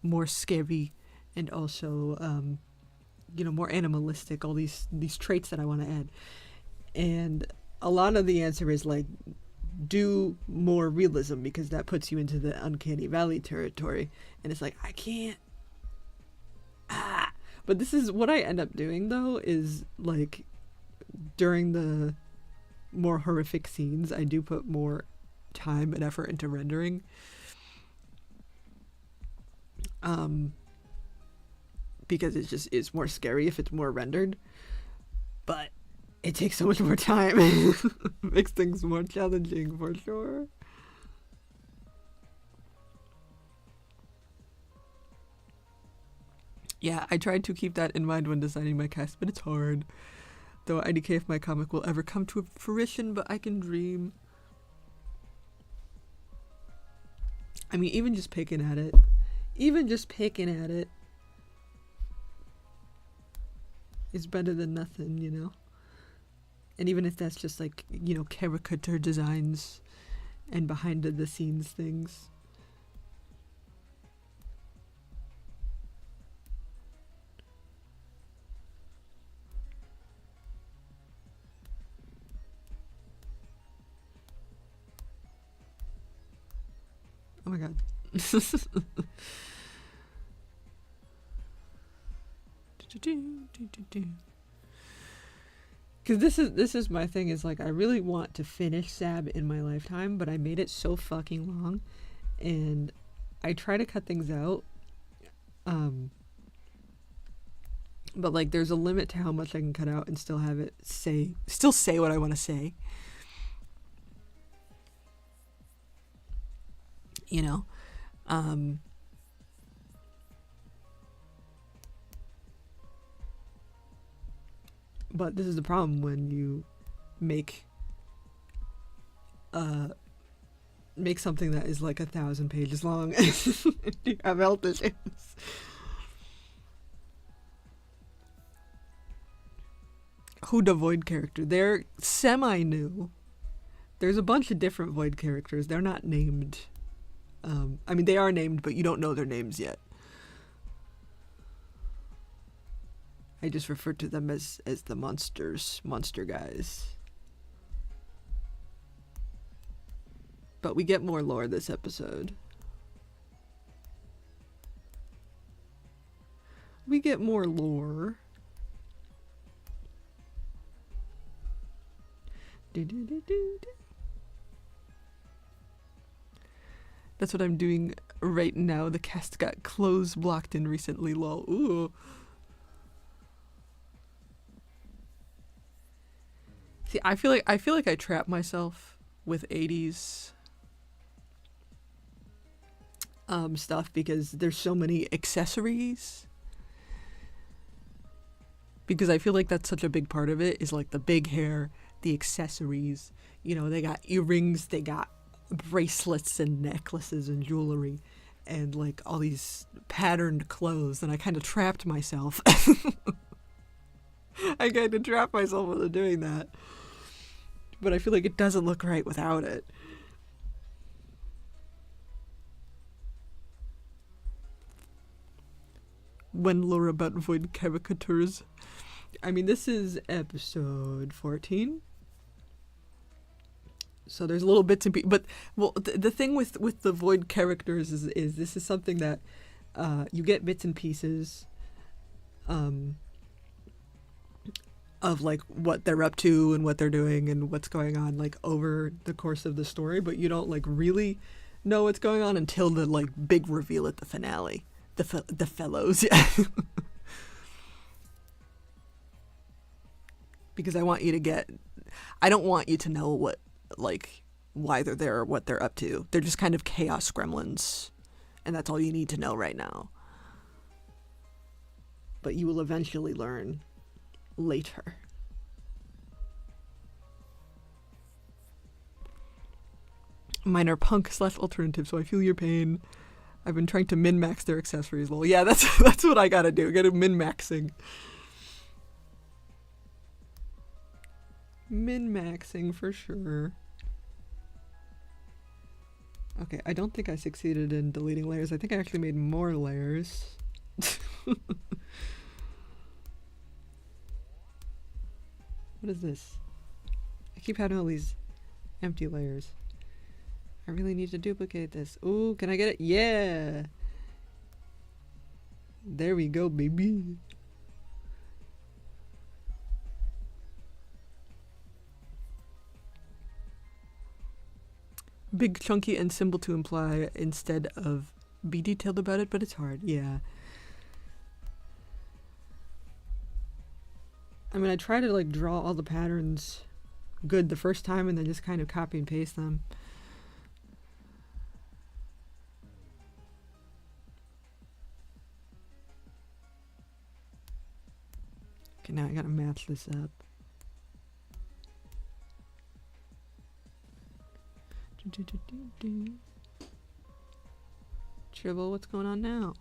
more scary and also more animalistic, all these traits that I want to add. And a lot of the answer is like do more realism, because that puts you into the uncanny valley territory, and it's like I can't. But this is what I end up doing though, is like during the more horrific scenes I do put more time and effort into rendering. Because it's more scary if it's more rendered. But it takes so much more time. Makes things more challenging for sure. Yeah, I tried to keep that in mind when designing my cast, but it's hard. Though IDK if my comic will ever come to fruition, but I can dream. I mean, even just picking at it is better than nothing, you know? And even if that's just like, caricature designs and behind the scenes things. Oh my god. Because this is my thing, is like I really want to finish Sab in my lifetime, but I made it so fucking long, and I try to cut things out, but like there's a limit to how much I can cut out and still have it say what I want to say, you know. But this is the problem when you make something that is like 1,000 pages long. You have health issues. Who the Void character? They're semi-new. There's a bunch of different Void characters. They're not named. I mean, they are named, but you don't know their names yet. I just refer to them as the monster guys. But we get more lore this episode. We get more lore. That's what I'm doing right now. The cast got clothes blocked in recently, lol. Ooh. See, I feel like I trap myself with 80s stuff because there's so many accessories. Because I feel like that's such a big part of it, is like the big hair, the accessories. You know, they got earrings, they got bracelets and necklaces and jewelry and like all these patterned clothes, and I kind of trapped myself. I kind of trapped myself into doing that. But I feel like it doesn't look right without it. When lore about Void caricatures. I mean, this is episode 14. So there's little bits and pieces. But, well, the thing with the Void characters is this is something that you get bits and pieces of like what they're up to and what they're doing and what's going on like over the course of the story, but you don't like really know what's going on until the like big reveal at the finale. The fellows, yeah. Because I want you to get. I don't want you to know what like why they're there or what they're up to. They're just kind of chaos gremlins, and that's all you need to know right now. But you will eventually learn later. Mine are punk / alternative, so I feel your pain. I've been trying to min-max their accessories. Well, yeah, that's what I gotta do. Gotta min-maxing. Min-maxing for sure. Okay, I don't think I succeeded in deleting layers. I think I actually made more layers. What is this? I keep having all these empty layers. I really need to duplicate this. Ooh, can I get it? Yeah! There we go, baby. Big, chunky, and simple to imply instead of be detailed about it, but it's hard, yeah. I mean, I try to like draw all the patterns good the first time and then just kind of copy and paste them. Okay, now I gotta match this up. Tribble, what's going on now?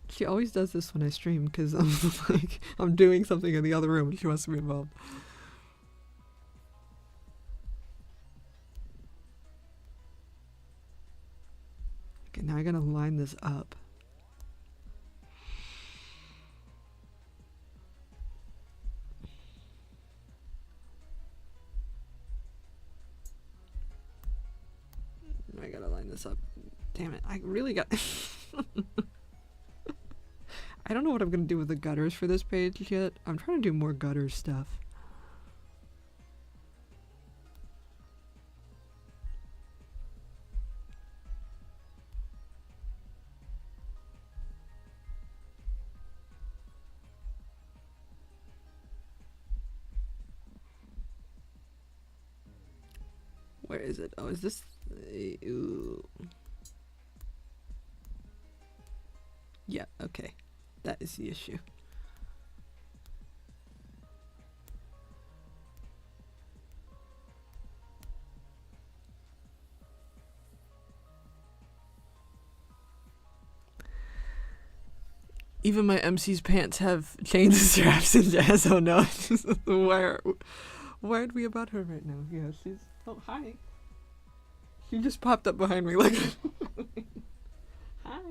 She always does this when I stream because I'm like I'm doing something in the other room and she wants to be involved. Okay, now I gotta line this up. I gotta line this up. Damn it, I really got... I don't know what I'm gonna do with the gutters for this page yet. I'm trying to do more gutter stuff. Where is it? Oh, is this... Ooh. Yeah, okay. That is the issue. Even my MC's pants have chain straps and jazz. Oh no. Where are we about her right now? Yeah, she's... Oh, hi. She just popped up behind me like... Hi.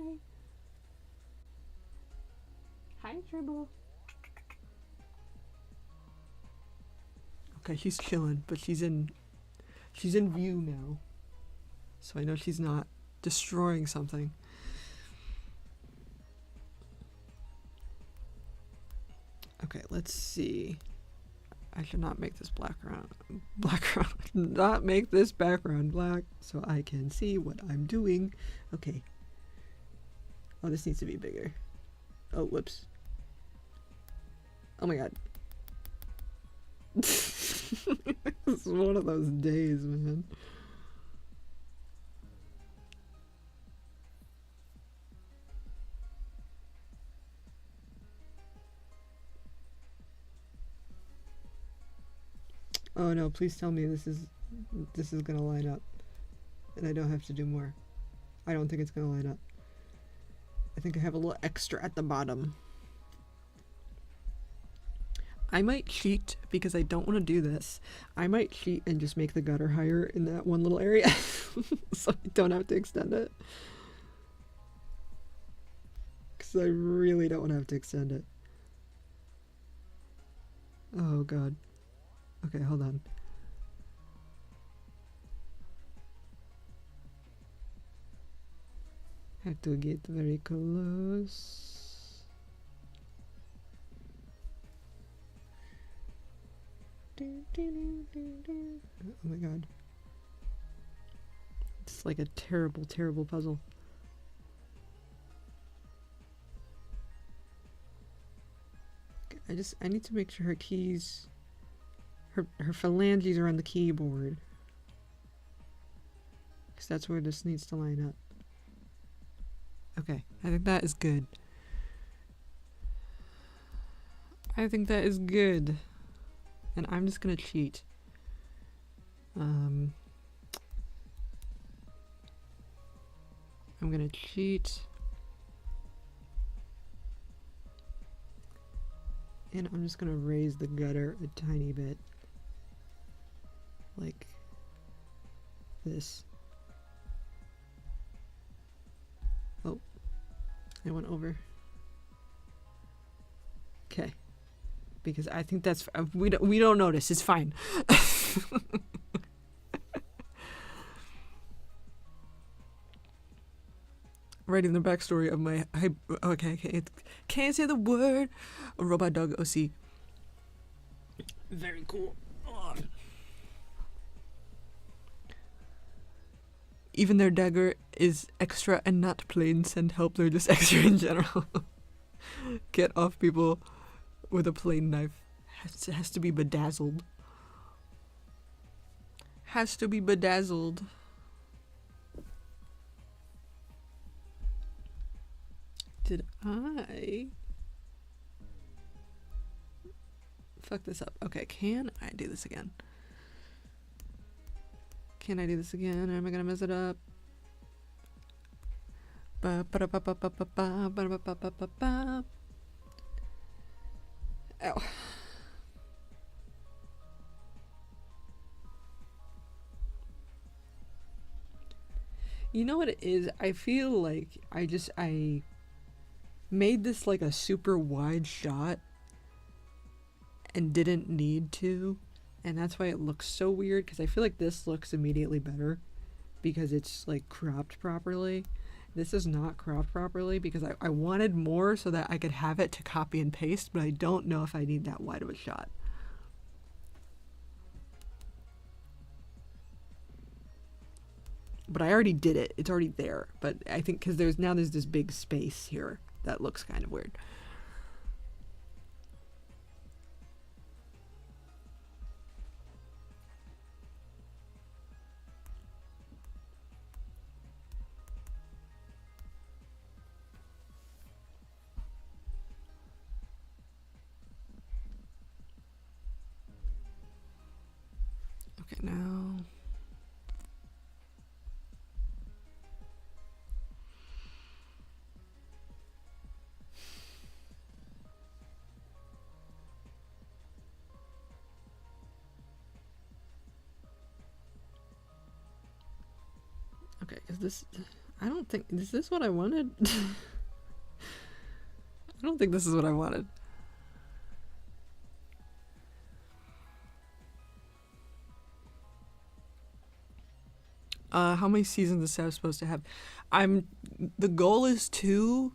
Hi, Tribble. Okay, she's chilling, but she's in view now. So I know she's not destroying something. Okay, let's see. I should not make this not make this background black so I can see what I'm doing. Okay. Oh, this needs to be bigger. Oh, whoops. Oh my god. This is one of those days, man. Oh no, please tell me this is gonna line up. And I don't have to do more. I don't think it's gonna line up. I think I have a little extra at the bottom. I might cheat because I don't want to do this. I might cheat and just make the gutter higher in that one little area so I don't have to extend it. Because I really don't want to have to extend it. Oh god. Okay, hold on. Have to get very close. Oh my god. It's like a terrible, terrible puzzle. Okay, I need to make sure her keys, her phalanges are on the keyboard. Because that's where this needs to line up. Okay, I think that is good. I think that is good. And I'm just gonna cheat. I'm gonna cheat. And I'm just gonna raise the gutter a tiny bit. Like this. Oh, I went over. Okay. Because I think that's we don't notice. It's fine. Writing the backstory of my okay, can't say the word. A robot dog OC. Very cool. Oh. Even their dagger is extra and not plain send help. They're just extra in general. Get off people with a plain knife. Has to be bedazzled. Has to be bedazzled. Did I fuck this up? Okay, can I do this again? Can I do this again? Or am I gonna mess it up? Ow. You know what it is? I feel like I made this like a super wide shot and didn't need to, and that's why it looks so weird, because I feel like this looks immediately better because it's like cropped properly. This is not cropped properly because I wanted more so that I could have it to copy and paste, but I don't know if I need that wide of a shot. But I already did it. It's already there. But I think because there's this big space here that looks kind of weird. Okay, now. Okay, because this, I don't think, is this what I wanted? I don't think this is what I wanted. How many seasons is Sav supposed to have? The goal is 2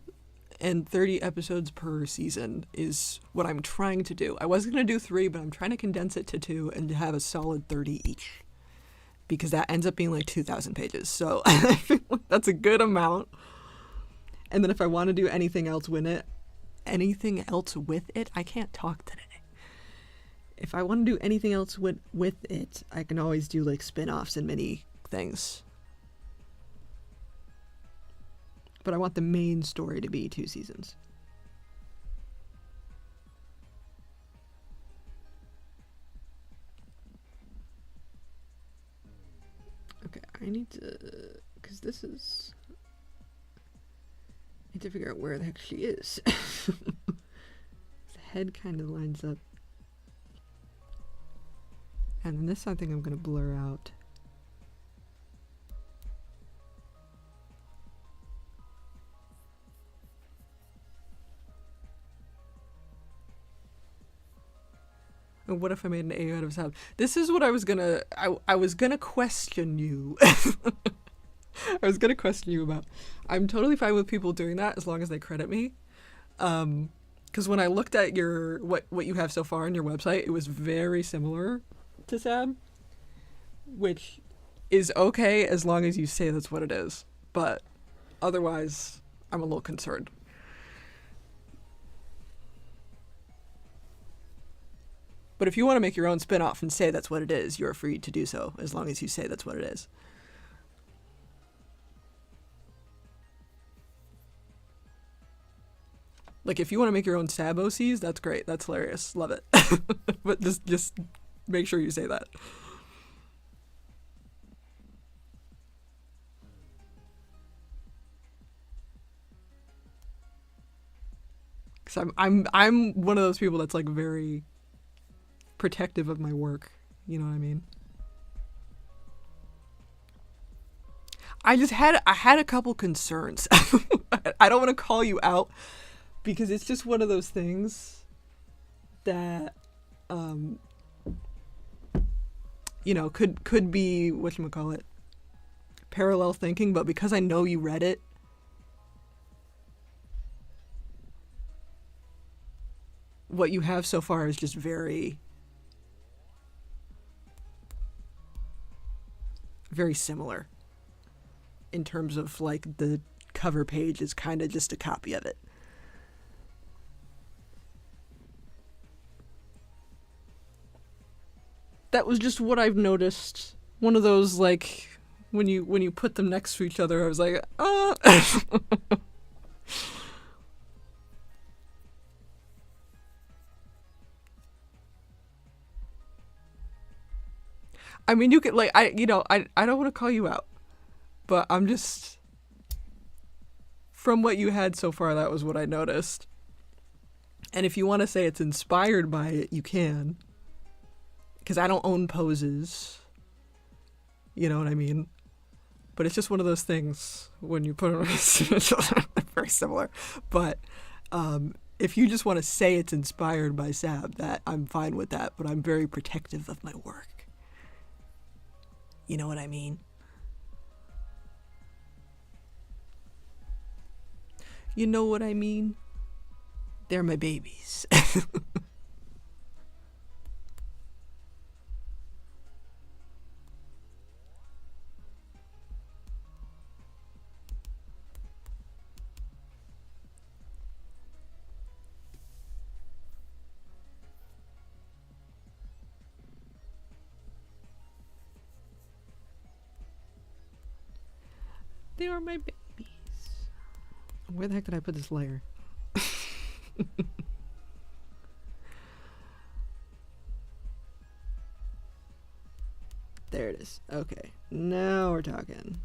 and 30 episodes per season is what I'm trying to do. I was going to do 3, but I'm trying to condense it to 2 and to have a solid 30 each. Because that ends up being like 2,000 pages. So I feel like that's a good amount. And then if I want to do anything else with it, I can't talk today. If I want to do anything else with it, I can always do like spin-offs and mini things. But I want the main story to be 2 seasons. Okay, I need to, because this is, I need to figure out where the heck she is. The head kind of lines up. And then this I think I'm going to blur out. And what if I made an A out of Sav? This is what I was gonna, I was gonna question you. I was gonna question you about. I'm totally fine with people doing that as long as they credit me. Because when I looked at your what you have so far on your website, it was very similar to Sab, which is okay as long as you say that's what it is. But otherwise, I'm a little concerned. But if you want to make your own spin-off and say that's what it is, you're free to do so, as long as you say that's what it is. Like, if you want to make your own Sab OCs, that's great. That's hilarious. Love it. But just make sure you say that. Because I'm one of those people that's, like, very protective of my work. You know what I mean? I had a couple concerns. I don't want to call you out because it's just one of those things that you know, could be whatchamacallit, parallel thinking, but because I know you read it, what you have so far is just very very similar in terms of, like, the cover page is kind of just a copy of it. That was just what I've noticed. One of those, like, when you put them next to each other, I was like, I mean, you could, like, I don't want to call you out, but I'm just, from what you had so far, that was what I noticed. And if you want to say it's inspired by it, you can. Because I don't own poses. You know what I mean? But it's just one of those things when you put it on very similar. But if you just want to say it's inspired by Sab, that I'm fine with that. But I'm very protective of my work. You know what I mean? You know what I mean? They're my babies. They are my babies. Where the heck did I put this layer? There it is. Okay. Now we're talking.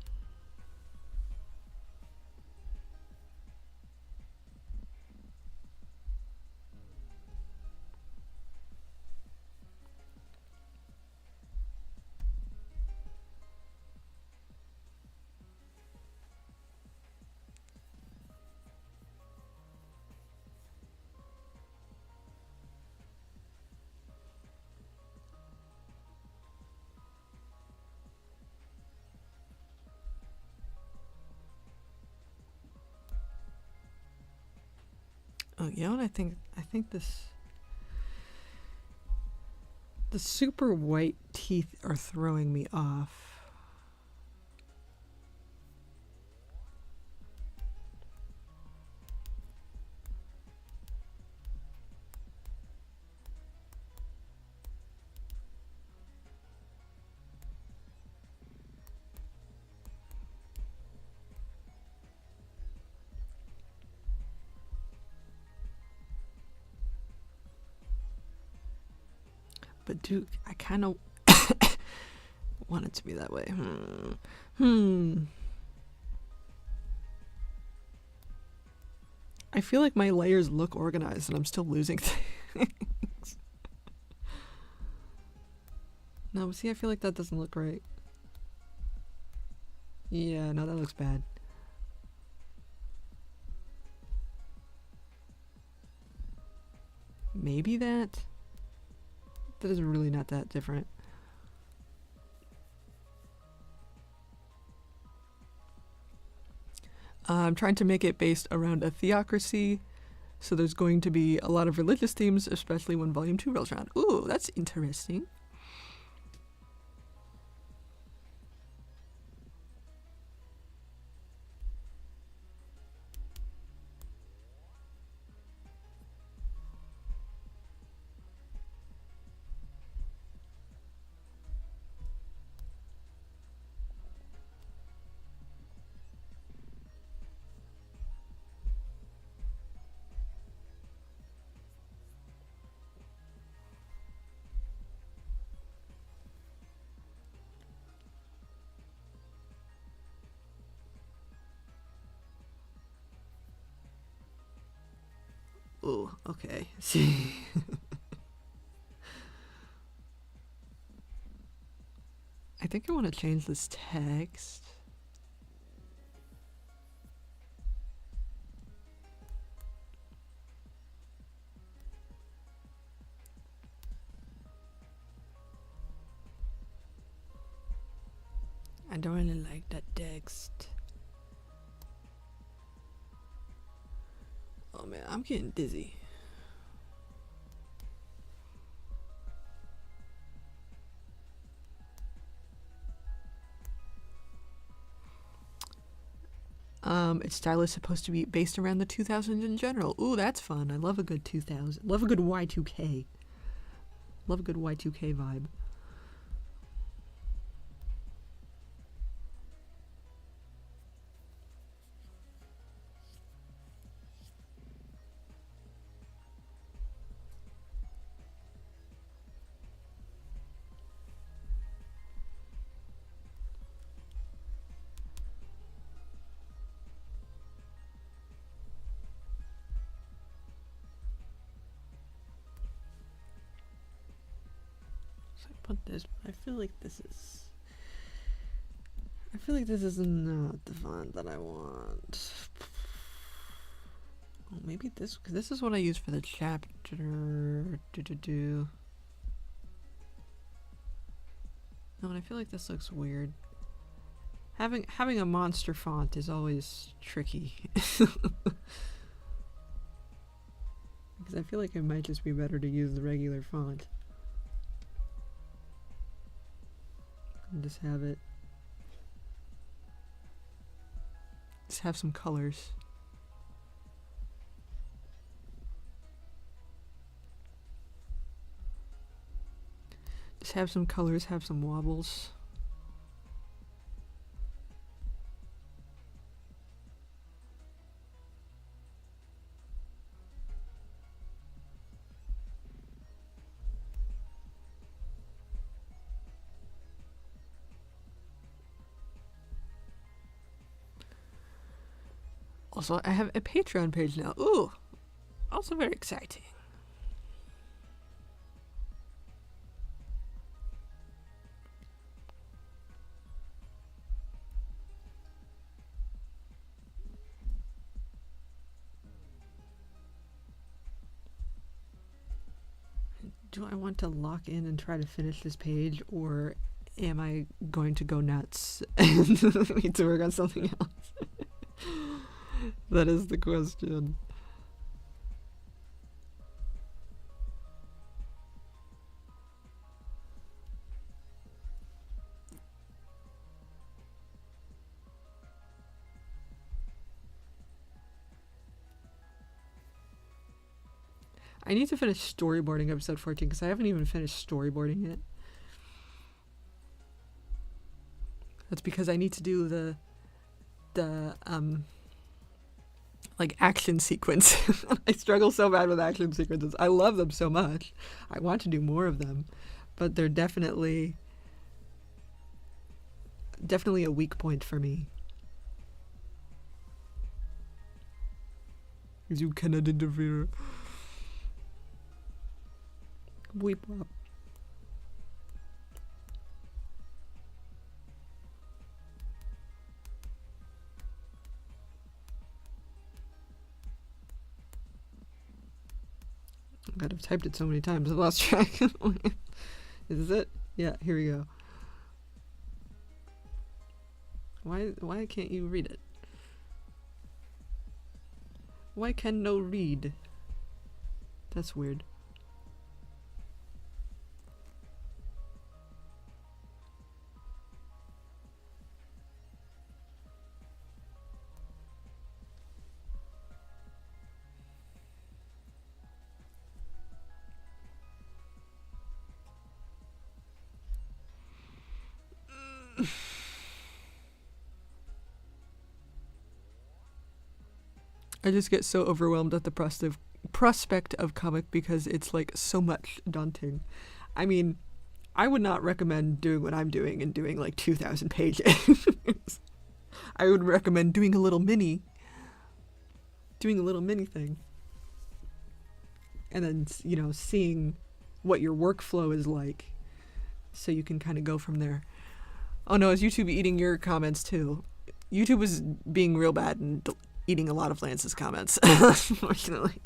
Oh, you know what I think? I think the super white teeth are throwing me off. But dude, I kind of want it to be that way. I feel like my layers look organized and I'm still losing things. No, see, I feel like that doesn't look right. Yeah, no, that looks bad. Maybe that is really not that different. I'm trying to make it based around a theocracy So there's going to be a lot of religious themes, especially when Volume 2 rolls around. Ooh, that's interesting. Ooh, okay. I think I want to change this text. I don't really like that text. Oh man, I'm getting dizzy. Its style is supposed to be based around the 2000s in general. Ooh, that's fun. I love a good 2000. Love a good Y2K. Love a good Y2K vibe. Put this, I feel like this is not the font that I want. Oh, maybe this, because this is what I use for the chapter. No, and I feel like this looks weird. Having a monster font is always tricky. Because I feel like it might just be better to use the regular font. And just have it. Just have some colors. Just have some colors, have some wobbles. Also, I have a Patreon page now. Ooh, also very exciting. Do I want to lock in and try to finish this page, or am I going to go nuts and need to work on something else? That is the question. I need to finish storyboarding episode 14 because I haven't even finished storyboarding it. That's because I need to do the like action sequence. I struggle so bad with action sequences. I love them so much. I want to do more of them, but they're definitely a weak point for me. Because you cannot interfere. Weep up. God, I've typed it so many times, I've lost track. Is this it? Yeah, here we go. Why can't you read it? Why can no read? That's weird. I just get so overwhelmed at the prospect of comic because it's like so much daunting. I mean, I would not recommend doing what I'm doing and doing like 2,000 pages. I would recommend doing a little mini thing. And then, you know, seeing what your workflow is like so you can kind of go from there. Oh no, is YouTube eating your comments too? YouTube is being real bad and eating a lot of Lance's comments, unfortunately.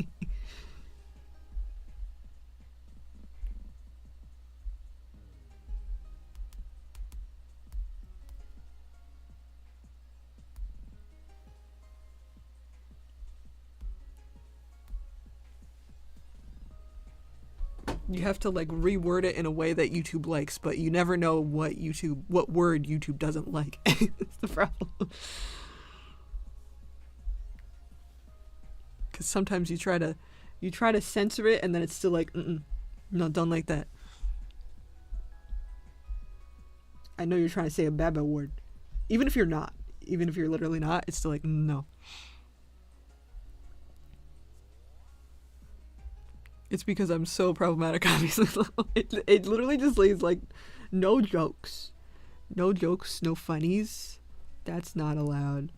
You have to like reword it in a way that YouTube likes, but you never know what word YouTube doesn't like. That's the problem. Because sometimes you try to censor it and then it's still like, no, don't like that. I know you're trying to say a bad word. Even if you're literally not, it's still like, no. It's because I'm so problematic, obviously. It literally just lays like, no jokes. No jokes, no funnies. That's not allowed.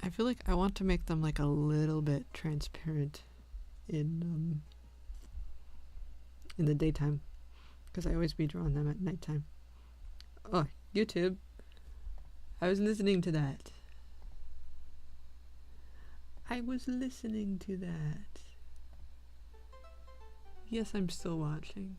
I feel like I want to make them like a little bit transparent in the daytime, because I always be drawing them at nighttime. Oh, YouTube. I was listening to that. Yes, I'm still watching.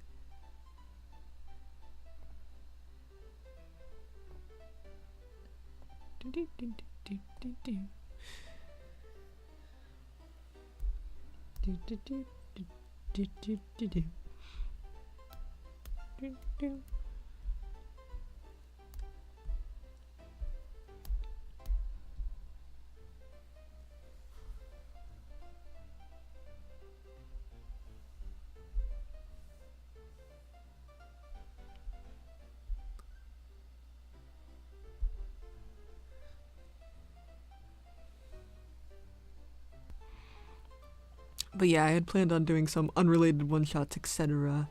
But yeah, I had planned on doing some unrelated one-shots, etc.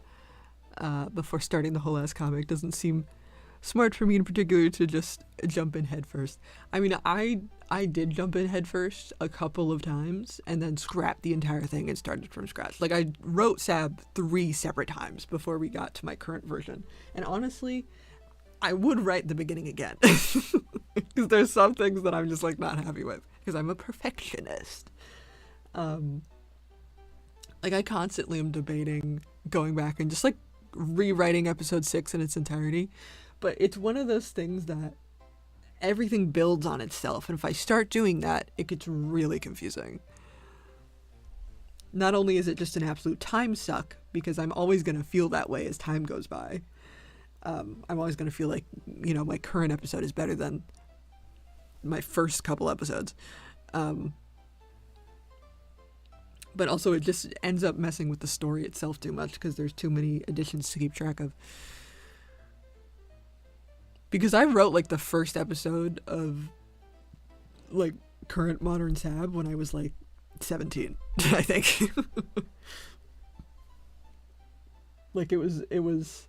Before starting the whole ass comic. Doesn't seem smart for me in particular to just jump in head first. I mean, I did jump in head first a couple of times and then scrapped the entire thing and started from scratch. Like, I wrote Sab 3 separate times before we got to my current version. And honestly, I would write the beginning again. Because there's some things that I'm just like not happy with. Because I'm a perfectionist. Like, I constantly am debating going back and just like rewriting episode 6 in its entirety. But it's one of those things that everything builds on itself. And if I start doing that, it gets really confusing. Not only is it just an absolute time suck, because I'm always going to feel that way as time goes by. I'm always going to feel like, you know, my current episode is better than my first couple episodes. But also it just ends up messing with the story itself too much because there's too many additions to keep track of. Because I wrote like the first episode of like current modern Sab when I was like 17, I think. Like I was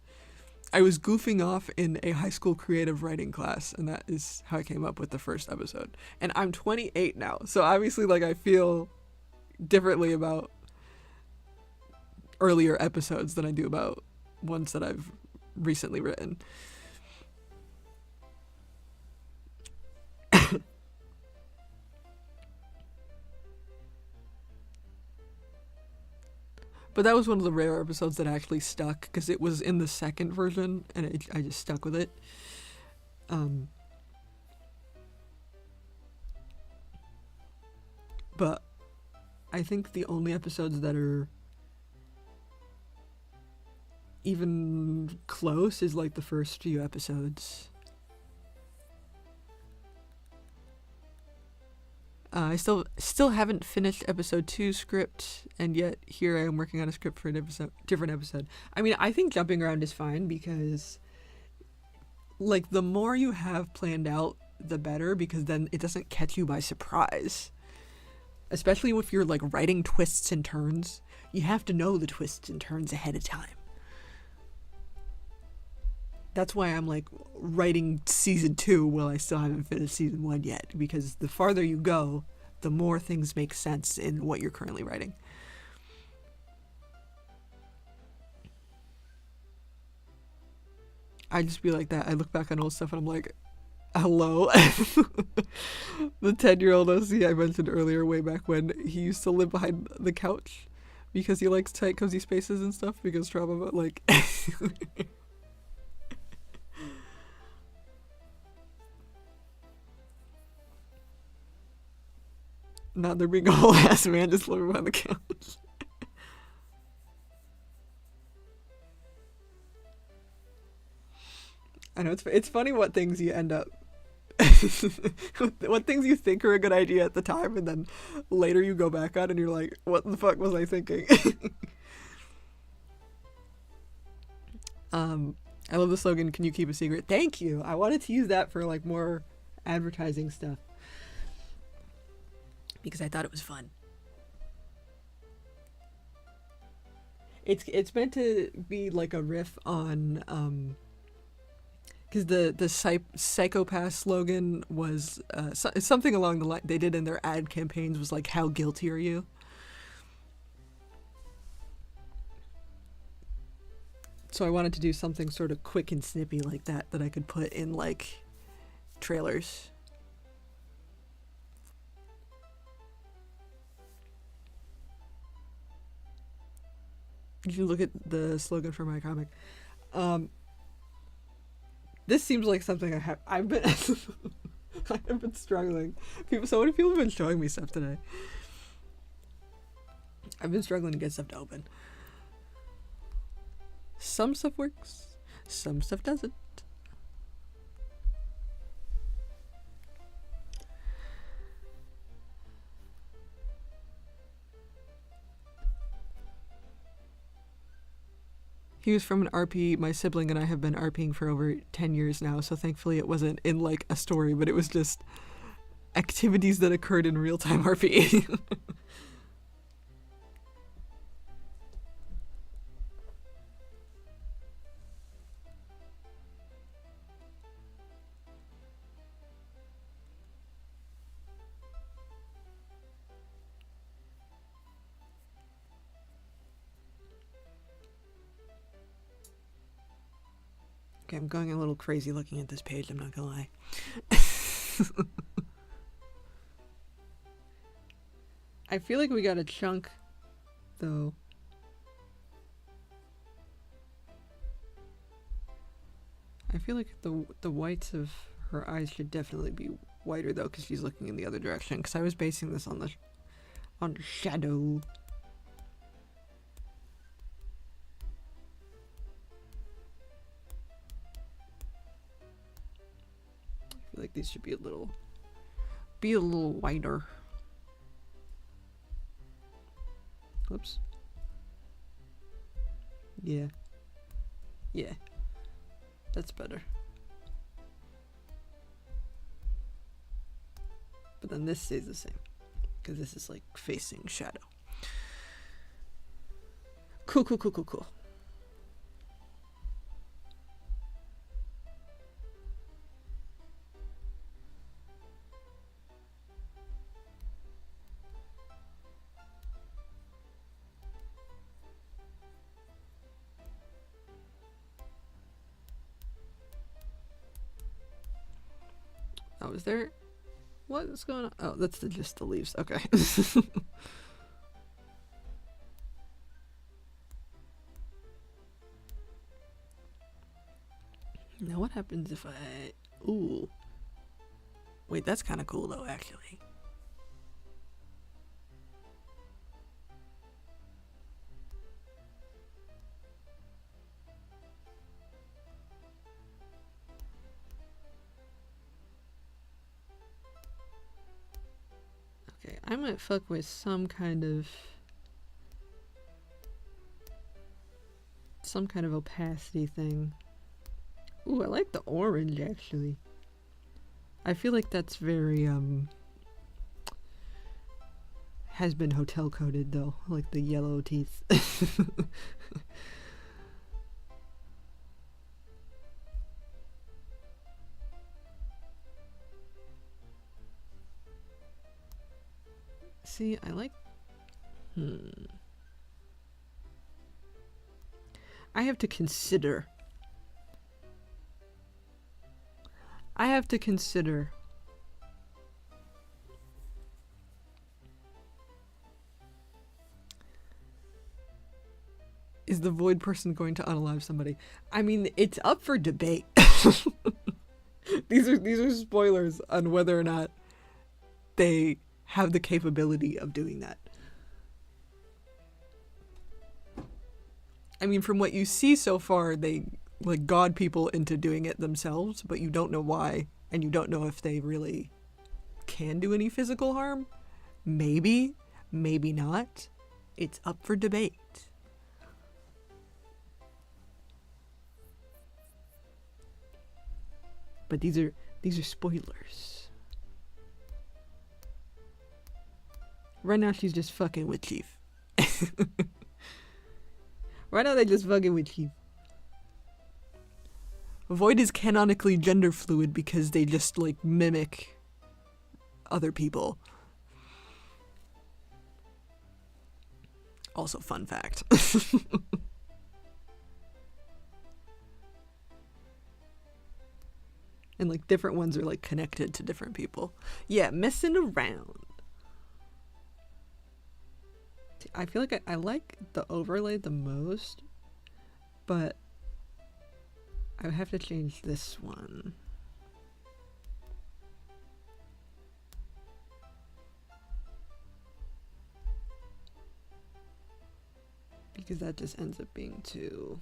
goofing off in a high school creative writing class, and that is how I came up with the first episode. And I'm 28 now, so obviously like I feel differently about earlier episodes than I do about ones that I've recently written. But that was one of the rare episodes that actually stuck because it was in the second version and I just stuck with it. But I think the only episodes that are even close is like the first few episodes. I still haven't finished episode 2 script, and yet here I am working on a script for an different episode. I mean, I think jumping around is fine because, like, the more you have planned out, the better, because then it doesn't catch you by surprise. Especially if you're, like, writing twists and turns, you have to know the twists and turns ahead of time. That's why I'm, like, writing season 2 while I still haven't finished season 1 yet, because the farther you go, the more things make sense in what you're currently writing. I just be like that. I look back on old stuff and I'm like, hello? The 10-year-old OC I mentioned earlier, way back when, he used to live behind the couch because he likes tight, cozy spaces and stuff because trauma, like... Not there being a whole ass man just living behind the couch. I know it's funny what things you end up what things you think are a good idea at the time and then later you go back on and you're like, what the fuck was I thinking? I love the slogan, can you keep a secret? Thank you. I wanted to use that for like more advertising stuff because I thought it was fun. It's meant to be like a riff on because the psychopath slogan was something along the line they did in their ad campaigns was like, how guilty are you? So I wanted to do something sort of quick and snippy like that I could put in like trailers. You should look at the slogan for my comic. This seems like something I've been I've been struggling. So many people have been showing me stuff today. I've been struggling to get stuff to open. Some stuff works, some stuff doesn't. He was from an RP. My sibling and I have been RPing for over 10 years now, so thankfully it wasn't in like a story, but it was just activities that occurred in real-time RP. Okay, I'm going a little crazy looking at this page, I'm not gonna lie. I feel like we got a chunk, though. I feel like the whites of her eyes should definitely be whiter, though, because she's looking in the other direction, because I was basing this on the shadow. I feel like these should be a little wider. Oops. Yeah. Yeah. That's better. But then this stays the same, because this is like facing shadow. Cool. Oh, is there... What is going on? Oh, that's just the leaves. Okay. Now what happens if I... Ooh. Wait, that's kind of cool though, actually. Okay, I might fuck with some kind of opacity thing. Ooh, I like the orange actually. I feel like that's very has been hotel coded though, like the yellow teeth. See, I like... I have to consider. Is the void person going to unalive somebody? I mean, it's up for debate. These are spoilers on whether or not they have the capability of doing that. I mean, from what you see so far, they like god people into doing it themselves, but you don't know why, and you don't know if they really can do any physical harm. Maybe, maybe not. It's up for debate. But these are spoilers. Right now she's just fucking with Chief. Right now they're just fucking with Chief. Void is canonically gender fluid because they just like mimic other people. Also, fun fact. And like different ones are like connected to different people. Yeah, messing around. I feel like I like the overlay the most, but I would have to change this one. Because that just ends up being too...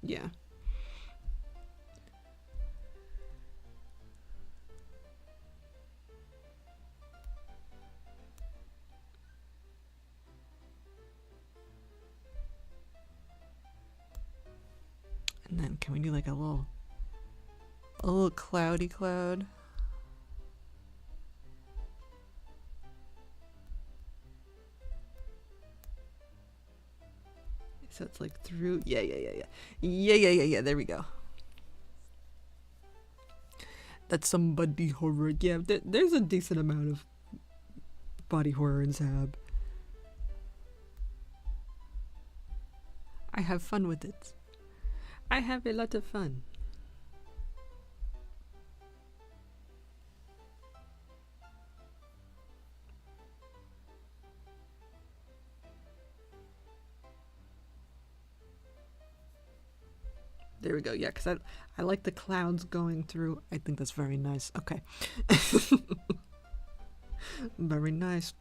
Yeah. And then can we do like a little cloudy cloud? So it's like through, yeah, there we go. That's some body horror. Yeah, there's a decent amount of body horror in Zab. I have fun with it. I have a lot of fun. There we go. Yeah, because I like the clouds going through. I think that's very nice. Okay. Very nice.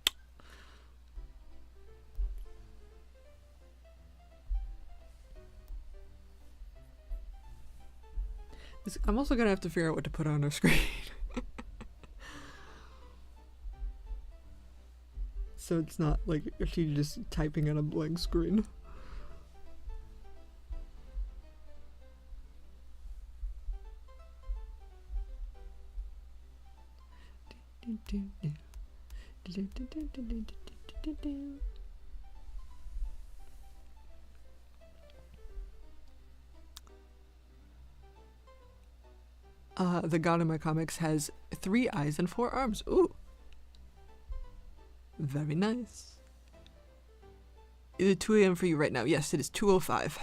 I'm also gonna have to figure out what to put on our screen. So it's not like she's just typing on a blank screen. The god in my comics has 3 eyes and 4 arms. Ooh. Very nice. Is it 2 a.m. for you right now? Yes, it is 2:05.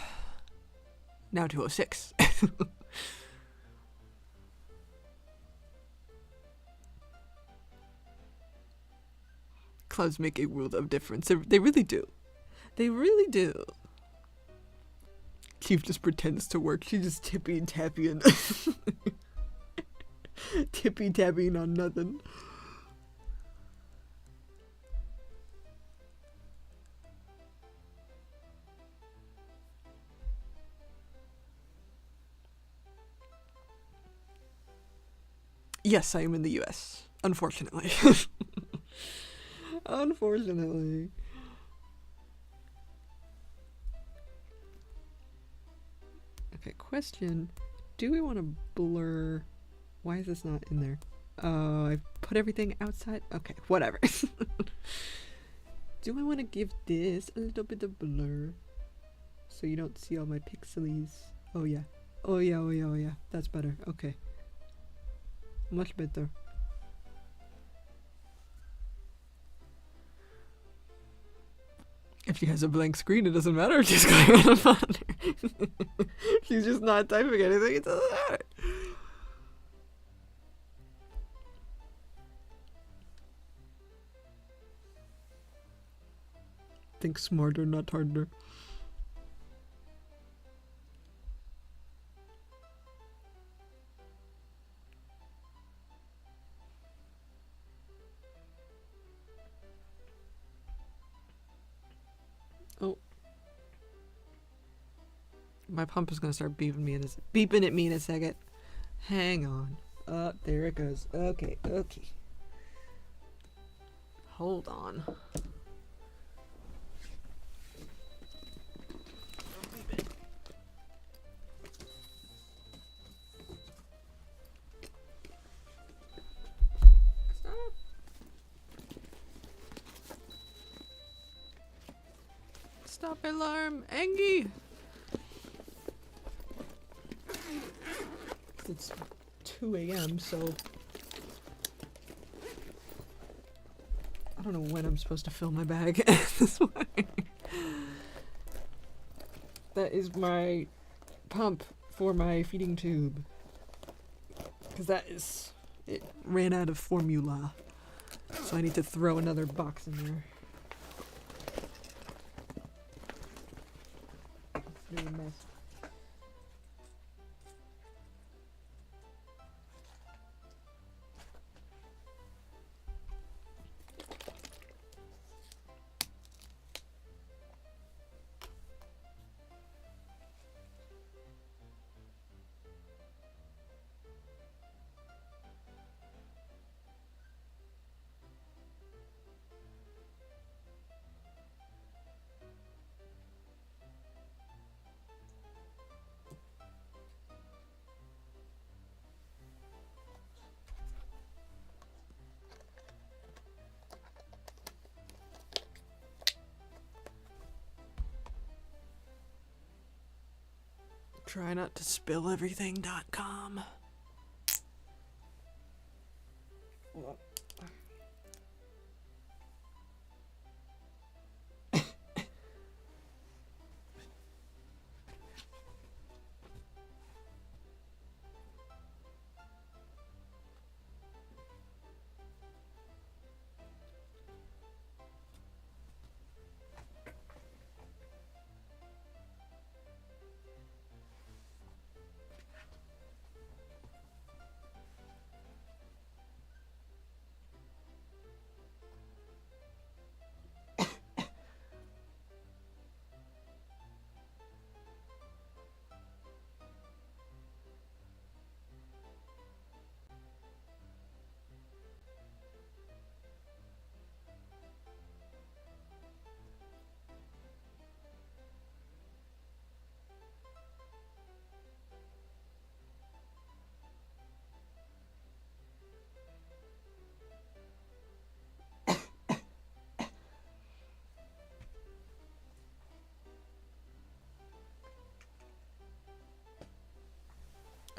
Now 2:06. clouds make a world of difference. They really do. They really do. Chief just pretends to work. She's just tippy-tapping. Tippy-tapping on nothing. Yes, I am in the US. Unfortunately. Unfortunately. Okay, question. Do we want to blur? Why is this not in there? Oh, I put everything outside? Okay, whatever. Do I want to give this a little bit of blur? So you don't see all my pixelies. Oh yeah. Oh yeah, oh yeah, oh yeah. That's better. Okay. Much better. If she has a blank screen, it doesn't matter. She's going on a monitor. She's just not typing anything. It doesn't matter. Think smarter, not harder. Oh. My pump is gonna start beeping at me in a second. Hang on. There it goes. Okay, okay. Hold on. Stop alarm, Angie! It's 2 a.m. so I don't know when I'm supposed to fill my bag this morning. That is my pump for my feeding tube. Because it ran out of formula. So I need to throw another box in there. It's a mess. Try not to spill everything.com.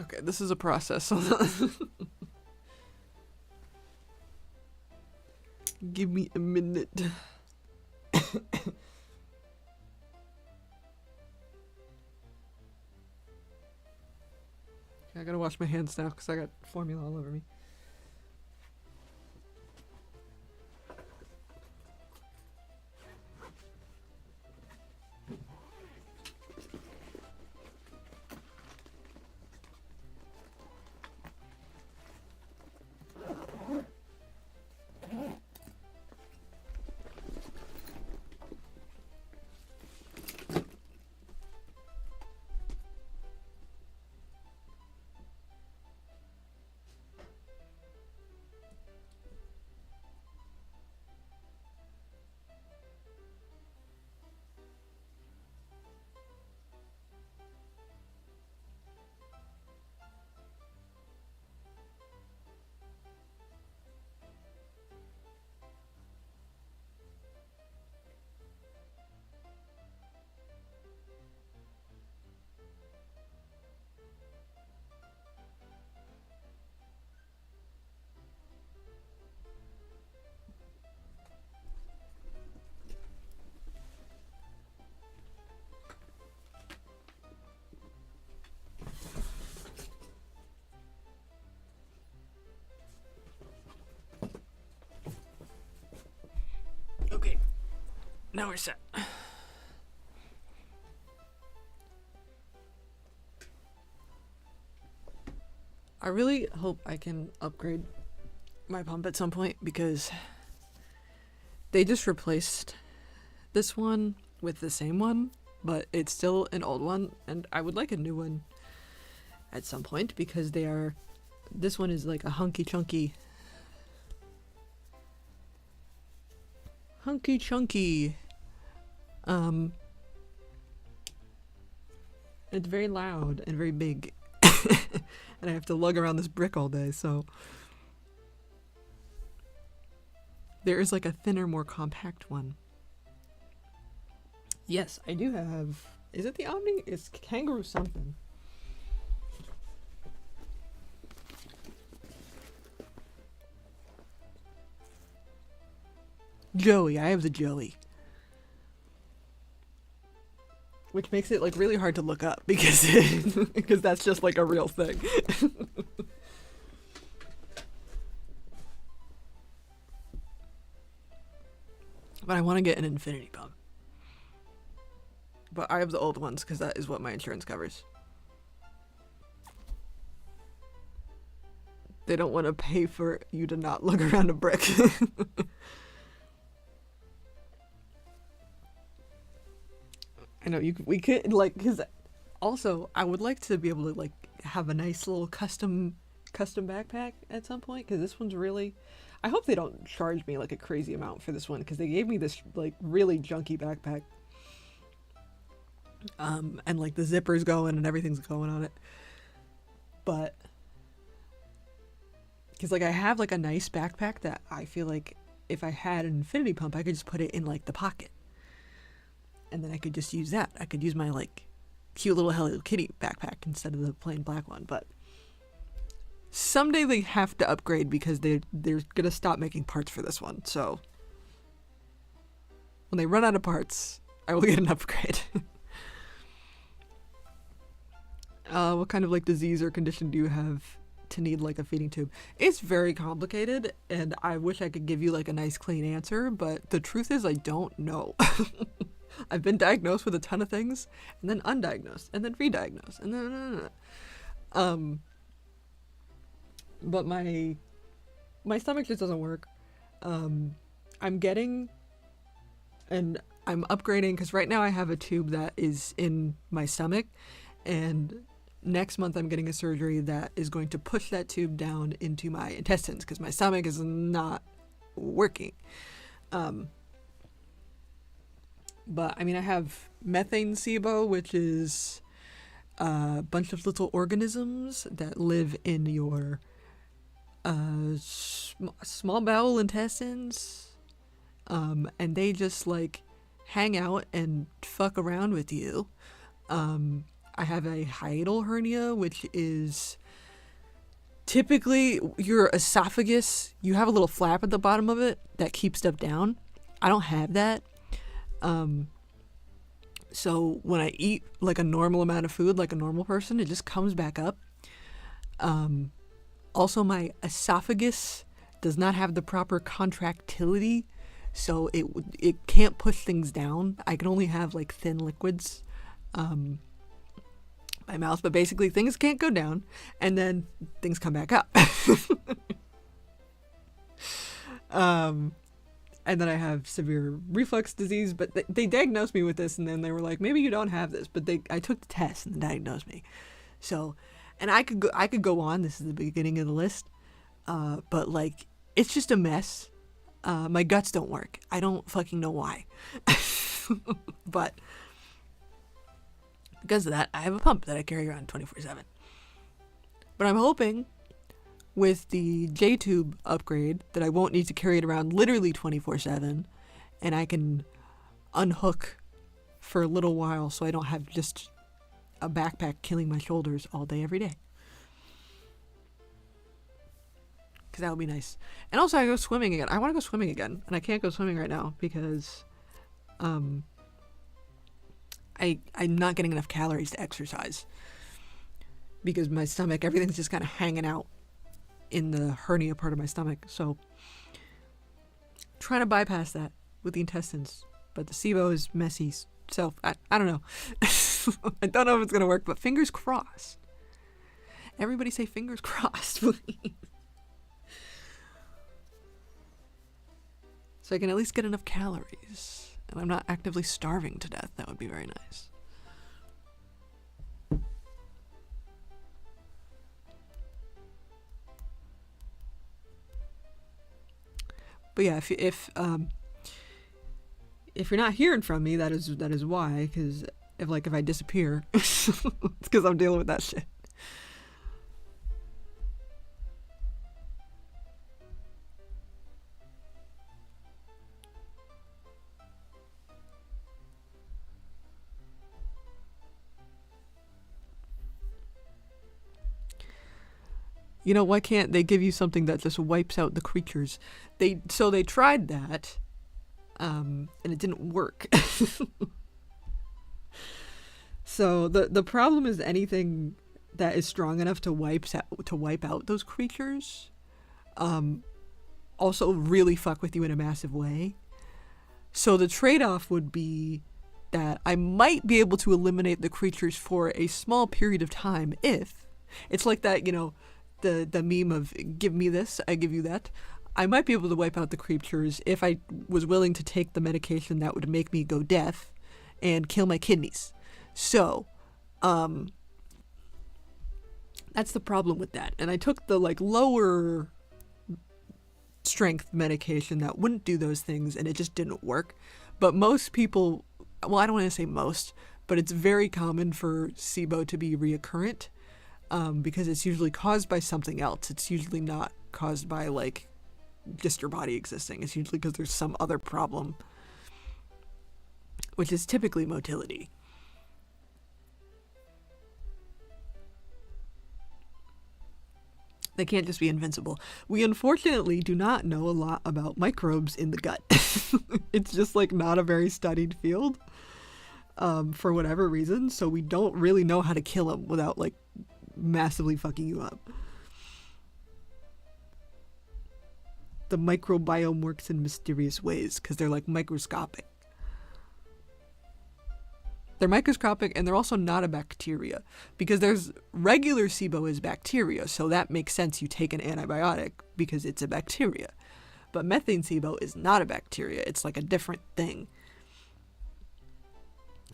Okay, this is a process. Give me a minute. I gotta wash my hands now because I got formula all over me. now we're set. I really hope I can upgrade my pump at some point because they just replaced this one with the same one, but it's still an old one, and I would like a new one at some point because this one is like a hunky chunky it's very loud and very big. And I have to lug around this brick all day, so there is like a thinner, more compact one. Yes, I do have, is it the Omni? It's Kangaroo something. Joey, I have the Joey. Which makes it like really hard to look up because because that's just like a real thing. But I want to get an infinity pump. But I have the old ones because that is what my insurance covers. They don't want to pay for you to not look around a brick. I know we could like, because also I would like to be able to like have a nice little custom backpack at some point, because this one's really, I hope they don't charge me like a crazy amount for this one, because they gave me this like really junky backpack, and like the zipper's going and everything's going on it, but because like I have like a nice backpack that I feel like if I had an infinity pump I could just put it in like the pocket. And then I could just use that. I could use my, like, cute little Hello Kitty backpack instead of the plain black one. But someday they have to upgrade because they're going to stop making parts for this one. So when they run out of parts, I will get an upgrade. What kind of, like, disease or condition do you have to need, like, a feeding tube? It's very complicated, and I wish I could give you, like, a nice, clean answer. But the truth is I don't know. I've been diagnosed with a ton of things, and then undiagnosed, and then re-diagnosed, and then but my stomach just doesn't work. I'm getting, and I'm upgrading, because right now I have a tube that is in my stomach, and next month I'm getting a surgery that is going to push that tube down into my intestines, because my stomach is not working. But, I mean, I have methane SIBO, which is a bunch of little organisms that live in your small bowel intestines. And they just, like, hang out and fuck around with you. I have a hiatal hernia, which is typically your esophagus. You have a little flap at the bottom of it that keeps stuff down. I don't have that. So when I eat like a normal amount of food, like a normal person, it just comes back up. Also my esophagus does not have the proper contractility, so it can't push things down. I can only have like thin liquids, my mouth, but basically things can't go down and then things come back up. And then I have severe reflux disease, but they diagnosed me with this, and then they were like, maybe you don't have this, but I took the test and they diagnosed me. So, and I could go on. This is the beginning of the list, but like it's just a mess. My guts don't work. I don't fucking know why, but because of that, I have a pump that I carry around 24/7. But I'm hoping with the J-tube upgrade that I won't need to carry it around literally 24/7, and I can unhook for a little while so I don't have just a backpack killing my shoulders all day every day. Because that would be nice. And also I go swimming again. I want to go swimming again, and I can't go swimming right now because I'm not getting enough calories to exercise because my stomach, everything's just kind of hanging out in the hernia part of my stomach. So trying to bypass that with the intestines but the SIBO is messy. So I don't know. I don't know if it's gonna work, but fingers crossed. Everybody say fingers crossed, please. So I can at least get enough calories, and I'm not actively starving to death. That would be very nice. But yeah, if you're not hearing from me, that is why. Because if I disappear, it's because I'm dealing with that shit. You know, why can't they give you something that just wipes out the creatures? They tried that, and it didn't work. So the problem is anything that is strong enough to wipe out those creatures, also really fuck with you in a massive way. So the trade-off would be that I might be able to eliminate the creatures for a small period of time if it's like that, you know, the meme of give me this, I give you that. I might be able to wipe out the creatures if I was willing to take the medication that would make me go deaf and kill my kidneys. So, that's the problem with that. And I took the lower strength medication that wouldn't do those things, and it just didn't work. But most people, well, I don't want to say most, but it's very common for SIBO to be reoccurrent. Because it's usually caused by something else. It's usually not caused by just your body existing. It's usually because there's some other problem, which is typically motility. They can't just be invincible. We unfortunately do not know a lot about microbes in the gut. It's just not a very studied field, for whatever reason. So we don't really know how to kill them without massively fucking you up. The microbiome works in mysterious ways because they're microscopic. They're microscopic, and they're also not a bacteria, because there's regular SIBO is bacteria, so that makes sense. You take an antibiotic because it's a bacteria. But methane SIBO is not a bacteria. It's a different thing,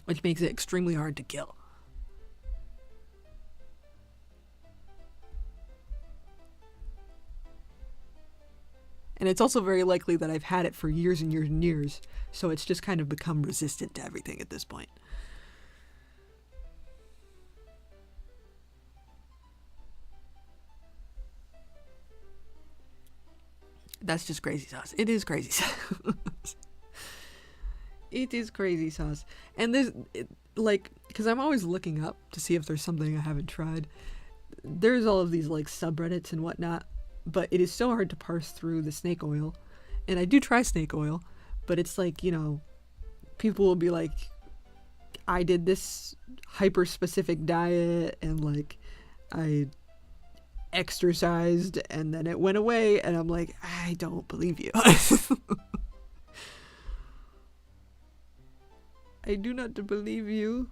which makes it extremely hard to kill. And it's also very likely that I've had it for years and years and years, so it's just kind of become resistant to everything at this point. That's just crazy sauce. It is crazy sauce. It is crazy sauce. And there's, because I'm always looking up to see if there's something I haven't tried. There's all of these, subreddits and whatnot. But it is so hard to parse through the snake oil. And I do try snake oil, but it's people will be I did this hyper-specific diet, and I exercised, and then it went away, and I'm I don't believe you. I do not believe you.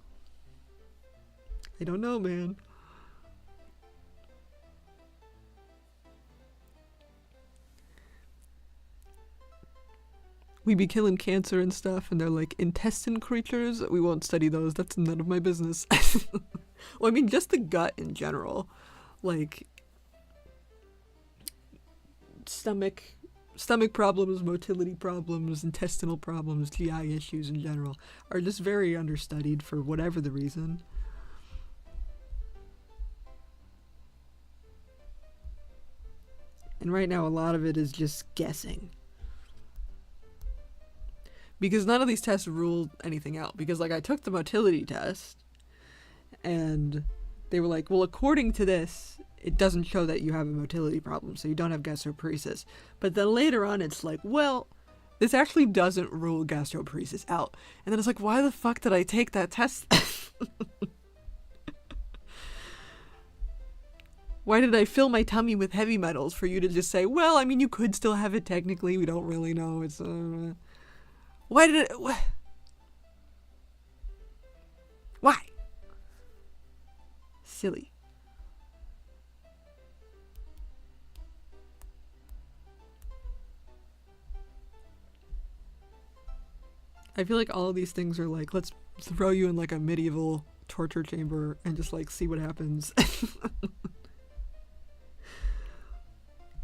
I don't know, man. We be killing cancer and stuff, and they're intestine creatures. We won't study those. That's none of my business. Well, I mean, just the gut in general. Stomach problems, motility problems, intestinal problems, GI issues in general are just very understudied for whatever the reason. And right now, a lot of it is just guessing. Because none of these tests ruled anything out. Because, I took the motility test, and they were well, according to this, it doesn't show that you have a motility problem, so you don't have gastroparesis. But then later on, it's well, this actually doesn't rule gastroparesis out. And then it's why the fuck did I take that test? Why did I fill my tummy with heavy metals for you to just say, well, I mean, you could still have it technically, we don't really know, it's... Why did it... silly. I feel like all of these things are like, let's throw you in like a medieval torture chamber and just like see what happens. Because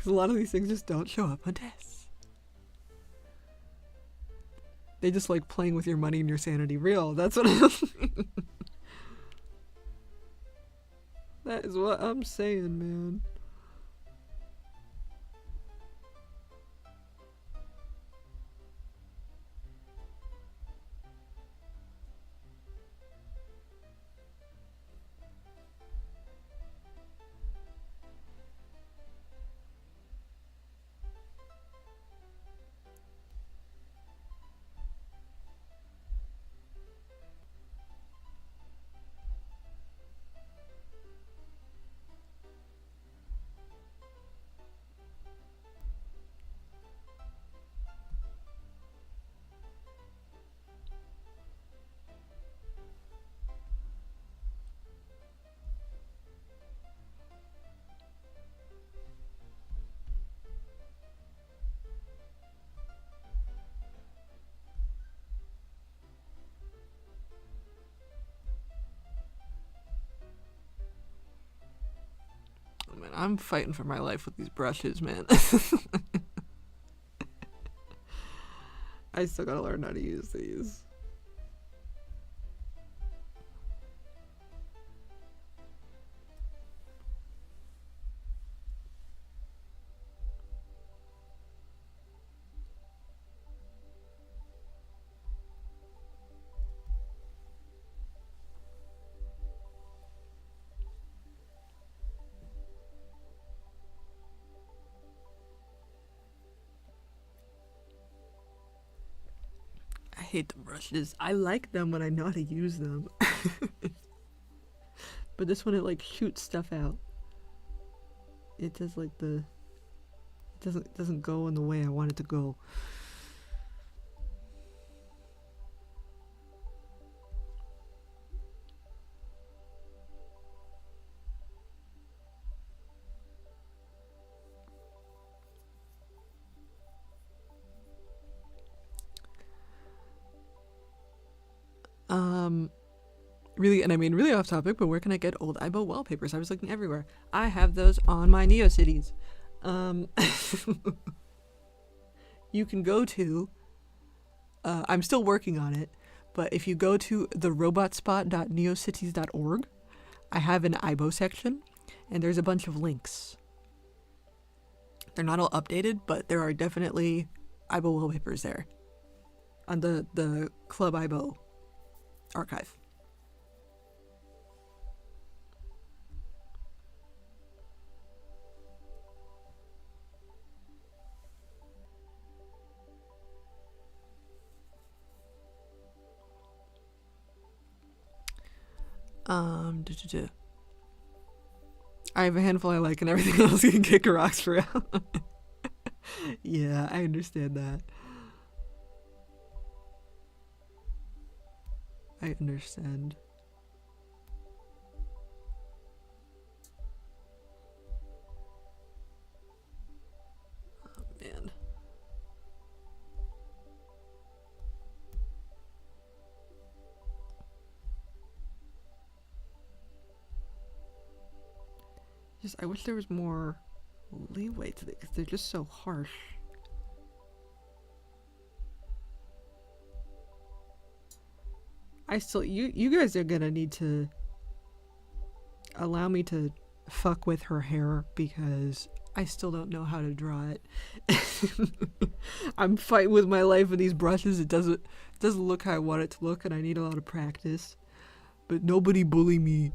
a lot of these things just don't show up on tests. They just like playing with your money and your sanity. Real. That's what that is what I'm saying, man. Man, I'm fighting for my life with these brushes, man. I still gotta learn how to use these. I hate the brushes. I like them when I know how to use them. But this one, it like shoots stuff out. It does like it doesn't go in the way I want it to go. Really, and I mean really off topic, but where can I get old Aibo wallpapers? I was looking everywhere. I have those on my NeoCities. You can go to, I'm still working on it, but if you go to therobotspot.neocities.org, I have an Aibo section, and there's a bunch of links. They're not all updated, but there are definitely Aibo wallpapers there on the Club Aibo archive. I have a handful I like and everything else you can kick rocks for. Yeah, I understand that. I understand. Oh, man. I wish there was more leeway to it because they're just so harsh. You guys are gonna need to allow me to fuck with her hair because I still don't know how to draw it. I'm fighting with my life with these brushes. It doesn't look how I want it to look, and I need a lot of practice. But nobody bully me.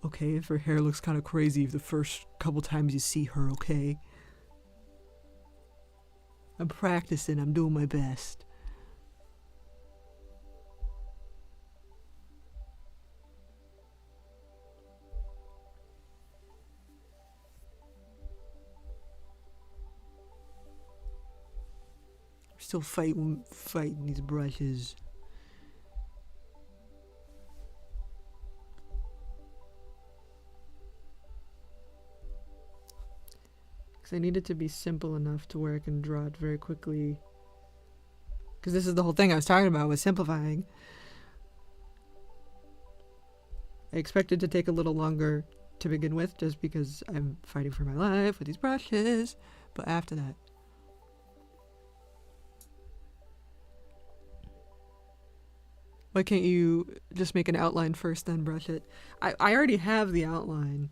Okay, if her hair looks kind of crazy the first couple times you see her, okay? I'm practicing, I'm doing my best. I'm still fighting these brushes. Because I need it to be simple enough to where I can draw it very quickly. Because this is the whole thing I was talking about with simplifying. I expect it to take a little longer to begin with just because I'm fighting for my life with these brushes. But after that, why can't you just make an outline first, then brush it? I already have the outline.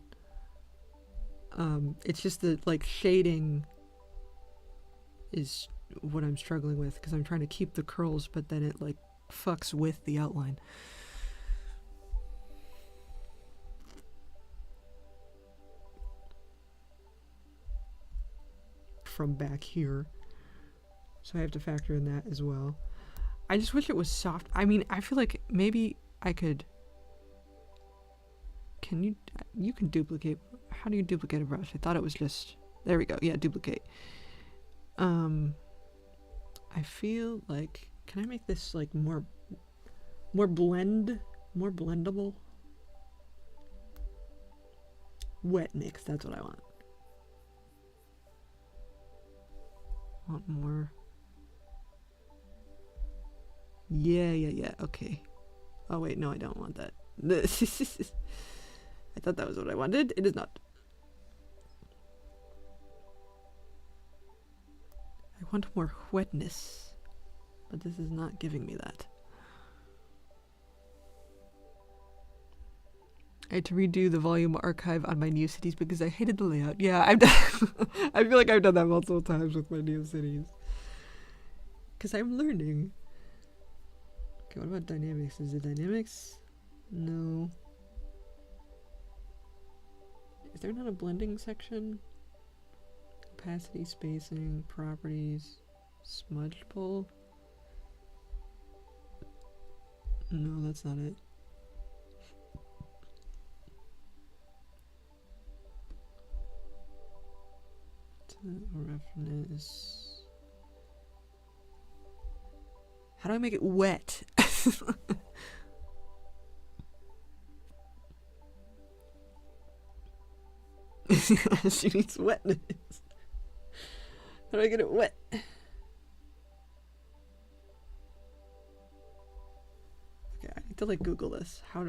It's just the, like, shading is what I'm struggling with because I'm trying to keep the curls, but then it, like, fucks with the outline. From back here. So I have to factor in that as well. I just wish it was soft. I mean, I feel like maybe I could... Can you... You can duplicate... How do you duplicate a brush? I thought it was just... There we go. Yeah, duplicate. I feel like... Can I make this, like, more blendable? Wet mix, that's what I want. Want more... Yeah, okay. Oh wait, no, I don't want that. I thought that was what I wanted. It is not. I want more wetness, but this is not giving me that. I had to redo the volume archive on my Neocities because I hated the layout. Yeah, I've done I feel like I've done that multiple times with my Neocities. Because I'm learning. Okay, what about dynamics? Is it dynamics? No. Is there not a blending section? Opacity, spacing, properties, smudge pull? No, that's not it. Roughness. How do I make it wet? She needs wetness. How do I get it wet? Okay, I need to like Google this. How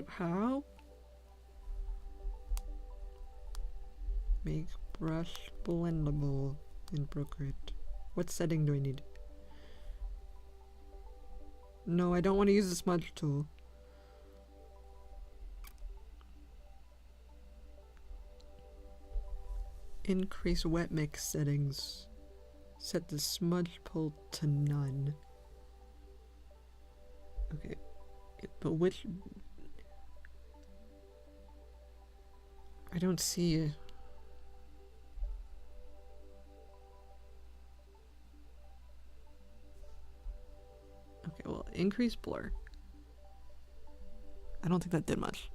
make brush blendable in Procreate? What setting do I need? No, I don't want to use the smudge tool. Increase wet mix settings. Set the smudge pull to none. Okay, but which... I don't see... Okay, well, increase blur. I don't think that did much.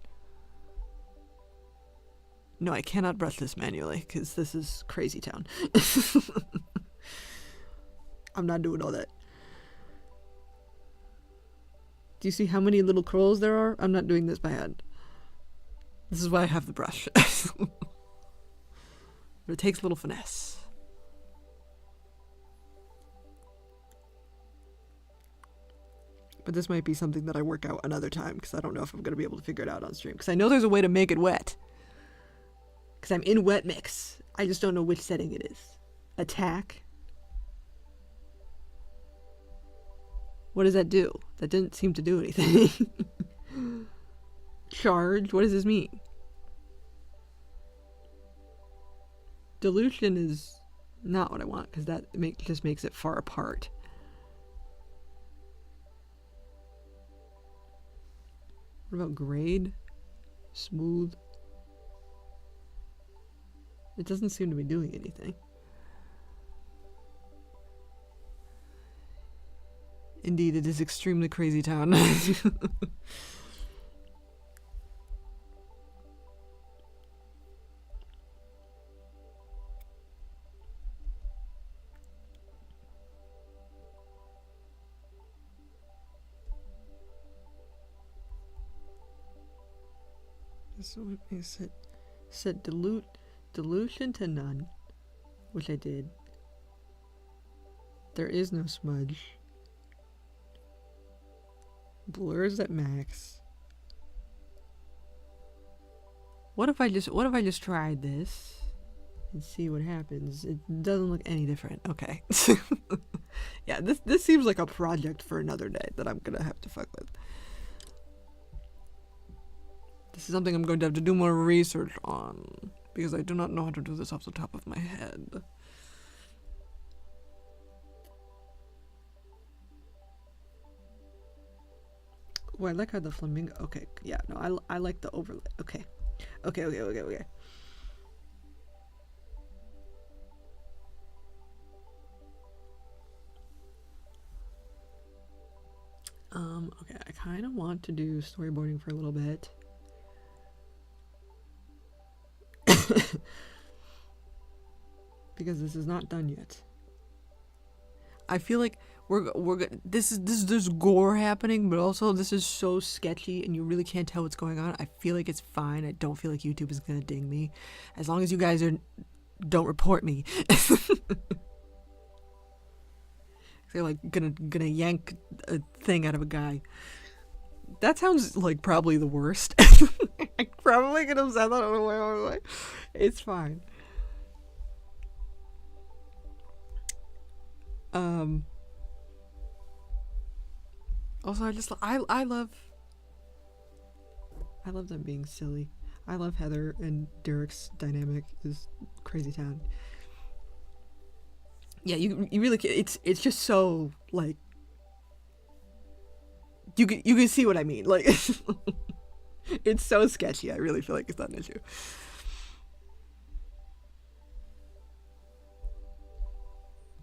No, I cannot brush this manually, because this is crazy town. I'm not doing all that. Do you see how many little curls there are? I'm not doing this by hand. This is why I have the brush. But it takes a little finesse. But this might be something that I work out another time, because I don't know if I'm going to be able to figure it out on stream. Because I know there's a way to make it wet. Because I'm in wet mix. I just don't know which setting it is. Attack. What does that do? That didn't seem to do anything. Charge. What does this mean? Dilution is not what I want, because that just makes it far apart. What about grade? Smooth? It doesn't seem to be doing anything. Indeed, it is extremely crazy town. So what makes it set dilution to none, which I did. There is no smudge. Blurs at max. What if I just tried this and see what happens? It doesn't look any different. Okay. Yeah, this seems like a project for another day that I'm gonna have to fuck with. This is something I'm going to have to do more research on, because I do not know how to do this off the top of my head. Oh, I like how the flamingo... Okay, yeah, no, I like the overlay. Okay. Okay. Okay, I kind of want to do storyboarding for a little bit. Because this is not done yet. I feel like there's gore happening, but also this is so sketchy and you really can't tell what's going on. I feel like it's fine. I don't feel like YouTube is gonna ding me, as long as you guys don't report me. They're like gonna yank a thing out of a guy. That sounds like probably the worst. I probably could have said that on the way. I was like, it's fine. Also, I love them being silly. I love Heather and Derek's dynamic is crazy town. Yeah, you really can, it's just so like you can see what I mean. Like it's so sketchy. I really feel like it's not an issue.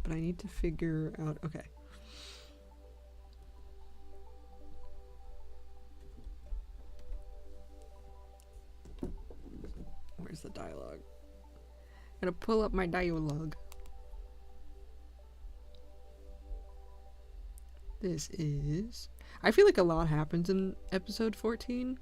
But I need to figure out... Okay. Where's the dialogue? I'm gonna pull up my dialogue. This is... I feel like a lot happens in episode 14.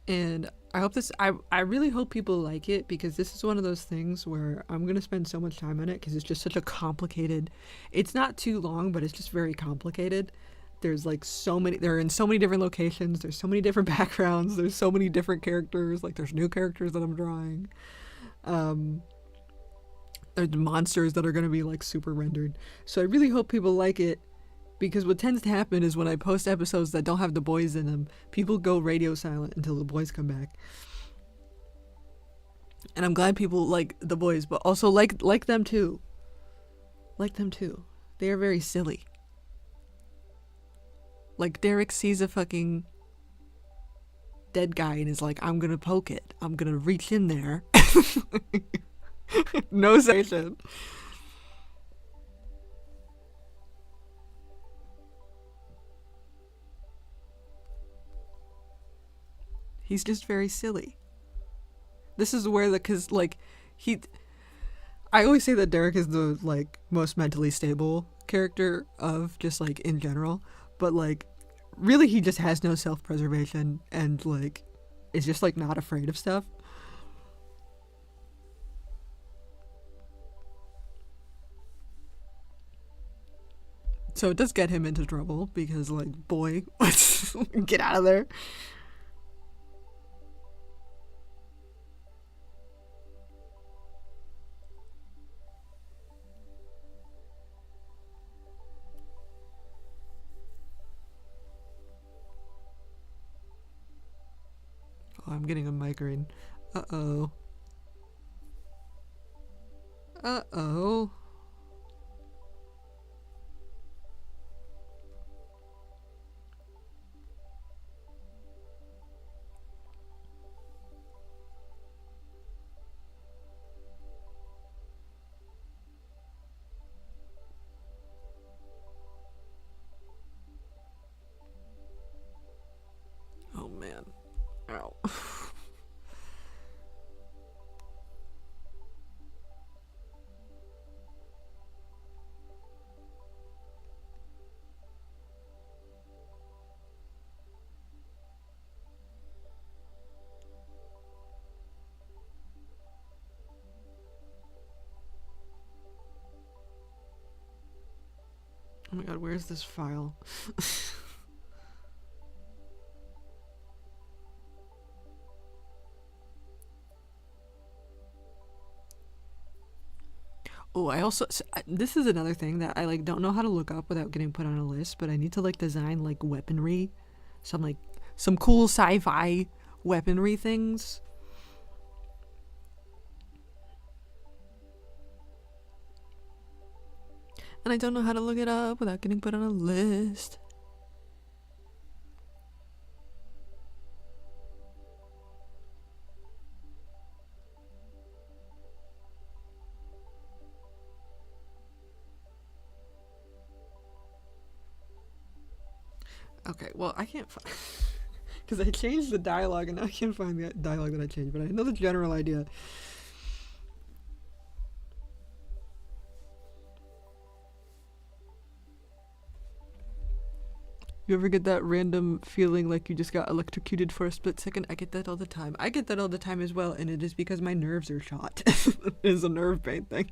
And I hope this... I really hope people like it, because this is one of those things where I'm going to spend so much time on it, because it's just such a complicated... It's not too long, but it's just very complicated. There's like so many... They're in so many different locations. There's so many different backgrounds. There's so many different characters. Like, there's new characters that I'm drawing. There's monsters that are going to be like super rendered. So I really hope people like it. Because what tends to happen is when I post episodes that don't have the boys in them, people go radio silent until the boys come back. And I'm glad people like the boys, but also like them too. Like them too. They are very silly. Like Derek sees a fucking dead guy and is like, I'm gonna poke it. I'm gonna reach in there. No sensation. He's just very silly. This is where cause like, I always say that Derek is the like most mentally stable character of just like in general, but like really he just has no self-preservation and like is just like not afraid of stuff. So it does get him into trouble because like, boy, get out of there. Oh, I'm getting a migraine. Uh-oh. Uh-oh. Oh man. Ow. Oh my god, where's this file? Oh, I also this is another thing that I like don't know how to look up without getting put on a list, but I need to like design like weaponry, some cool sci-fi weaponry things. And I don't know how to look it up without getting put on a list. Okay, well, I can't find... Because I changed the dialogue, and now I can't find the dialogue that I changed, but I know the general idea. You ever get that random feeling like you just got electrocuted for a split second? I get that all the time. I get that all the time as well, and it is because my nerves are shot. It is a nerve pain thing.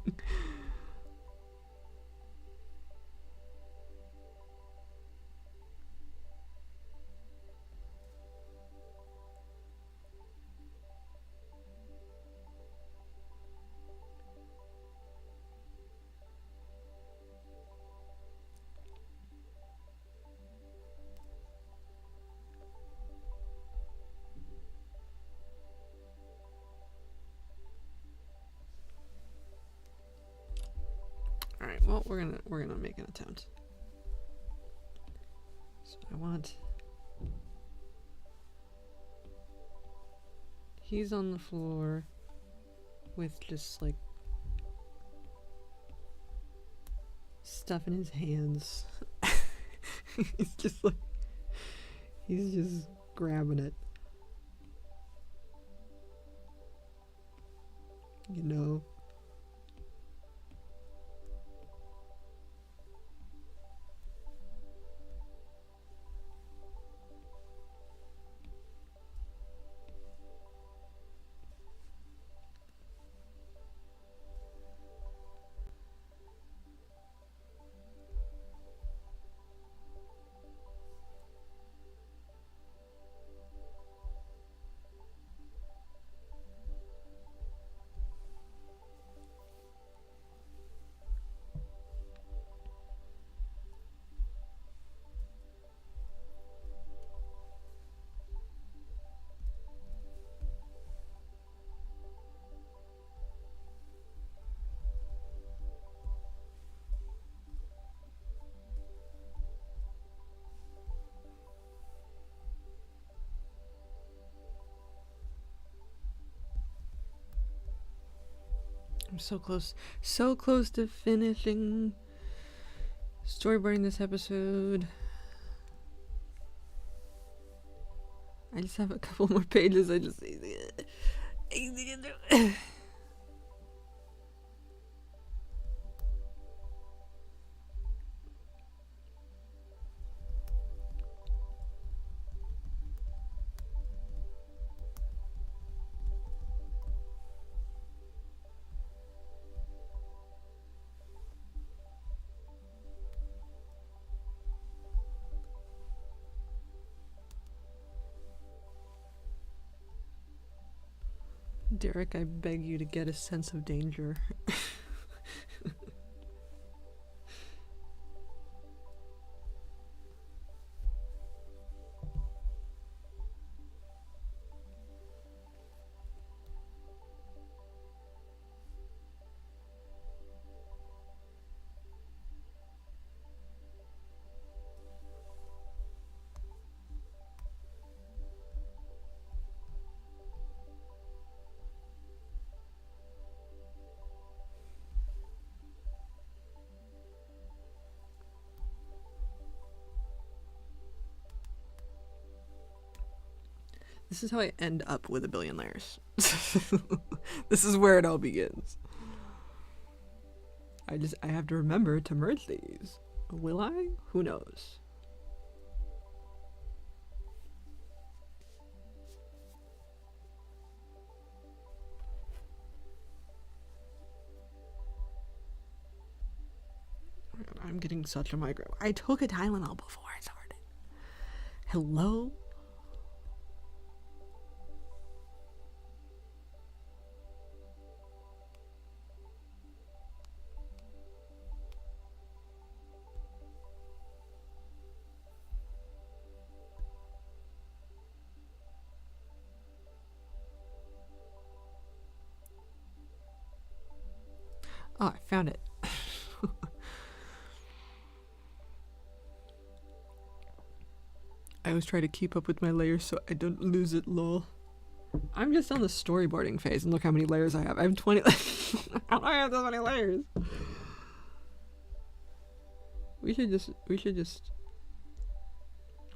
All right, well, we're gonna make an attempt. So I want... He's on the floor with just like stuff in his hands. He's just like, he's just grabbing it. You know? I'm so close to finishing storyboarding this episode. I just have a couple more pages. I just Derek, I beg you to get a sense of danger. This is how I end up with a billion layers. This is where it all begins. I have to remember to merge these. Will I? Who knows? I'm I'm getting such a migraine. I took a Tylenol before I started. Hello? Oh, I found it. I always try to keep up with my layers so I don't lose it, lol. I'm just on the storyboarding phase, and look how many layers I have. I have 20. How do I have so many layers? We should just.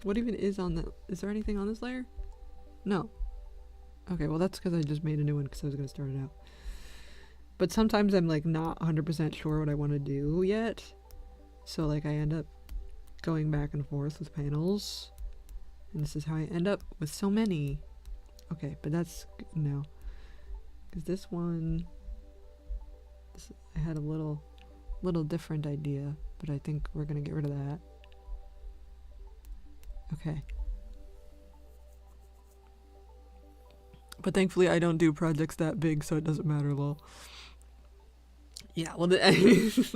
What even is on the? Is there anything on this layer? No. Okay, well that's because I just made a new one because I was gonna start it out. But sometimes I'm like not 100% sure what I want to do yet, so like I end up going back and forth with panels, and this is how I end up with so many. Okay, but that's no, because this one, I had a little different idea, but I think we're gonna get rid of that. Okay. But thankfully I don't do projects that big, so it doesn't matter, lol. Yeah, well, this is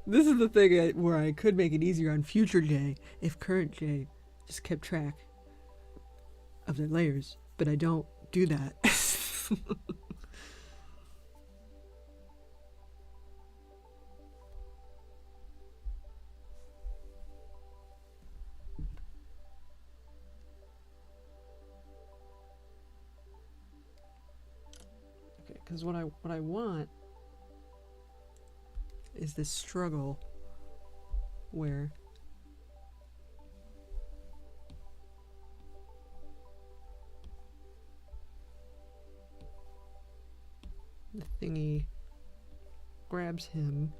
the thing where I could make it easier on future J if current J just kept track of their layers, but I don't do that. Okay, because what I want is this struggle where the thingy grabs him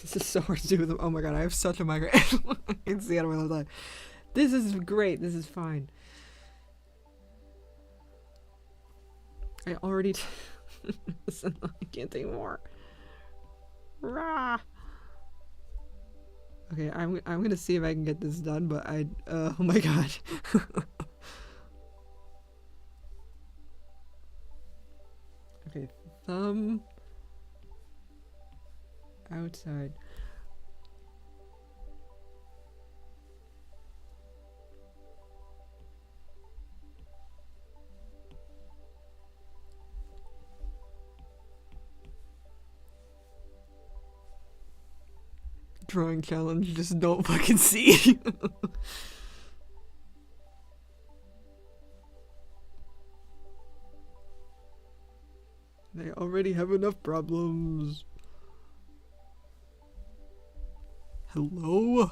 This is so hard to do with them. Oh my god, I have such a migraine. I can see out of my left eye. This is great. This is fine. I already... Listen, I can't take more. Rah! Okay, I'm gonna see if I can get this done, but oh my god. Okay, thumb outside. Drawing challenge, just don't fucking see. They already have enough problems. Hello?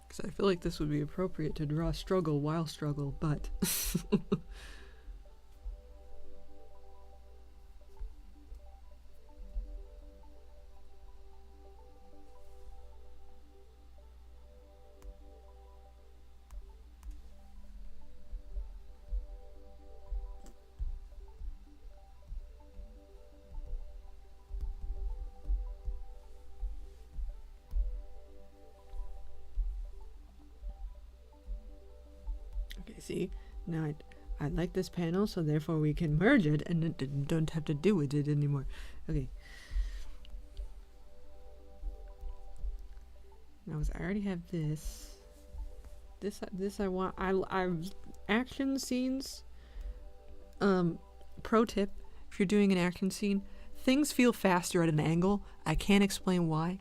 Because I feel like this would be appropriate to draw struggle while struggle, but... Okay, see? Now I like this panel, so therefore we can merge it and don't have to do with it anymore. Okay. Now I already have this. This I want. I've action scenes. Pro tip: if you're doing an action scene, things feel faster at an angle. I can't explain why.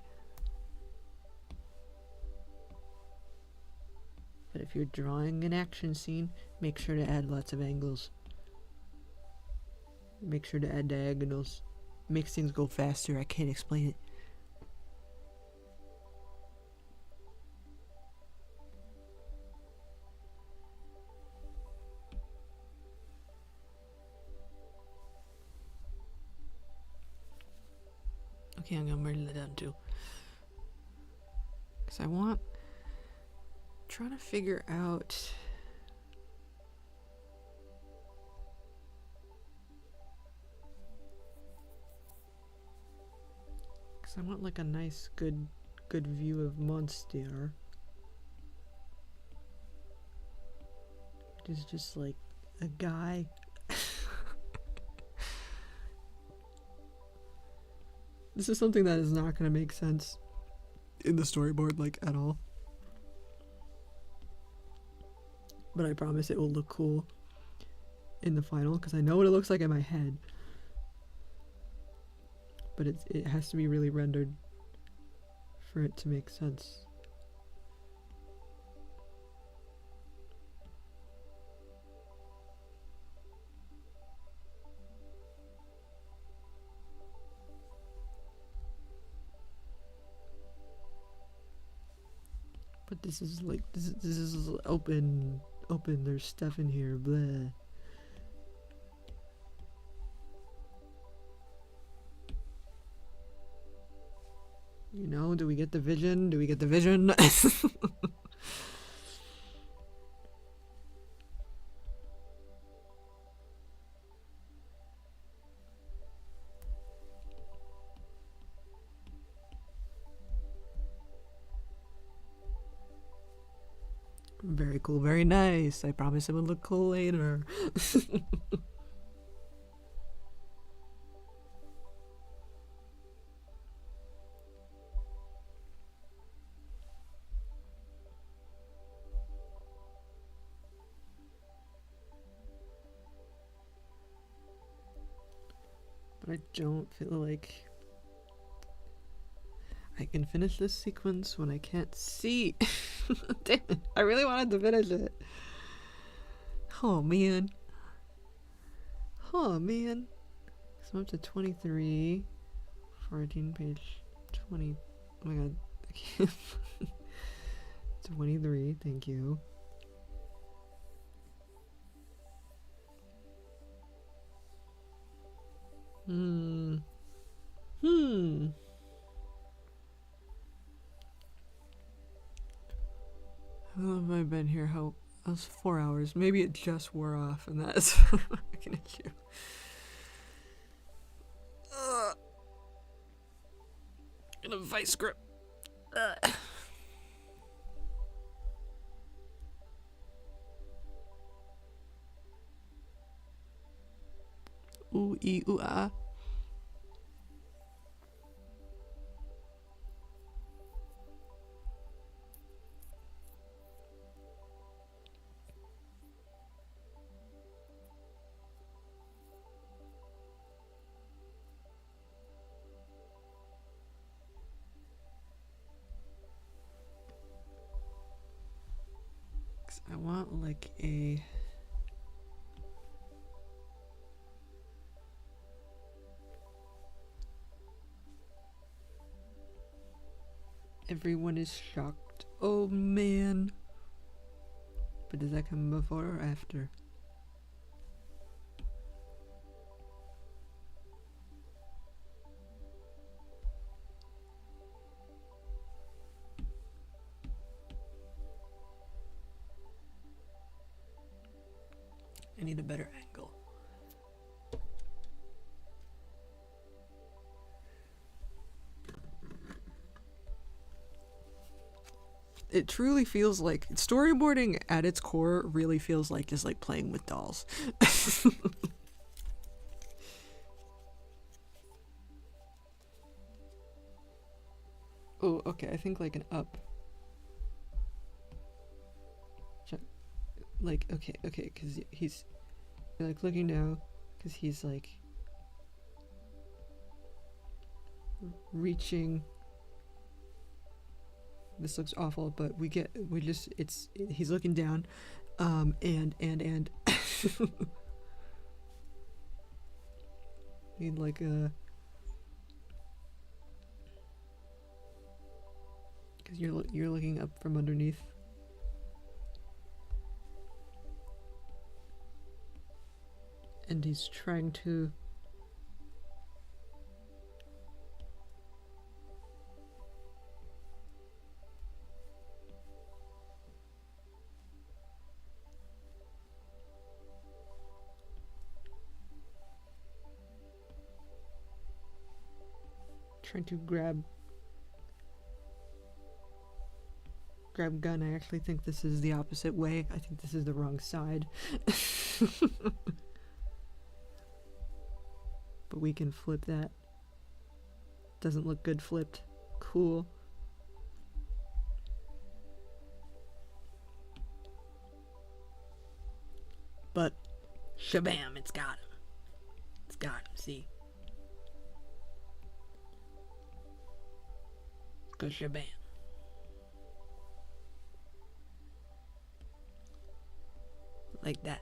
But if you're drawing an action scene, make sure to add lots of angles. Make sure to add diagonals. Makes things go faster. I can't explain it. Okay, I'm gonna write that down too. Because I want... trying to figure out... because I want like a nice, good view of Monster. It is just like a guy. This is something that is not going to make sense in the storyboard, like, at all. But I promise it will look cool in the final, because I know what it looks like in my head. But it has to be really rendered for it to make sense. But this is like, this is open, there's stuff in here, blah. You know, do we get the vision? Do we get the vision? Very cool, very nice. I promise it will look cool later. But I don't feel like I can finish this sequence when I can't see. Damn it, I really wanted to finish it. Oh man. Oh man. So I'm up to 23. 14, page 20. Oh my god. I can't. 23, thank you. How long have I been here? That was 4 hours. Maybe it just wore off and that's an issue. In a vice grip. Ooh, ee, ooh, ah. I want like a... Everyone is shocked. Oh man. But does that come before or after? I need a better angle. It truly feels like storyboarding at its core really feels like just like playing with dolls. Oh, okay, I think like an up. Like, okay, because he's like looking now, because he's like, reaching. This looks awful, but he's looking down, and need like a, because you're looking up from underneath. And he's trying to grab gun. I actually think this is the opposite way. I think this is the wrong side. But we can flip that. Doesn't look good flipped. Cool. But shabam, it's got him. It's got him, see? Go shabam. Like that.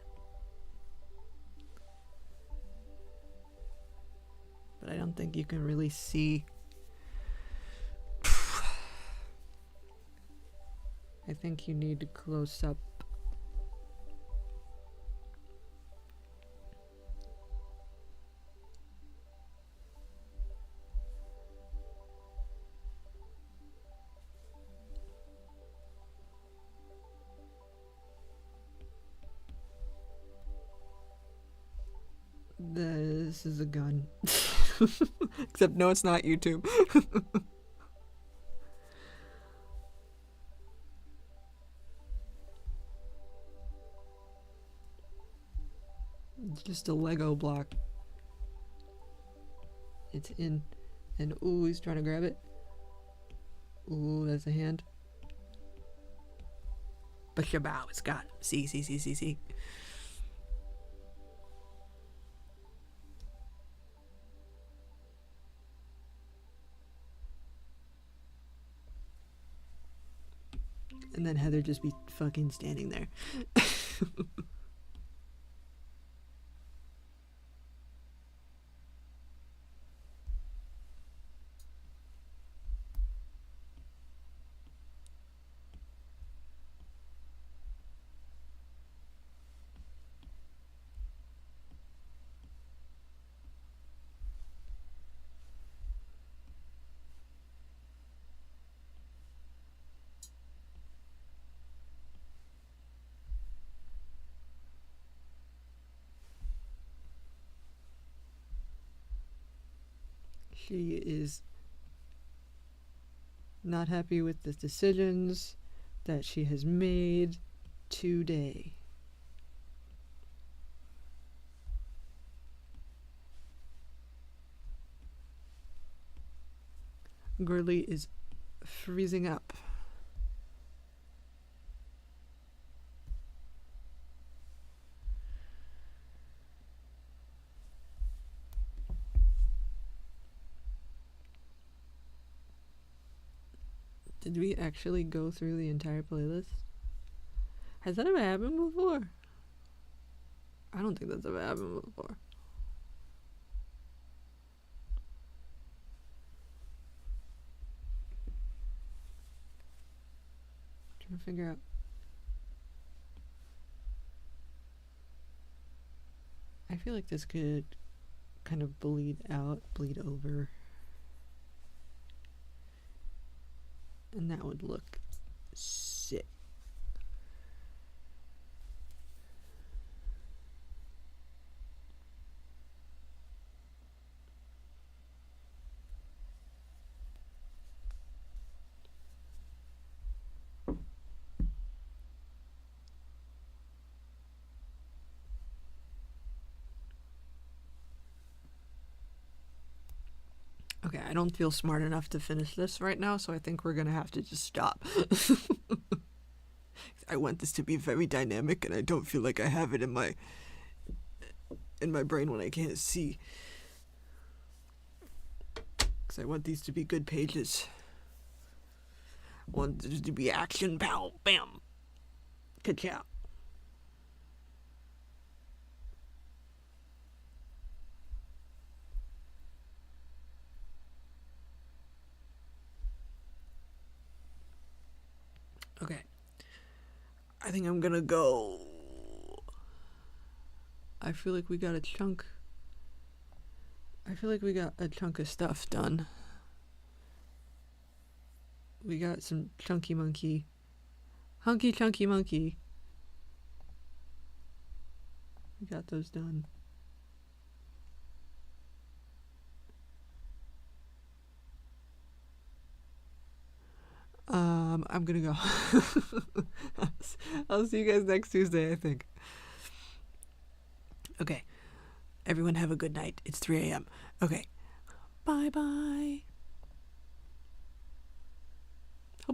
But I don't think you can really see. I think you need to close up. This is a gun. Except no, it's not YouTube. It's just a Lego block. It's in. And ooh, he's trying to grab it. Ooh, that's a hand. But shabow, it's got him. See. And then Heather just be fucking standing there. She is not happy with the decisions that she has made today. Gurley is freezing up. Did we actually go through the entire playlist? Has that ever happened before? I don't think that's ever happened before. Trying to figure out. I feel like this could kind of bleed over. And that would look sick. Okay, I don't feel smart enough to finish this right now, so I think we're gonna have to just stop. I want this to be very dynamic, and I don't feel like I have it in my brain when I can't see. Because because I want these to be good pages. I want this to be action, pow, bam, ka-chow. Okay. I think I'm gonna go. I feel like we got a chunk. I feel like we got a chunk of stuff done. We got some chunky monkey. Hunky chunky monkey. We got those done. I'm gonna go. I'll see you guys next Tuesday, I think. Okay. Everyone have a good night. It's 3 a.m. Okay. Bye-bye.